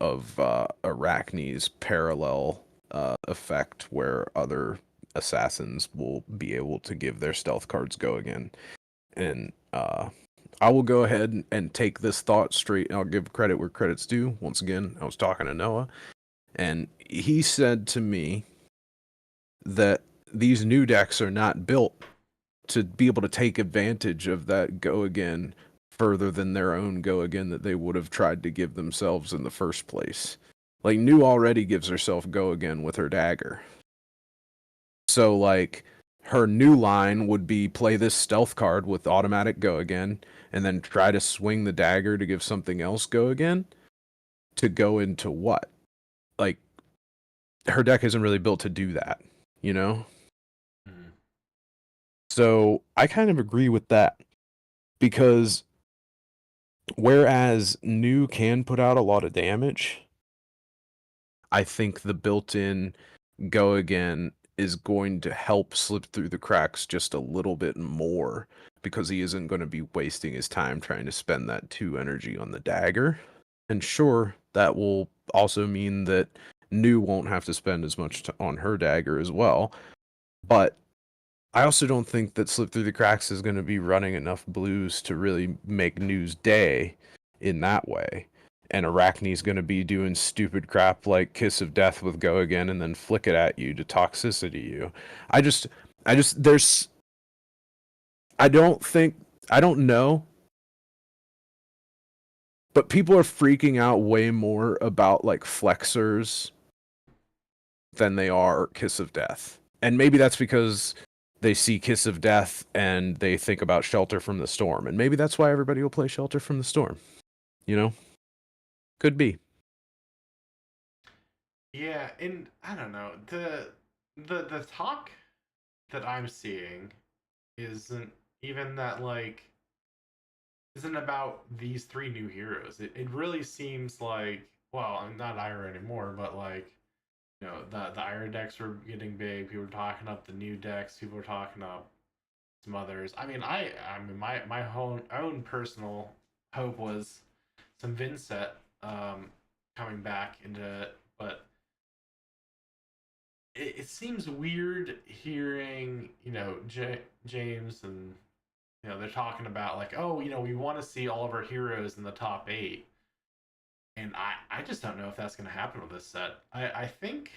of Arachne's parallel effect, where other assassins will be able to give their stealth cards go again. And I will go ahead and take this thought straight, and I'll give credit where credit's due. Once again, I was talking to Noah, and he said to me that these new decks are not built to be able to take advantage of that go again further than their own go again that they would have tried to give themselves in the first place. Like, New already gives herself go again with her dagger. So, like, her new line would be play this stealth card with automatic go again, and then try to swing the dagger to give something else go again. To go into what? Like, her deck isn't really built to do that, you know? mm, So, I kind of agree with that. Because whereas new can put out a lot of damage, I think the built-in go again is going to help slip through the cracks just a little bit more because he isn't going to be wasting his time trying to spend that 2 energy on the dagger. And sure, that will also mean that New won't have to spend as much on her dagger as well. But I also don't think that Slip Through the Cracks is going to be running enough blues to really make news day in that way. And Arachne's going to be doing stupid crap like Kiss of Death with Go Again and then flick it at you to toxicity you. I just, there's, I don't think, I don't know, but people are freaking out way more about like flexors than they are Kiss of Death. And maybe that's because they see Kiss of Death and they think about Shelter from the Storm. And maybe that's why everybody will play Shelter from the Storm. You know? Could be. Yeah, and I don't know. The talk that I'm seeing isn't even that like isn't about these three new heroes. It really seems like, well, I'm not Ira anymore, but like, the Ira decks were getting big. People were talking up the new decks. People were talking up some others. I mean, my own personal hope was some Vinset coming back into it, but it seems weird hearing James and they're talking about like, oh, we want to see all of our heroes in the top eight, and I just don't know if that's going to happen with this set. I think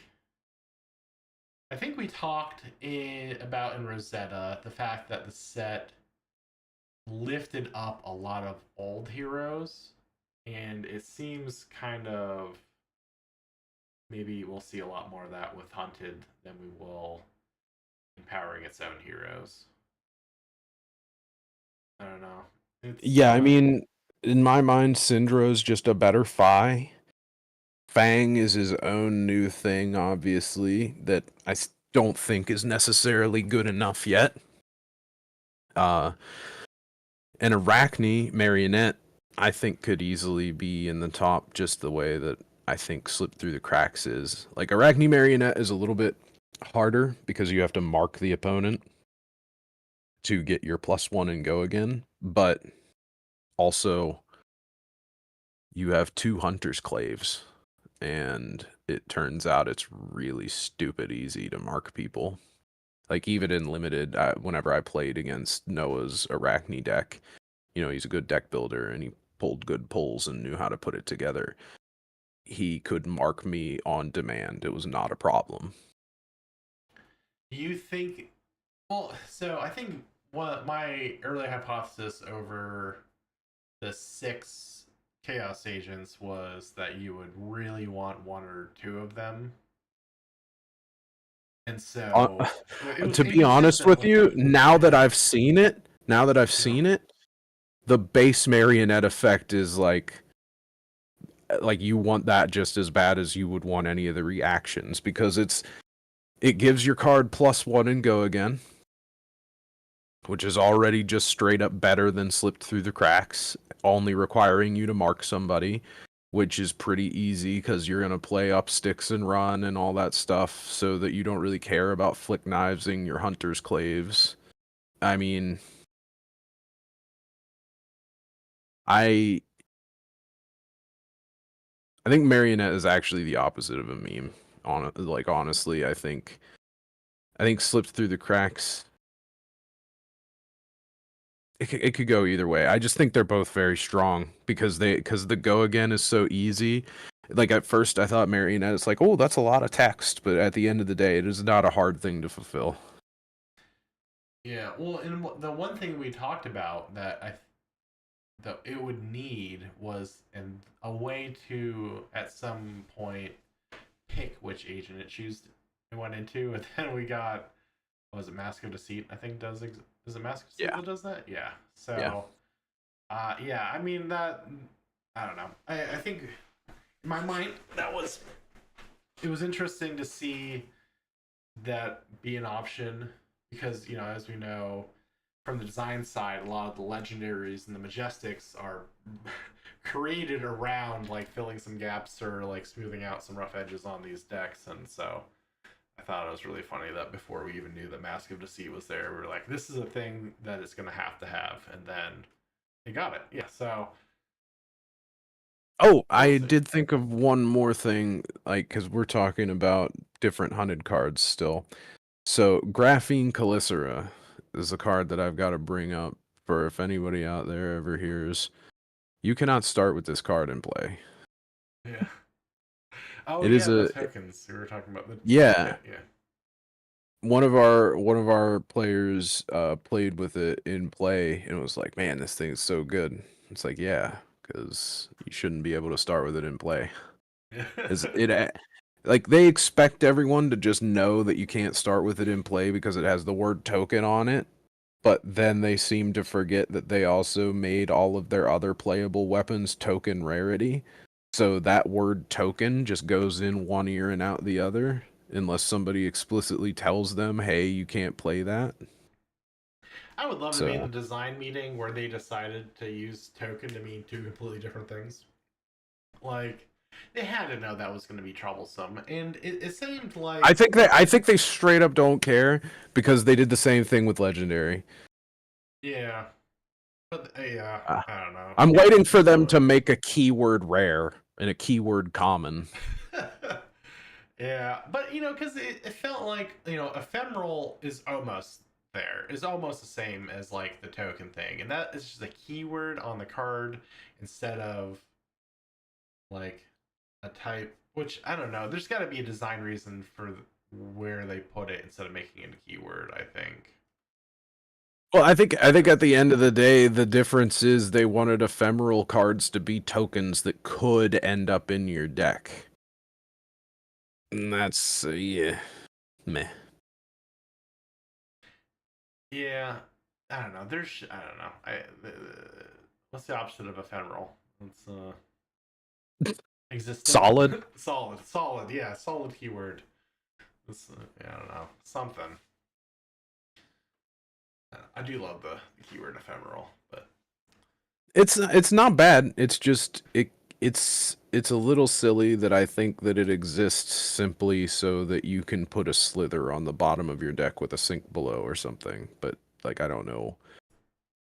we talked in Rosetta the fact that the set lifted up a lot of old heroes, and it seems kind of maybe we'll see a lot more of that with Hunted than we will empowering its own heroes. I don't know. It's Yeah, I mean, in my mind, Syndra's just a better Fi. Fang is his own new thing, obviously, that don't think is necessarily good enough yet. Uh, and Arachne, Marionette, I think could easily be in the top just the way that I think Slip Through the Cracks is. Like, Arachne Marionette is a little bit harder because you have to mark the opponent to get your +1 and Go Again, but also you have 2 Hunter's Claves, and it turns out it's really stupid easy to mark people. Like, even in Limited, whenever I played against Noah's Arachne deck, he's a good deck builder, and he pulled good pulls and knew how to put it together. He could mark me on demand. It was not a problem. Do you think? Well, so I think what my early hypothesis over the six Chaos Agents was that you would really want one or two of them, and Uh, so it was to be honest inconsistent with with you, the now that yeah I've seen it, yeah. the base marionette effect is like you want that just as bad as you would want any of the reactions because it gives your card +1 and Go Again, which is already just straight up better than Slipped Through the Cracks, only requiring you to mark somebody, which is pretty easy because you're going to play up sticks and run and all that stuff so that you don't really care about flick knivesing your hunter's claves. I mean, I I think marionette is actually the opposite of a meme. Honestly, I think Slipped Through the Cracks. It could go either way. I just think they're both very strong because the Go Again is so easy. Like at first I thought marionette is like, oh, that's a lot of text, but at the end of the day, it is not a hard thing to fulfill. Yeah, well, and the one thing we talked about that it would need was a way to at some point pick which agent it went into, and then we got was it Mask of Deceit? I think is it Mask of Deceit Yeah, that does that? Yeah. yeah. So, yeah, I mean that I don't know. I think in my mind it was interesting to see that be an option because as we know from the design side, a lot of the legendaries and the majestics are created around like filling some gaps or like smoothing out some rough edges on these decks, and so I thought it was really funny that before we even knew that Mask of Deceit was there, we were like, this is a thing that it's going to have, and then they got it. Yeah, so Oh, we'll I see. did think of one more thing, like because we're talking about different hunted cards still. So Graphene Calicera is a card that I've got to bring up for if anybody out there ever hears. You cannot start with this card in play. Yeah. Oh It is yeah, the a tokens. We were talking about the yeah. yeah. One of our players played with it in play and was like, "Man, this thing is so good." It's like, yeah, because you shouldn't be able to start with it in play. Yeah. Is it like they expect everyone to just know that you can't start with it in play because it has the word token on it, but then they seem to forget that they also made all of their other playable weapons token rarity. So that word token just goes in one ear and out the other unless somebody explicitly tells them, "Hey, you can't play that." I would love to be in the So, design meeting where they decided to use token to mean two completely different things. Like, they had to know that was going to be troublesome, and it seemed like I think they straight up don't care because they did the same thing with Legendary. yeah, but yeah, Uh, I don't know. I'm It waiting was for just them to a make a keyword rare and a keyword common. yeah, but because it felt like ephemeral is almost there, is almost the same as like the token thing, and that is just a keyword on the card instead of like a type. Which I don't know. There's got to be a design reason for where they put it instead of making it a keyword. I think. Well, I think at the end of the day, the difference is they wanted ephemeral cards to be tokens that could end up in your deck. And that's yeah, meh. Yeah, I don't know. I don't know. What's the opposite of ephemeral? It's existent. Solid. Solid. Yeah, solid keyword. It's, yeah, I don't know, something. I do love the keyword ephemeral, but It's not bad. It's just it's a little silly that I think that it exists simply so that you can put a slither on the bottom of your deck with a sink below or something. But like I don't know.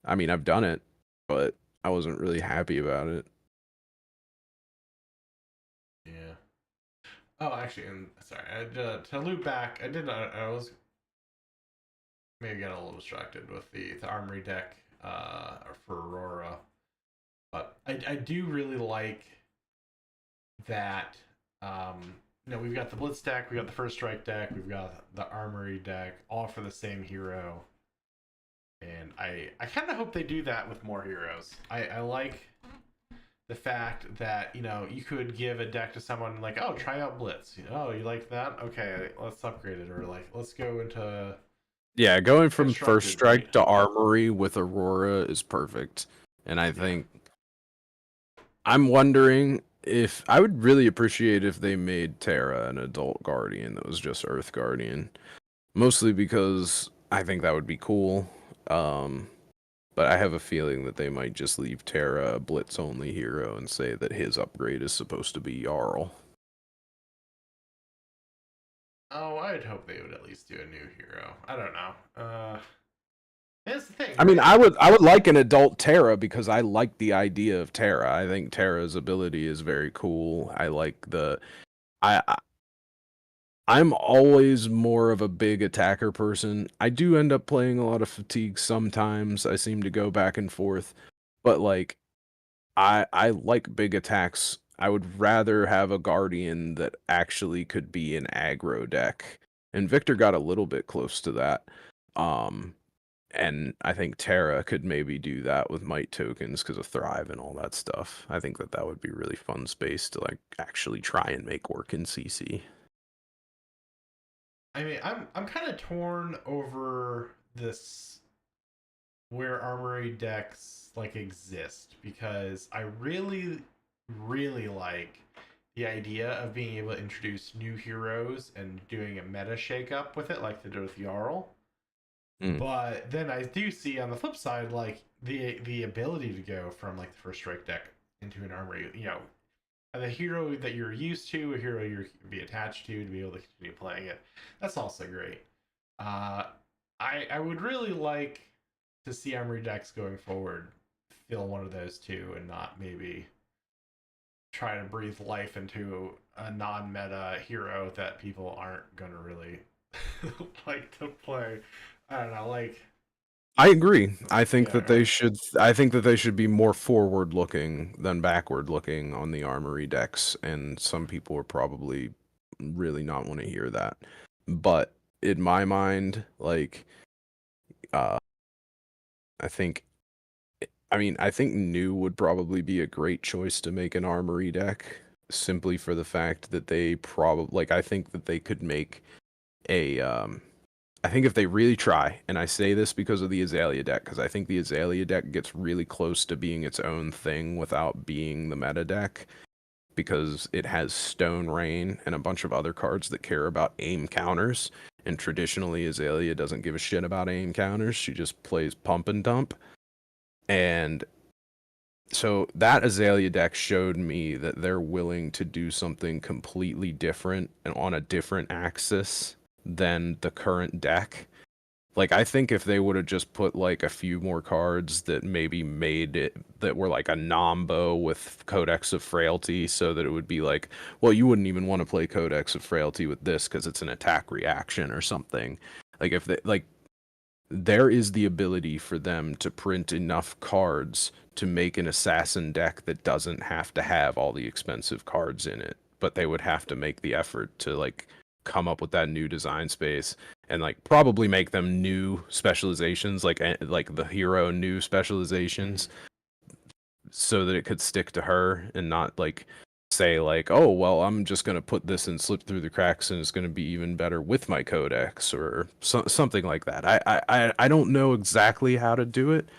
I mean, I've done it, but I wasn't really happy about it. yeah. Oh, actually, and sorry, to loop back, I was maybe got a little distracted with the armory deck for Aurora, but I do really like that. Um, we've got the Blitz deck, we got the First Strike deck, we've got the Armory deck, all for the same hero, and I kind of hope they do that with more heroes. I like the fact that you could give a deck to someone like, oh, try out Blitz. Oh, you like that? Okay, let's upgrade it, or like let's go into Yeah, going from first constructed mate. strike to armory with Aurora is perfect. And I Yeah. think I'm wondering if I would really appreciate if they made Terra an adult guardian that was just Earth Guardian. Mostly because I think that would be cool. Um, but I have a feeling that they might just leave Terra a blitz only hero and say that his upgrade is supposed to be Jarl. Oh, I'd hope they would at least do a new hero. I don't know. That's the thing, I mean, right? I would like an adult Terra because I like the idea of Terra. I think Terra's ability is very cool. I like the I I'm always more of a big attacker person. I do end up playing a lot of fatigue sometimes. I seem to go back and forth, but like I like big attacks. I would rather have a guardian that actually could be an aggro deck. And Victor got a little bit close to that. Um and I think Terra could maybe do that with might tokens because of Thrive and all that stuff. I think that that would be really fun space to like actually try and make work in CC. I mean, I'm kind of torn over this where armory decks like exist because I really like the idea of being able to introduce new heroes and doing a meta shakeup with it, like they did with Jarl. Mm. But then I do see on the flip side, like the ability to go from like the first strike deck into an armory, the hero that you're used to, a hero you're be attached to be able to continue playing it. That's also great. Uh, I would really like to see armory decks going forward fill one of those two, and not maybe try to breathe life into a non-meta hero that people aren't gonna really like to play. I don't know, like I agree. yeah, right. I think that they should be more forward looking than backward looking on the armory decks, and some people are probably really not want to hear that. But in my mind, like uh I think I think new would probably be a great choice to make an armory deck simply for the fact that they probably like I think that they could make a I think if they really try, and I say this because of the Azalea deck, because I think the Azalea deck gets really close to being its own thing without being the meta deck, because it has Stone Rain and a bunch of other cards that care about aim counters. And traditionally, Azalea doesn't give a shit about aim counters. She just plays pump and dump. And so that Azalea deck showed me that they're willing to do something completely different and on a different axis than the current deck. Like, I think if they would have just put like a few more cards that maybe made it that were like a Nombo with Codex of Frailty, so that it would be like, well, you wouldn't even want to play Codex of Frailty with this because it's an attack reaction or something. Like, if they like, there is the ability for them to print enough cards to make an assassin deck that doesn't have to have all the expensive cards in it, but they would have to make the effort to like come up with that new design space and like probably make them new specializations like the hero new specializations Mhm. so that it could stick to her and not like say like, oh well, I'm just gonna put this and slip through the cracks and it's gonna be even better with my codex or something like that. I don't know exactly how to do it,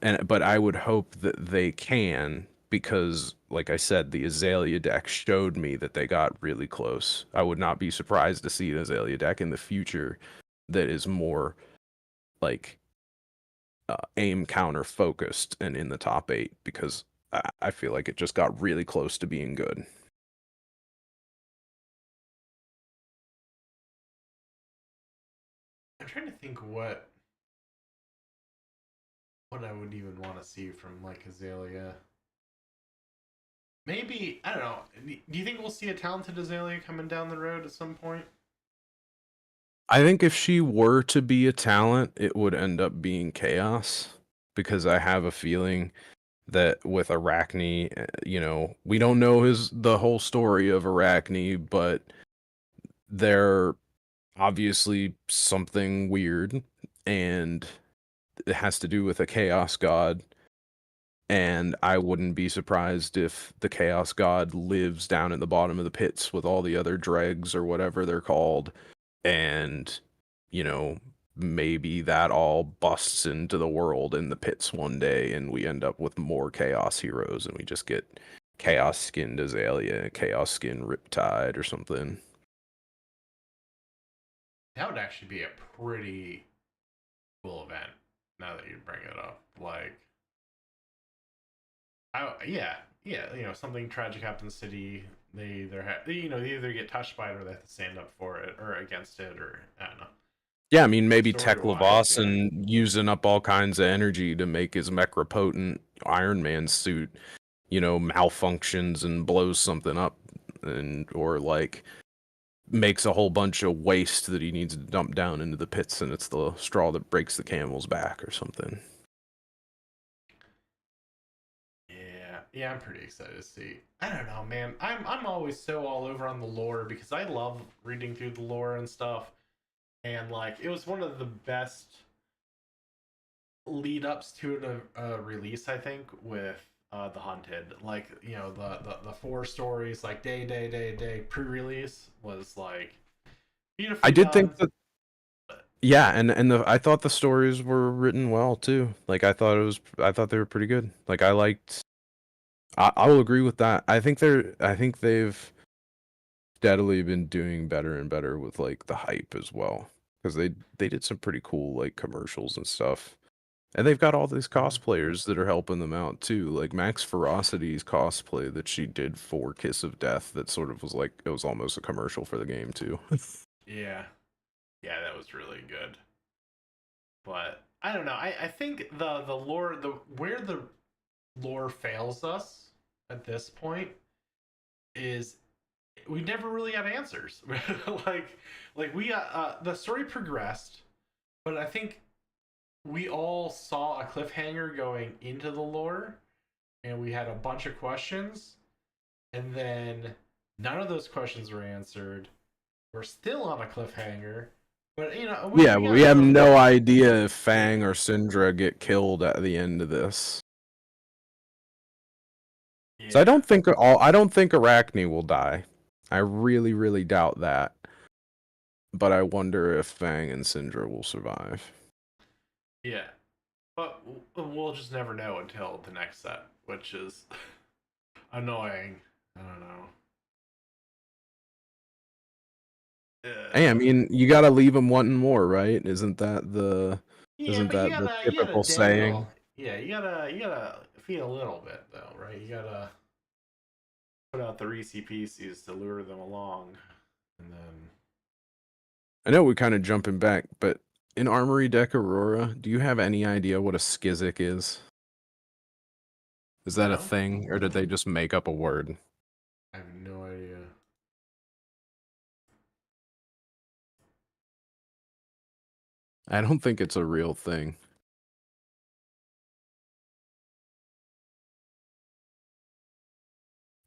and but I would hope that they can, because like I said, the Azalea deck showed me that they got really close. I would not be surprised to see an Azalea deck in the future that is more like aim counter focused and in the top 8, because I feel like it just got really close to being good. I'm trying to think what I would even want to see from like Azalea. Maybe I don't know. Do you think we'll see a talented Azalea coming down the road at some point? I think if she were to be a talent, it would end up being Chaos, because I have a feeling that with Arachne, we don't know the whole story of Arachne, but they're obviously something weird, and it has to do with a Chaos God. And I wouldn't be surprised if the Chaos God lives down at the bottom of the pits with all the other dregs or whatever they're called. And, you know, maybe that all busts into the world in the pits one day and we end up with more Chaos heroes and we just get Chaos skinned Azalea, Chaos skinned Riptide or something. That would actually be a pretty cool event. Now that you bring it up, like, yeah, yeah, something tragic happens in the city. They either they either get touched by it or they have to stand up for it or against it, or I don't know. Yeah, I mean, maybe Story Tech wise, Lavos yeah. and using up all kinds of energy to make his Mechropotent Iron Man suit, malfunctions and blows something up, and or like makes a whole bunch of waste that he needs to dump down into the pits, and it's the straw that breaks the camel's back or something. Yeah, yeah, I'm pretty excited to see. I don't know, man. I'm always so all over on the lore because I love reading through the lore and stuff. And like, it was one of the best lead ups to a release, I think, with the Hunted. Like, the four stories, like day pre-release was like I beautifully did think done. that, yeah, and I thought the stories were written well too. Like I thought they were pretty good. Like I will agree with that. I think they've steadily been doing better and better with like the hype as well, because they did some pretty cool like commercials and stuff. And they've got all these Mhm. cosplayers that are helping them out too. Like Max Ferocity's cosplay that she did for Kiss of Death, that sort of was like it was almost a commercial for the game too. Yeah, yeah, that was really good. But I don't know. I think the lore, the where the lore fails us at this point is we never really got answers. like we the story progressed, but I think we all saw a cliffhanger going into the lore, and we had a bunch of questions, and then none of those questions were answered. We're still on a cliffhanger, but Yeah, we but got we have no no idea if yeah Fang or Syndra get killed at the end of this. So yeah I don't think Arachne will die. I really, really doubt that. But I wonder if Fang and Syndra will survive. yeah. But we'll just never know until the next set, which is annoying. I don't know. Hey, I mean, you gotta leave them wanting more, right? Yeah, Isn't but that the you gotta typical saying? dangle. Yeah, you gotta feed a little bit though, right? You gotta put out the Reese Pieces to lure them along, and then I know we're kind of jumping back, but in Armory Deck Aurora, do you have any idea what a Skizzik is? Is that a no, thing, or did they just make up a word? I have no idea. I don't think it's a real thing.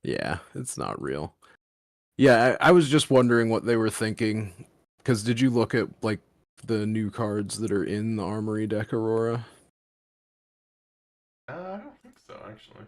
Yeah, it's not real. Yeah, I was just wondering what they were thinking. Because did you look at, like, the new cards that are in the Armory Deck Aurora? I don't think so, actually.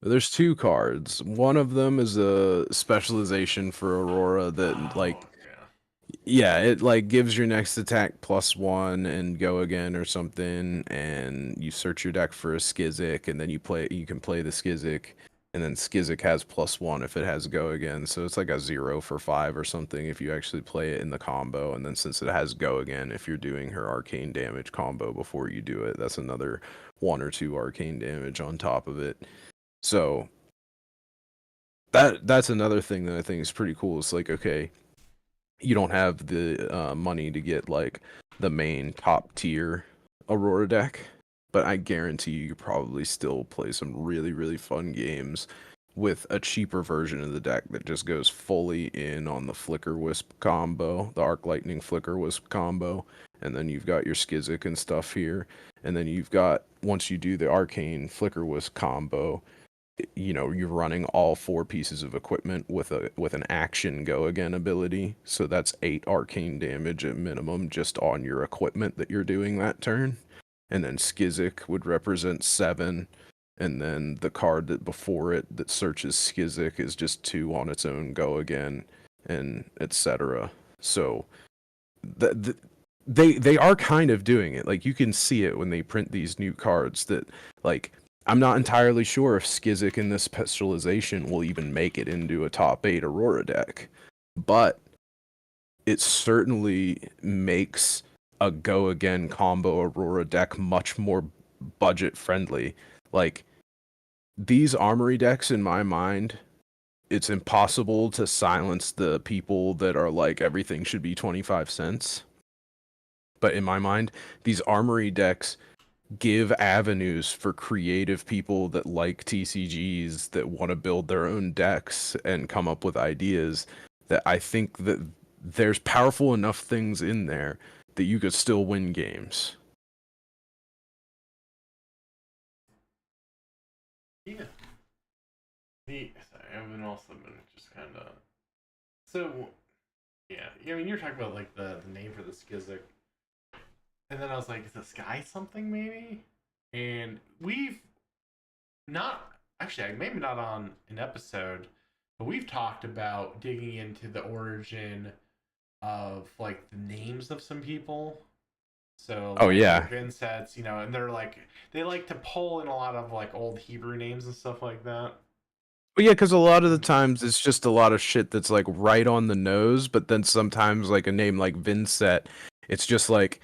There's two cards. One of them is a specialization for Aurora that, Oh like, yeah. yeah, it like gives your next attack +1 and go again or something, and you search your deck for a Skizzik, and then you can play the Skizzik, and then Skizzik has +1 if it has go again. So it's like a 0 for 5 or something if you actually play it in the combo, and then since it has go again, if you're doing her arcane damage combo before you do it, that's another 1 or 2 arcane damage on top of it. So that's another thing that I think is pretty cool. It's like, okay, you don't have the money to get like the main top tier Aurora deck, but I guarantee you could probably still play some really, really fun games with a cheaper version of the deck that just goes fully in on the Flicker Wisp combo, the Arc Lightning Flicker Wisp combo, and then you've got your Skizzik and stuff here, and then you've got, once you do the Arcane Flicker Wisp combo, you're running all 4 pieces of equipment with an action go again ability, so that's 8 arcane damage at minimum just on your equipment that you're doing that turn. And then Skizzik would represent 7, and then the card that before it that searches Skizzik is just 2 on its own go again, and etc. So the, they are kind of doing it. Like, you can see it when they print these new cards that, like, I'm not entirely sure if Skizzik in this specialization will even make it into a top 8 Aurora deck, but it certainly makes a go again combo Aurora deck much more budget friendly. Like, these armory decks in my mind, it's impossible to silence the people that are like everything should be 25 cents. But in my mind, these armory decks give avenues for creative people that like TCGs that want to build their own decks and come up with ideas that I think that there's powerful enough things in there that you could still win games. Yeah. Sorry, I've been also been just kind of so yeah. I mean, you're talking about like the name for the Skizzik, and then I was like, is the sky something maybe? And we've not actually maybe not on an episode, but we've talked about digging into the origin of like the names of some people. So Oh like yeah. Vinsets, and they're like they like to pull in a lot of like old Hebrew names and stuff like that. But yeah, because a lot of the And times it's just a lot of shit that's like right on the nose, but then sometimes like a name like Vincent, it's just like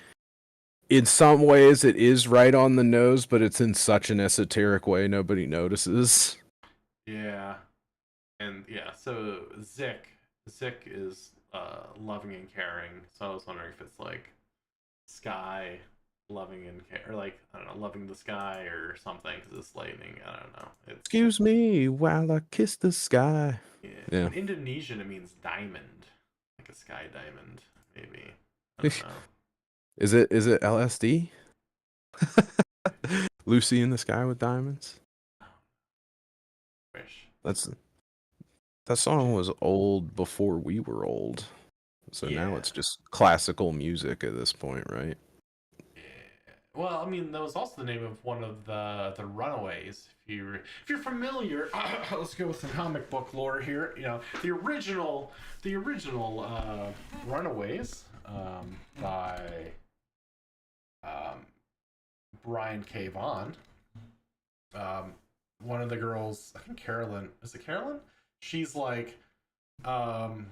in some ways it is right on the nose, but it's in such an esoteric way nobody notices. yeah, and yeah, so Zik is loving and caring. So I was wondering if it's like sky, loving and care, or like I don't know, loving the sky or something because it's lightning. I don't know. It's Excuse me while I kiss the sky. yeah. Yeah. In Indonesian, it means diamond, like a sky diamond, maybe. I don't know. Is it LSD? Lucy in the Sky with Diamonds. Oh, wish. That's that song was old before we were old. So now Yeah. it's just classical music at this point, right? Yeah. Well, I mean, that was also the name of one of the Runaways. If you're familiar, let's go with some comic book lore here. You know, the original Runaways by um, Brian K. Vaughan. Um, one of the girls, I think Carolyn. Is it Carolyn? She's like um,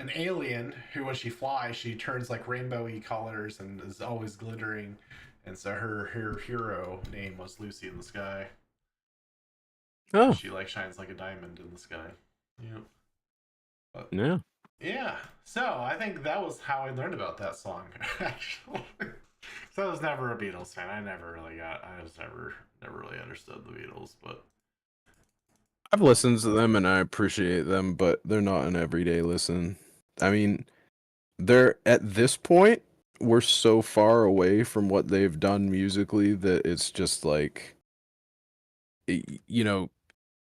an alien who, when she flies, she turns like rainbowy colors and is always glittering. And so her hero name was Lucy in the Sky. Oh, She like shines like a diamond in the sky. Yeah. But yeah. yeah. So I think that was how I learned about that song. Actually, so I was never a Beatles fan. I was never really understood the Beatles, but I've listened to them and I appreciate them, but they're not an everyday listen. I mean, they're at this point, we're so far away from what they've done musically that it's just like, you know,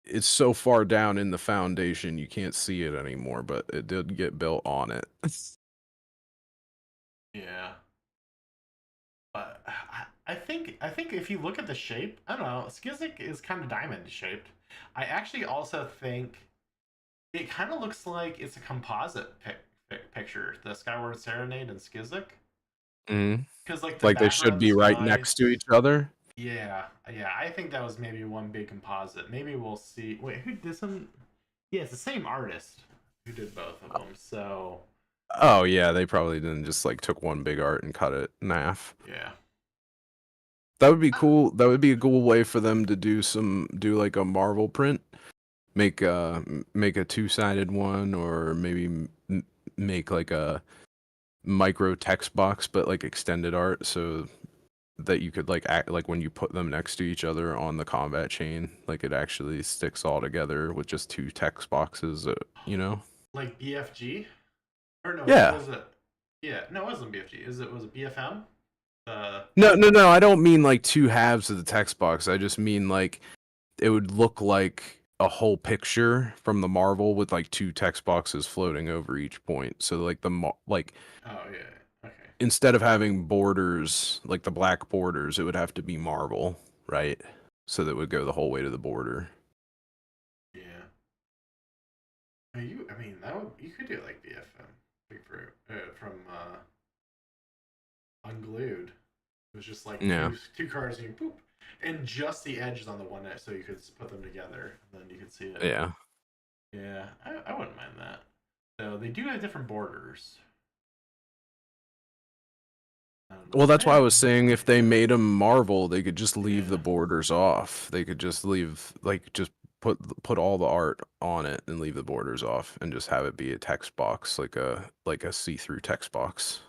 it's so far down in the foundation you can't see it anymore, but it did get built on it. yeah. But I think if you look at the shape, I don't know, Skizik is kind of diamond shaped. I actually also think it kind of looks like it's a composite picture, the Skyward Serenade and Skizik, Mhm. because like the Like they should background be right next to skies. each other. Yeah, yeah. I think that was maybe one big composite. Maybe we'll see. Wait, who did some? Yeah, it's the same artist who did both of them. So Oh yeah, they probably didn't just like took one big art and cut it in half. yeah. That would be cool. That would be a cool way for them to do like a Marvel print. Make a two-sided one or maybe make like a micro text box but like extended art so that you could like act like when you put them next to each other on the combat chain, like it actually sticks all together with just two text boxes, you know? Like BFG, or no? Yeah. Was it? Yeah, no, it wasn't BFG. Was it BFM? Uh, No, I don't mean like two halves of the text box. I just mean like it would look like a whole picture from the Marvel with like two text boxes floating over each point. So like like oh yeah. Okay. instead of having borders, like the black borders, it would have to be Marvel, right? So that would go the whole way to the border. Yeah. I mean, that would you could do it like BFM, Big Fruit, from Unglued. It was just like Yeah. two cards and you poop, and just the edges on the one edge, so you could put them together, and then you could see it. Yeah. Yeah, I wouldn't mind that. So they do have different borders. I don't know. Well, that's why I Eh, was saying if they made them Marvel, they could just leave the yeah, borders off. They could just leave like just put all the art on it and leave the borders off and just have it be a text box, like a see-through text box.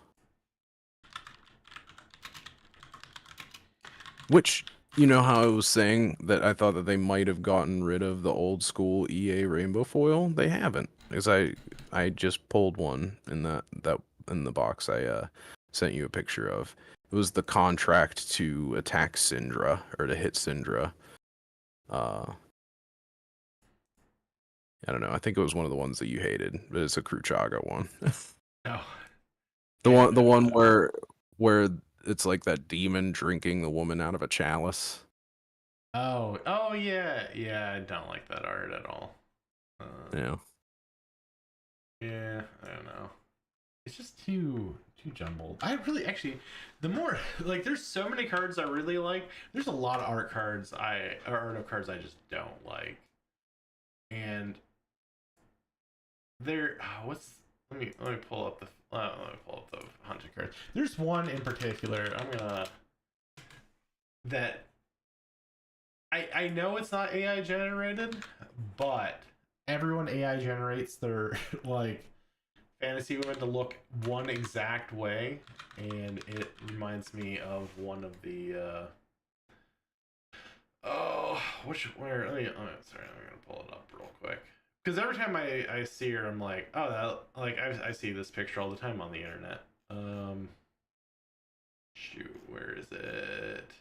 Which, you know how I was saying that I thought that they might have gotten rid of the old school EA rainbow foil? They haven't. Because I just pulled one in that in the box I sent you a picture of. It was the contract to attack Syndra or to hit Syndra. Uh I don't know. I think it was one of the ones that you hated, but it's a Cruchaga one. no, The yeah, one the no. one where it's like that demon drinking the woman out of a chalice. Oh yeah, yeah. I don't like that art at all. Uh, Yeah. yeah, I don't know. It's just too jumbled. I really actually, the more like, there's so many cards I really like. There's a lot of art of cards I just don't like, and there. What's let me pull up the hunting cards. There's one in particular. I'm gonna that I know it's not AI generated, but everyone AI generates their like fantasy women to look one exact way, and it reminds me of one of the oh, where? Sorry, I'm gonna pull it up real quick. Because every time I see her, I'm like, oh, that like I see this picture all the time on the internet. Shoot, where is it?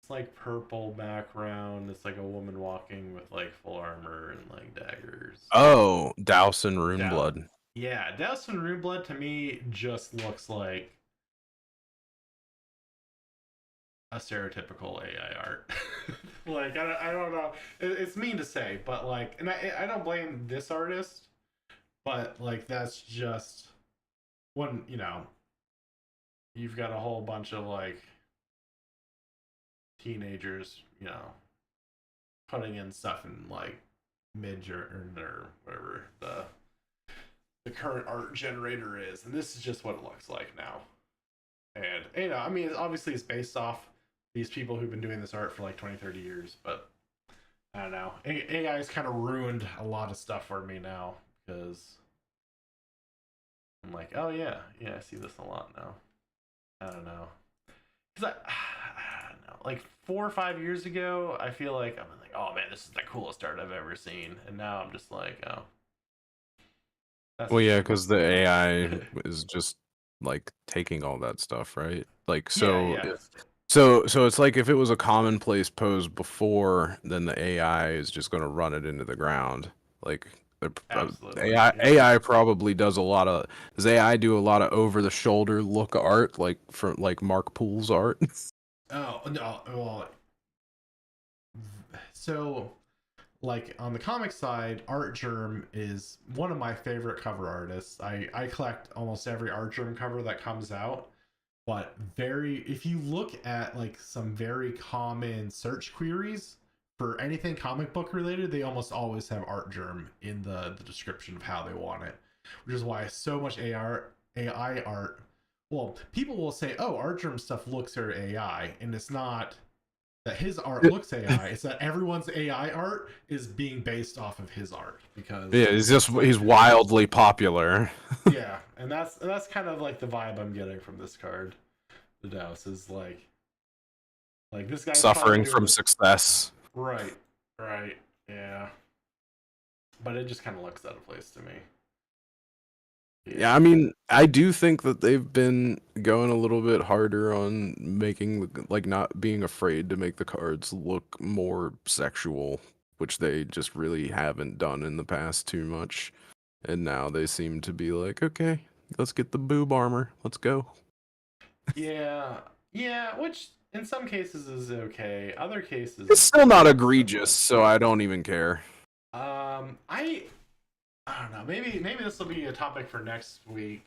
It's like purple background. It's like a woman walking with like full armor and like daggers. Oh, Dowson Dow, Runeblood. yeah, Douse and Runeblood to me just looks like a stereotypical AI art. Like I don't know. It's mean to say, but like, and I don't blame this artist, but like that's just when you've got a whole bunch of like teenagers, putting in stuff in like mid or whatever the current art generator is, and this is just what it looks like now. And I mean, obviously it's based off these people who've been doing this art for like 20, 30 years, but I don't know. AI's kind of ruined a lot of stuff for me now because I'm like, oh yeah, yeah, I see this a lot now. I don't know. Because I don't know. Like 4 or 5 years ago, I feel like I'm like, oh man, this is the coolest art I've ever seen, and now I'm just like, oh, that's Well, just yeah, too because much the too much. AI is just like taking all that stuff, right? Like, Yeah, so yeah. so it's like if it was a commonplace pose before, then the AI is just going to run it into the ground. Like Absolutely. Yeah. AI probably does a lot of does AI do a lot of over the shoulder look art like from like Mark Poole's art? Oh no. Well, so like on the comic side, Art Germ is one of my favorite cover artists. I collect almost every Art Germ cover that comes out. But very, if you look at like some very common search queries for anything comic book related, they almost always have Art Germ in the description of how they want it, which is why so much AI art. Well, people will say, "Oh, Art Germ stuff looks very AI," and it's not that his art looks AI. It's that everyone's AI art is being based off of his art because Yeah, it's like, he's wildly popular. yeah, and that's kind of like the vibe I'm getting from this card. The Douse is like this guy's probably Suffering doing from this success. right, right, yeah. But it just kind of looks out of place to me. Yeah, I Yeah. mean, I do think that they've been going a little bit harder on making like not being afraid to make the cards look more sexual, which they just really haven't done in the past too much. And now they seem to be like, okay, let's get the boob armor. Let's go. Yeah. Yeah, which in some cases is okay. Other It's cases still not not so egregious, much. so I don't even care. I don't know. Maybe this will be a topic for next week,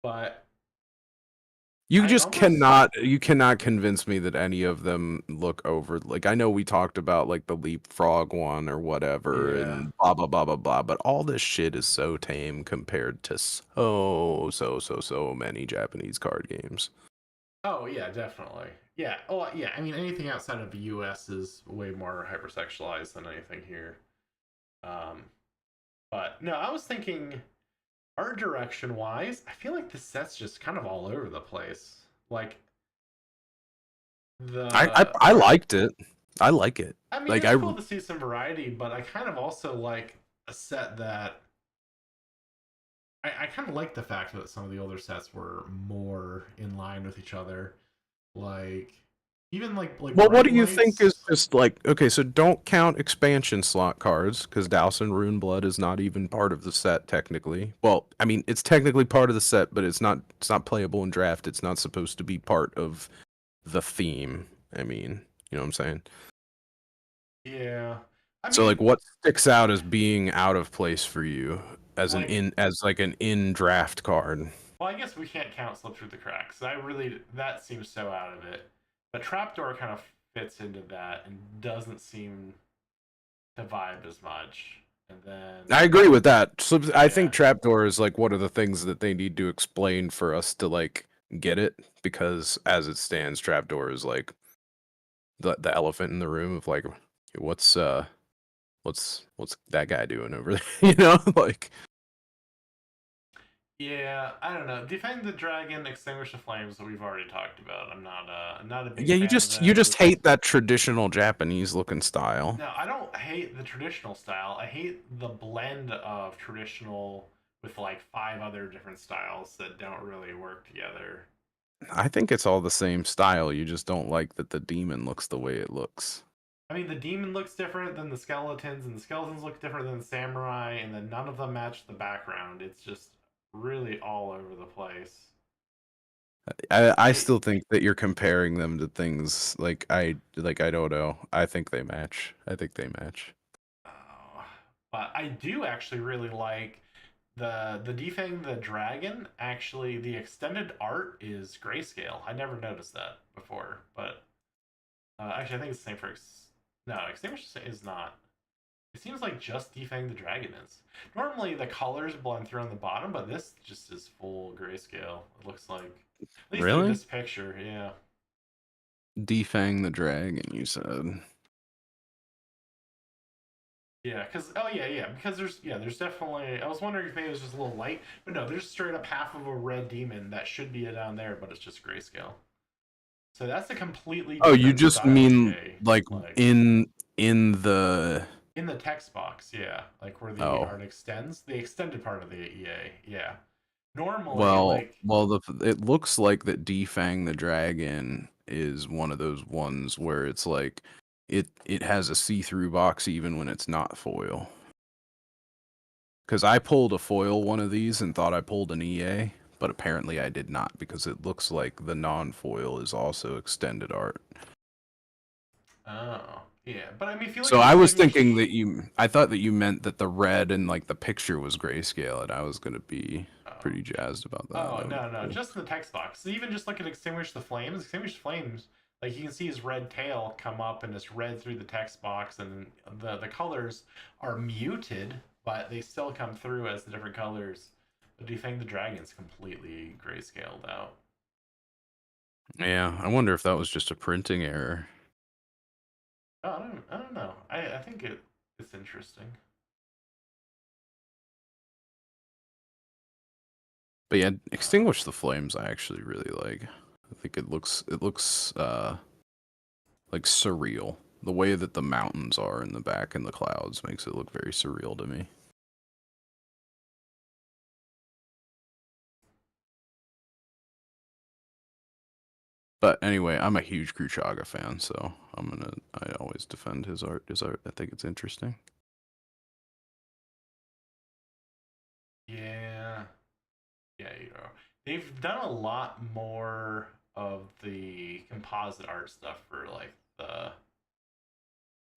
but I almost You cannot convince me that any of them look over like I know we talked about like the leapfrog one or whatever yeah. and blah blah blah blah blah, but all this shit is so tame compared to so many Japanese card games. Oh yeah, definitely. Yeah. Oh yeah. I mean, anything outside of the U.S. is way more hypersexualized than anything here. Um, but no, I was thinking art direction wise, I feel like the set's just kind of all over the place. Like the I liked it. I like it. I mean, Like it's cool to see some variety, but I kind of also like a set that I kind of like the fact that some of the older sets were more in line with each other. Like even like Well, what do Bright you think is Lights. just like okay? So don't count expansion slot cards because Dowson Runeblood is not even part of the set technically. Well, I mean it's technically part of the set, but it's not. It's not playable in draft. It's not supposed to be part of the theme. I mean, you know what I'm saying? Yeah. I So like, mean, what sticks out as being out of place for you as like as like an in draft card? well, I guess we can't count slip through the cracks. I really that seems so out of it. But trapdoor kind of fits into that and doesn't seem to vibe as much. And then I agree with that. I think yeah, trapdoor is like one of the things that they need to explain for us to like get it because as it stands, trapdoor is like the elephant in the room of like what's what's that guy doing over there? You know, like Yeah, I don't know. Defend the Dragon, Extinguish the Flames, we've already talked about. I'm not a big Yeah, fan of you just those. hate that traditional Japanese looking style. No, I don't hate the traditional style. I hate the blend of traditional with like five other different styles that don't really work together. I think it's all the same style. You just don't like that the demon looks the way it looks. I mean, the demon looks different than the skeletons, and the skeletons look different than the samurai, and then none of them match the background. It's just really all over the place. I I still think that you're comparing them to things I don't know. I think they match. I think they match. oh, but I do actually really like the Defang the Dragon. Actually, the extended art is grayscale. I never noticed that before, but actually, I think it's the same for no, Extinguish is not. It seems like just Defang the Dragon is. Normally the colors blend through on the bottom, but this just is full grayscale. It looks like, at least in Really? this picture, yeah. Defang the dragon, you said. Yeah, because oh yeah, because there's definitely. I was wondering if maybe it was just a little light, but no, there's straight up half of a red demon that should be down there, but it's just grayscale. So that's a completely Oh, you different just style mean EA. like Like in the in the text box, yeah, like where the oh. art extends, the extended part of the EA, yeah. Normally, Well, like it looks like that Defang the Dragon is one of those ones where it's like it has a see-through box even when it's not foil. Because I pulled a foil one of these and thought I pulled an EA, but apparently I did not because it looks like the non-foil is also extended art. oh yeah, but I mean, if you look So at I was thinking Extinguish, that I thought that you meant that the red and like the picture was grayscale, and I was gonna be oh, pretty jazzed about that. oh That would be no, cool. just in the text box. So even just look at Extinguish the Flames. Extinguish the Flames, like you can see his red tail come up and it's red through the text box, and the colors are muted, but they still come through as the different colors. But Defang the Dragon's completely grayscaled out. Yeah, I wonder if that was just a printing error. Oh, I don't know. I think it's interesting. But yeah, Uh, extinguish the flames. I actually really like. I think it looks like surreal. The way that the mountains are in the back and the clouds makes it look very surreal to me. But anyway, I'm a huge Cruchaga fan, so I always defend his art. His art, I think it's interesting. yeah, yeah, you know, they've done a lot more of the composite art stuff for like the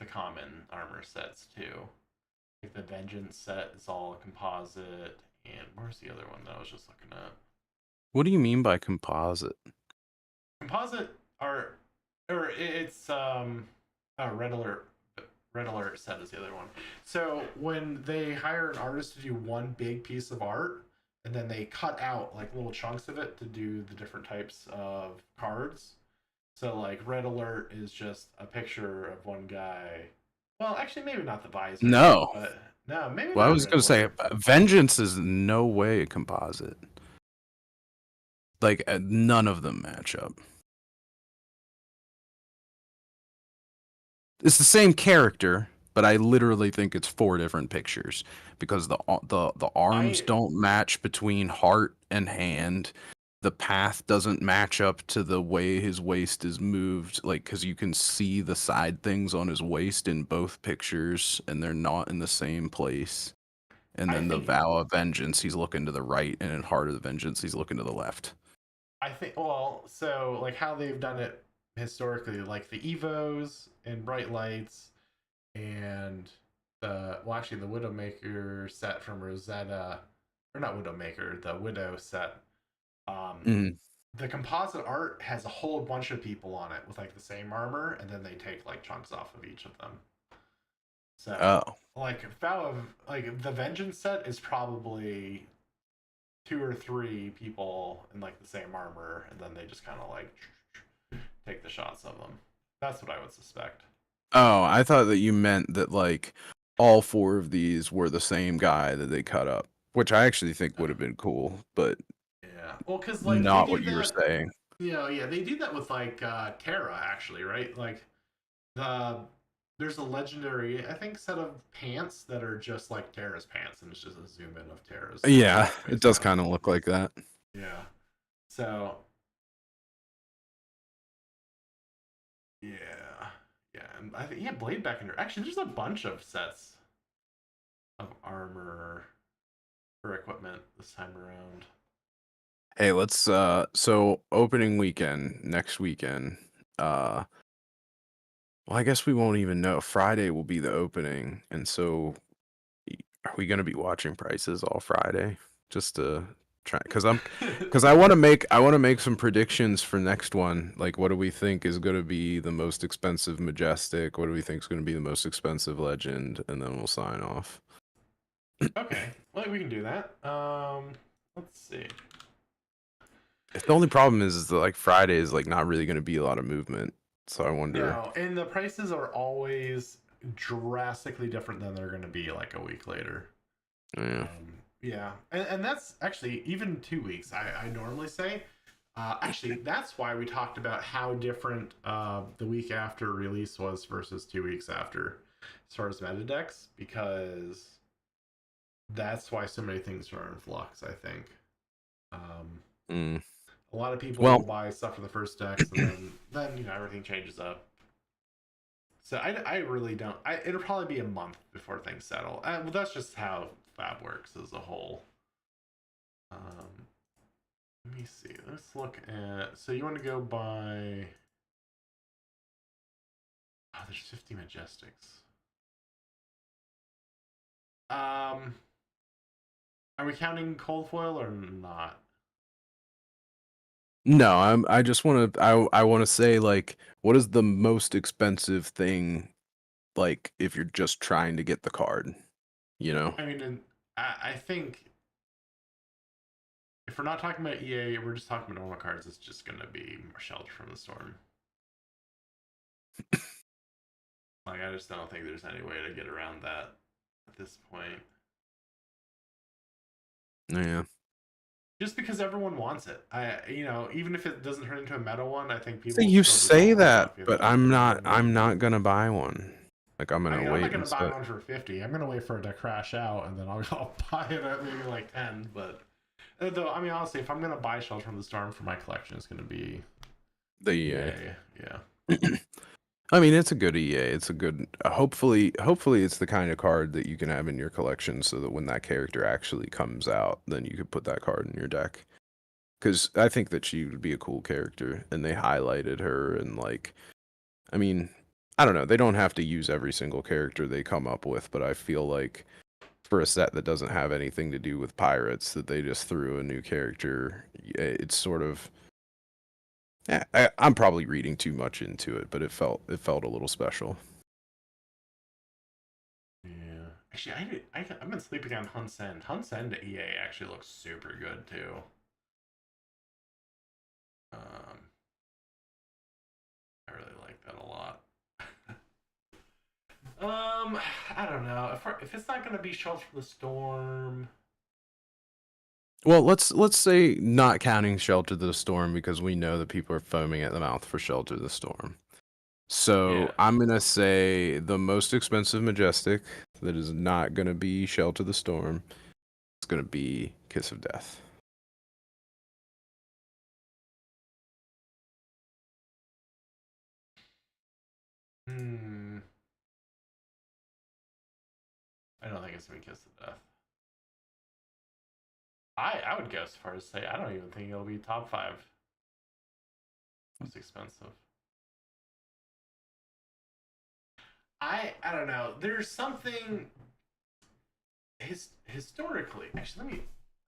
common armor sets too. Like the Vengeance set is all composite, and where's the other one that I was just looking at? What do you mean by composite? Composite art, or it's Red Alert. Red Alert set is the other one. So when they hire an artist to do one big piece of art, and then they cut out like little chunks of it to do the different types of cards. So like Red Alert is just a picture of one guy. Well, actually, maybe not the visor, No. but no, maybe Well, I not was Red gonna say, Alert. Vengeance is no way a composite. Like none of them match up. It's the same character, but I literally think it's four different pictures because the arms I don't match between heart and hand. The path doesn't match up to the way his waist is moved, like because you can see the side things on his waist in both pictures, and they're not in the same place. And I then the think vow of vengeance, he's looking to the right, and in heart of the vengeance, he's looking to the left. I think well, so like how they've done it historically, like the Evos and Bright Lights and the Widowmaker set from Rosetta, or not Widowmaker, the Widow set. Um, Mm. the composite art has a whole bunch of people on it with like the same armor, and then they take like chunks off of each of them. So Oh, like Vow of like the Vengeance set is probably two or three people in like the same armor, and then they just kind of like take the shots of them. That's what I would suspect. oh, I thought that you meant that like all four of these were the same guy that they cut up. which I actually think would have been cool, but Yeah. Well, because like they not do what you were that. saying. Yeah, they do that with like Terra actually, right? Like the there's a legendary, I think, set of pants that are just like Terra's pants, and it's just a zoom in of Terra's Yeah, it face does down. kind of look like that. Yeah. So yeah, yeah, and I think yeah, Blade Beckoner. Actually, there's a bunch of sets of armor for equipment this time around. Hey, let's so opening weekend next weekend. Uh well, I guess we won't even know. Friday will be the opening, and so are we gonna be watching prices all Friday just to try? Because I want to make some predictions for next one. Like, what do we think is going to be the most expensive Majestic? What do we think is going to be the most expensive Legend? And then we'll sign off. Okay, well we can do that. Let's see. The only problem is that like Friday is like not really going to be a lot of movement. So I wonder. No, and the prices are always drastically different than they're going to be like a week later. Yeah. Yeah, and that's actually even 2 weeks. I normally say, actually, that's why we talked about how different the week after release was versus 2 weeks after, as far as meta decks, because that's why so many things are in flux. I think Mm. a lot of people will Well, buy stuff for the first decks, and then everything changes up. So I really don't. It'll probably be a month before things settle. Well, that's just how Fab works as a whole. Um, Let me see. Let's look at. So you want to go by. Oh, there's 50 Majestics. Um, are we counting cold foil or not? no, I just want to I want to say like what is the most expensive thing like if you're just trying to get the card, you know? I mean, I think if we're not talking about EA, we're just talking about normal cards. It's just gonna be Shelter from the Storm. Like I just don't think there's any way to get around that at this point. Yeah. Just because everyone wants it. Even if it doesn't turn into a meta one, I think So people will you still just say buy that, off you but that. I'm not gonna buy one. Like I'm I gonna mean, I'm not wait gonna and buy sit. one for 50. I'm gonna wait for it to crash out, and then I'll buy it at maybe like 10. But though, I mean, honestly, if I'm gonna buy Shelter from the Storm for my collection, it's gonna be The EA. EA. Yeah. I mean, it's a good EA. It's a good. Hopefully, it's the kind of card that you can have in your collection, so that when that character actually comes out, then you could put that card in your deck. Because I think that she would be a cool character, and they highlighted her, and like, I mean, I don't know. They don't have to use every single character they come up with, but I feel like for a set that doesn't have anything to do with pirates, that they just threw a new character, it's sort of. Yeah, I'm probably reading too much into it, but it felt a little special. Yeah. Actually, I've been sleeping on Hun Sen. Hun Sen to EA actually looks super good too. Um, I really like that a lot. I don't know if it's not gonna be Shelter from the Storm. Well, let's say not counting Shelter the Storm because we know that people are foaming at the mouth for Shelter the Storm. So Yeah. I'm gonna say the most expensive Majestic that is not gonna be Shelter the Storm. It's gonna be Kiss of Death. Hmm. I don't think it's gonna be Kiss of Death. I would go as far as say I don't even think it'll be top five most expensive. I don't know. There's something historically. Actually,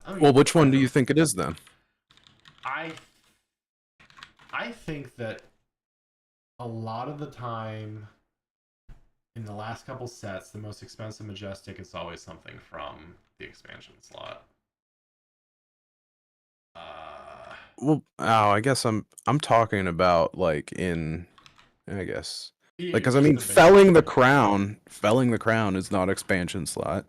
let me Well, which try one do to. you think it is then? I I think that a lot of the time in the last couple sets, the most expensive Majestic is always something from the expansion slot. Uh, Well, oh, I guess I'm talking about like in I guess like yeah, because I just mean the base. felling the crown is not expansion slot.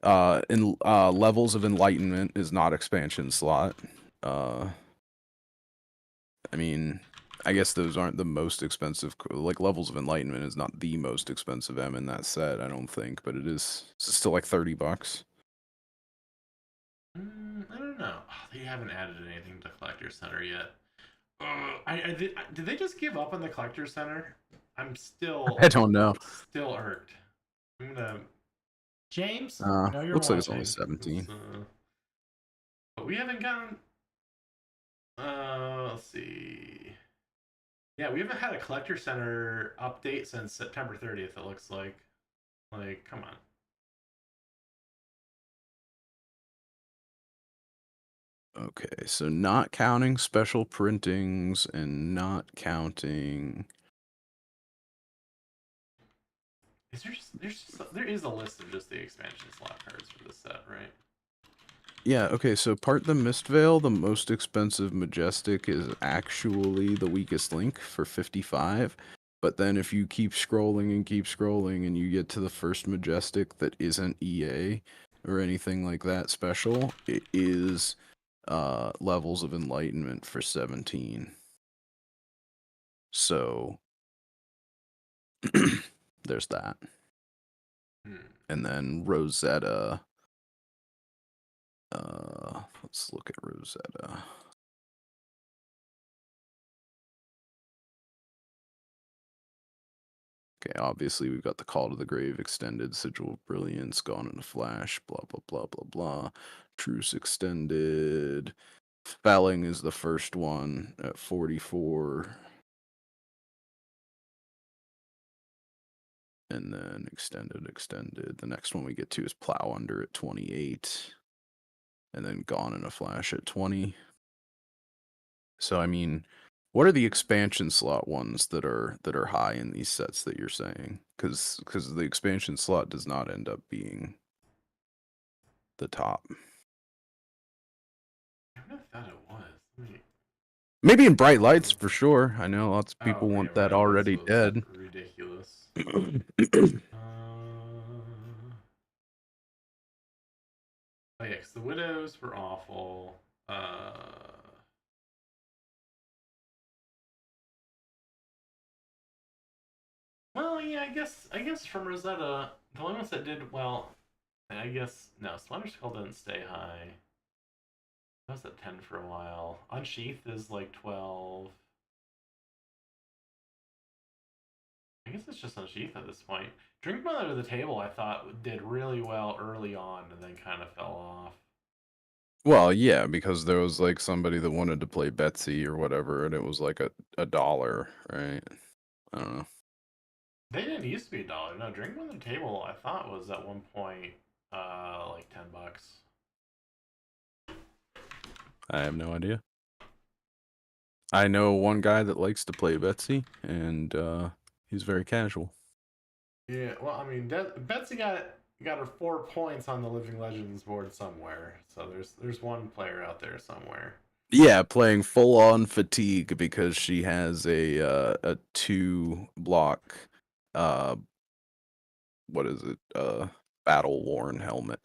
In Levels of Enlightenment is not expansion slot. I mean, I guess those aren't the most expensive. Like Levels of Enlightenment is not the most expensive M in that set, I don't think, but it is. It's still like $30. I don't know. Oh, they haven't added anything to Collector Center yet. Did they just give up on the Collector Center? I'm I don't know. still irked. I'm gonna James. I know you're Looks like it's only watching. 17. But we haven't gotten. Let's see. Yeah, we haven't had a Collector Center update since September 30th. It looks like. Like, come on. Okay, so not counting special printings and not counting. There is a list of just the expansion slot cards for this set, right? Yeah, okay, so part the Mistveil, the most expensive Majestic is actually the weakest link for 55. But then if you keep scrolling and you get to the first Majestic that isn't EA or anything like that special, it is Levels of Enlightenment for 17. So there's that. And then Rosetta. Let's look at Rosetta. Okay, obviously we've got the Call to the Grave extended, Sigil of Brilliance, Gone in a Flash, blah blah blah blah blah. Truce extended. Felling is the first one at 44. And then extended. The next one we get to is Plow Under at 28. And then Gone in a Flash at 20. So I mean, what are the expansion slot ones that are high in these sets that you're saying? Because the expansion slot does not end up being the top. I never thought it was. Maybe in bright lights for sure. I know lots of people Oh, yeah, want that Riled Up already was dead. ridiculous. Oh yeah, because the widows were awful. Well, yeah, I guess from Rosetta, the only ones that did well, I guess no, Splinter Skull didn't stay high. That was at 10 for a while. Unsheath is like 12. I guess it's just Unsheath at this point. Drink Mother to the Table, I thought did really well early on, and then kind of fell off. Well, yeah, because there was like somebody that wanted to play Betsy or whatever, and it was like a dollar, right? I don't know. They didn't used to be $1. No, Drink Mother to the Table, I thought was at one point like $10. I have no idea. I know one guy that likes to play Betsy, and he's very casual. Yeah, well, I mean, Betsy got her 4 points on the Living Legends board somewhere. So there's one player out there somewhere. Yeah, playing full on fatigue because she has a 2 block uh what is it? Battle worn helmet.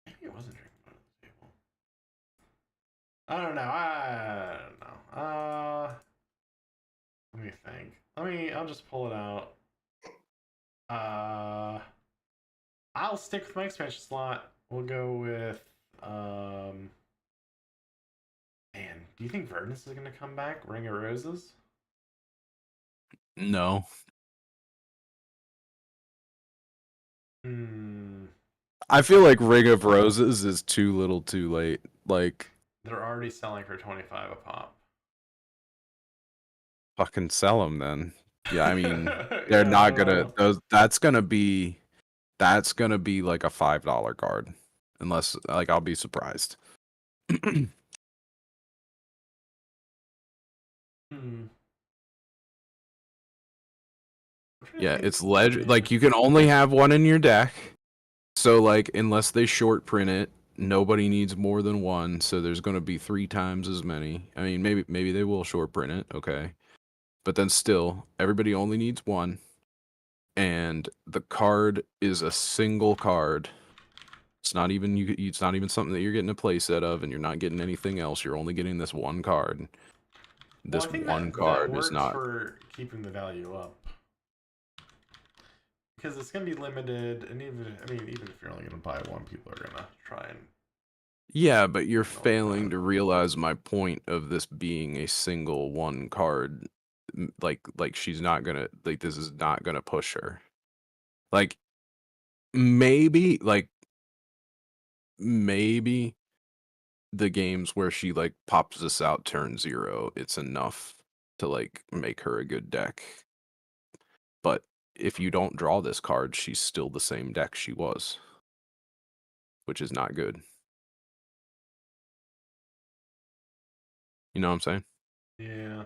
Maybe it wasn't drinking under the table. I don't know. I don't know. Let me think. I'll just pull it out. Uh, I'll stick with my expansion slot. We'll go with Man, do you think Verdance is gonna come back? Ring of Roses? No. Hmm. I feel like Ring of Roses is too little too late. Like, They're already selling for 25 a pop. fucking sell them then. Yeah, I mean, they're Yeah, I not don't gonna know. that's gonna be like a $5 card. Unless like I'll be surprised. Hmm. I'm trying to Yeah, think. it's I like mean, you can only have one in your deck. So like unless they short print it, nobody needs more than one, so there's going to be 3 times as many. I mean, maybe they will short print it, okay. But then still, everybody only needs one, and the card is a single card It's not even it's not even something that you're getting a play set of, and you're not getting anything else. You're only getting this one card. Well, I This think one that card is works not. for keeping the value up because it's gonna be limited, and even if you're only gonna buy one, people are gonna try and Yeah, but you're go with failing that. to realize my point of this being a single one card. Like she's not gonna like this is not gonna push her. Like maybe like maybe the games where she like pops this out turn 0, it's enough to like make her a good deck. But if you don't draw this card, she's still the same deck she was, which is not good. You know what I'm saying? Yeah.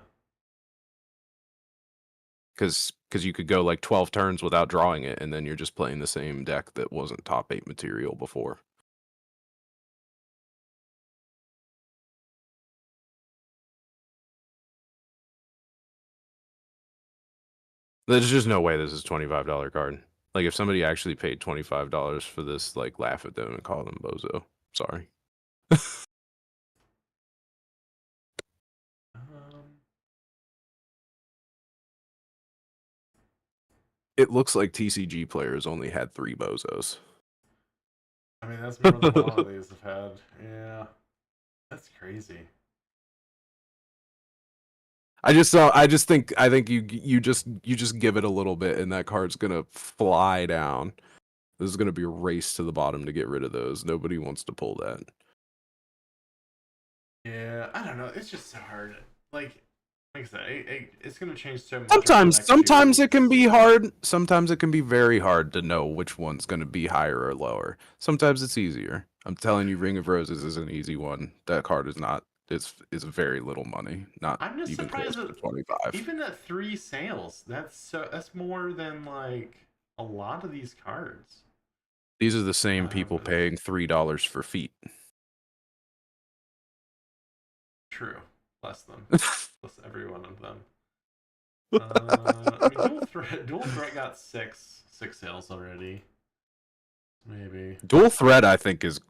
Because you could go like 12 turns without drawing it, and then you're just playing the same deck that wasn't top 8 material before. There's just no way this is $25 card. Like if somebody actually paid $25 for this, like laugh at them and call them bozo. Sorry. Um, It looks like TCG players only had 3 bozos. I mean, that's more than a lot of these have had. Yeah, that's crazy. I think you just give it a little bit and that card's gonna fly down. This is gonna be a race to the bottom to get rid of those. Nobody wants to pull that. Yeah, I don't know. It's just so hard. Like I said, it's gonna change so much over the next few Sometimes it can weeks. be hard. Sometimes it can be very hard to know which one's gonna be higher or lower. Sometimes it's easier. I'm telling you, Ring of Roses is an easy one. That card is not. It's very little money. Not I'm just even surprised close that to 25. even at 3 sales, that's more than like a lot of these cards. These are the same people But paying $3 for feet. true, plus them, plus every one of them. I mean, dual threat got six sales already. Maybe Dual threat, I think, is